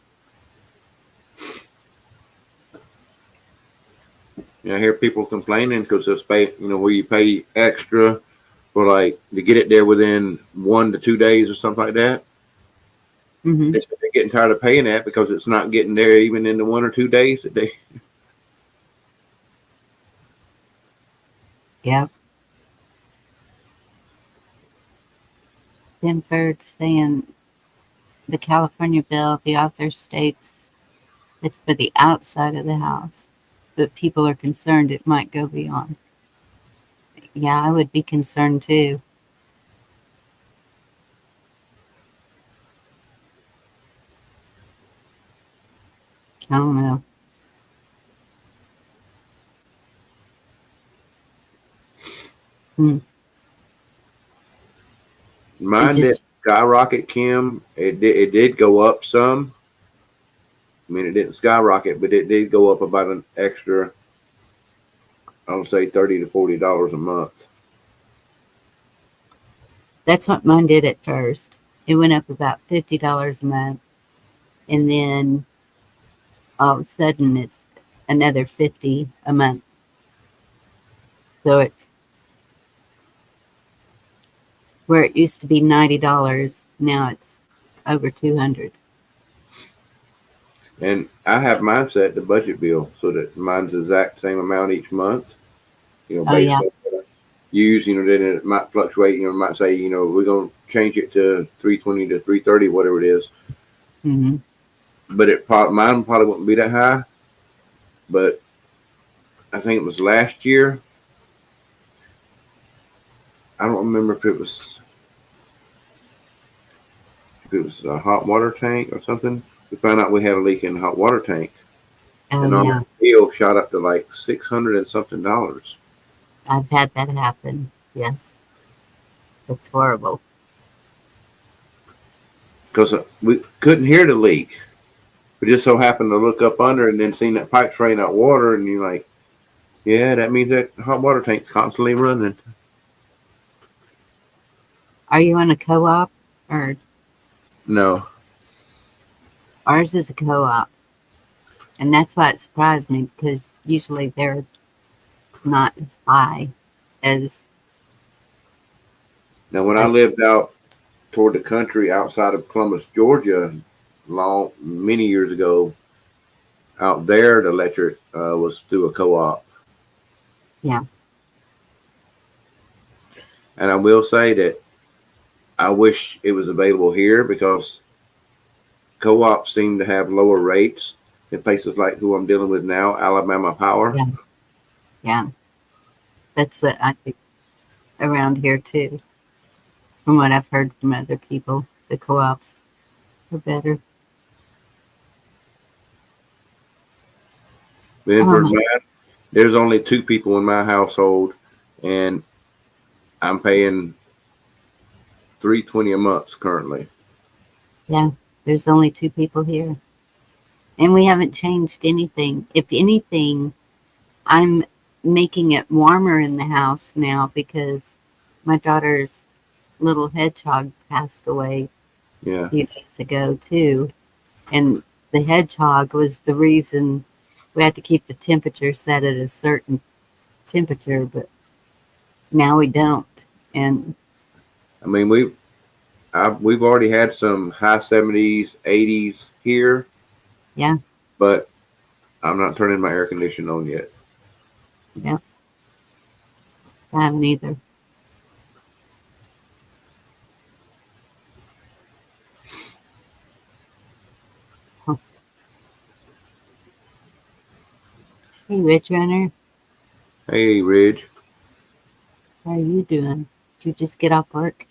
I hear people complaining because it's where you pay extra for like to get it there within 1 to 2 days or something like that. Mm-hmm. They're getting tired of paying that because it's not getting there even in the 1 or 2 days that they. Yep. Benford saying the California bill, the author states it's for the outside of the house, but people are concerned it might go beyond. Yeah, I would be concerned too. I don't know. Mine did skyrocket, Kim. It did go up some. I mean, it didn't skyrocket, but it did go up about an extra, I would say $30 to $40 a month. That's what mine did at first. It went up about $50 a month. And then all of a sudden it's another $50 a month. So it's where it used to be $90, now it's over $200. And I have mine set to budget bill so that mine's the exact same amount each month. Oh, yeah. use, then it might fluctuate. It might say, we're going to change it to 320 to 330, whatever it is. Mm-hmm. But mine probably wouldn't be that high. But I think it was last year. I don't remember if it was a hot water tank or something. We found out we had a leak in the hot water tank. And Oh, yeah. our bill shot up to like $600 and something. I've had that happen. Yes. It's horrible. Because we couldn't hear the leak. We just so happened to look up under and then seen that pipe spraying out water, and you're like, yeah, that means that hot water tank's constantly running. Are you on a co-op or? No. Ours is a co-op. And that's why it surprised me, because usually they're not as high as. Now, when I lived out toward the country outside of Columbus, Georgia, many years ago, out there, the electric was through a co-op. Yeah. And I will say that I wish it was available here, because co-ops seem to have lower rates in places like who I'm dealing with now, Alabama Power. Yeah. Yeah. That's what I think around here too. From what I've heard from other people, the co-ops are better. Then for that, there's only 2 people in my household, and I'm paying $320 a month currently. Yeah, there's only 2 people here. And we haven't changed anything. If anything, I'm making it warmer in the house now because my daughter's little hedgehog passed away Yeah. a few days ago too. And the hedgehog was the reason we had to keep the temperature set at a certain temperature, but now we don't. And I mean, we've already had some high 70s, 80s here. yeah, But I'm not turning my air conditioning on yet. yeah. I haven't either. Huh. Hey, Ridge Runner, Hey, Ridge. how are you doing? Did you just get off work?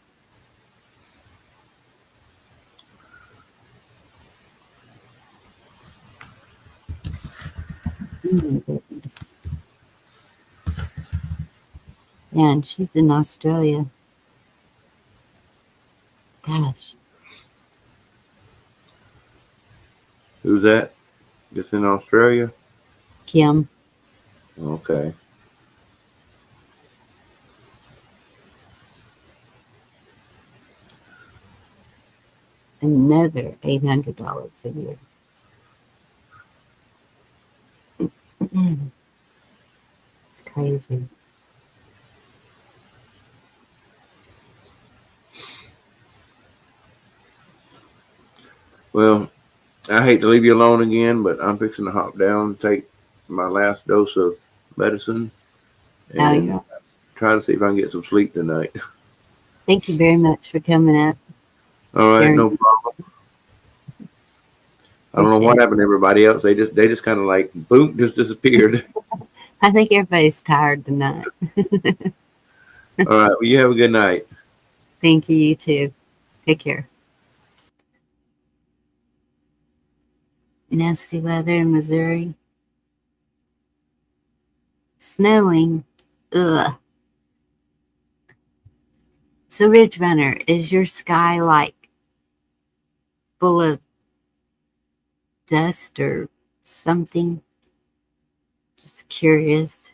Goodness. Yeah, and she's in Australia. Gosh. Who's that? Just in Australia? Kim. Okay. Another $800 a year. It's crazy. Well, I hate to leave you alone again, but I'm fixing to hop down and take my last dose of medicine and yeah. try to see if I can get some sleep tonight. Thank you very much for coming up. All right, sharing. no problem. I don't know what happened to everybody else. They just kind of like boom, just disappeared. I think everybody's tired tonight. All right, well, you have a good night. Thank you, you too. Take care. Nasty weather in Missouri. Snowing. Ugh. So, Ridge Runner, is your sky like full of dust or something? Just curious.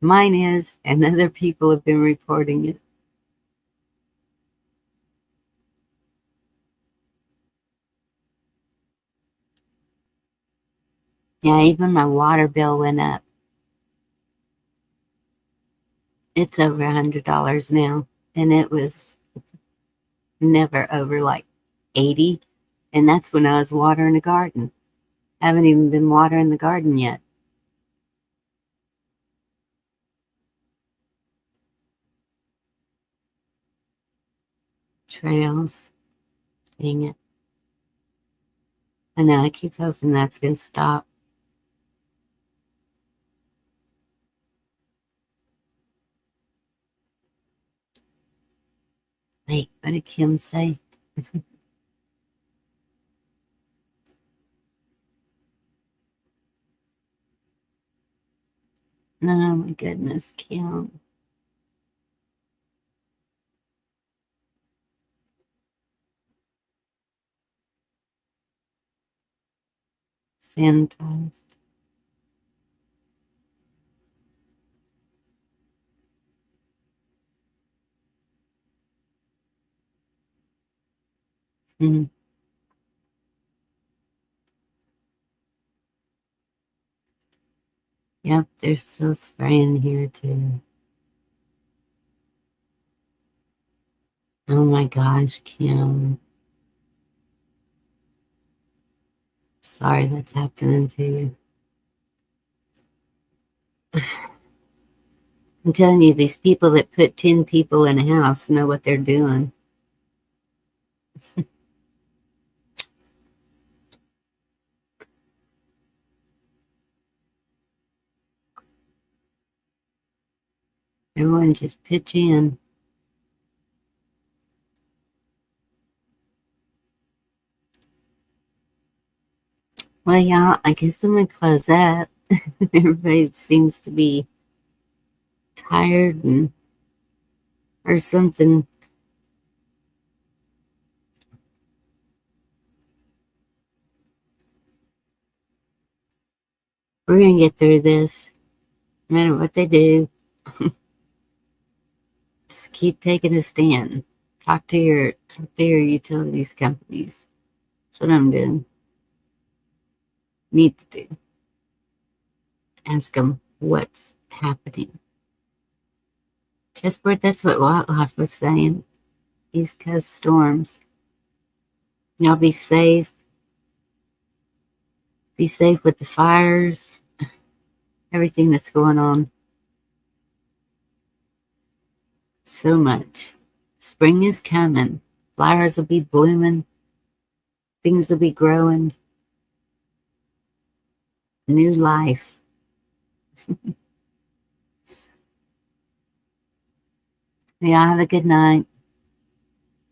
Mine is, and other people have been reporting it. Yeah, even my water bill went up. It's over $100 now, and it was never over like 80, and that's when I was watering the garden. Haven't even been watering the garden yet. trails. Dang it. I know, I keep hoping that's going to stop. Wait, what did Kim say? Oh my goodness, Kim. Sanitized. Hmm. Yep, they're still spraying here too. Oh my gosh, Kim. Sorry that's happening to you. I'm telling you, these people that put 10 people in a house know what they're doing. Everyone just pitch in. Well, y'all, I guess I'm going to close up. Everybody seems to be tired and or something. We're going to get through this, no matter what they do. Just keep taking a stand. Talk to your utilities companies. That's what I'm doing. Need to do. Ask them what's happening. Chessboard, that's what Wildlife was saying. East Coast storms. Y'all be safe. Be safe with the fires. Everything that's going on. So much. Spring is coming. Flowers will be blooming. Things will be growing. New life. Y'all have a good night.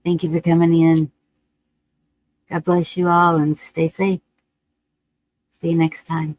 Thank you for coming in. God bless you all and stay safe. See you next time.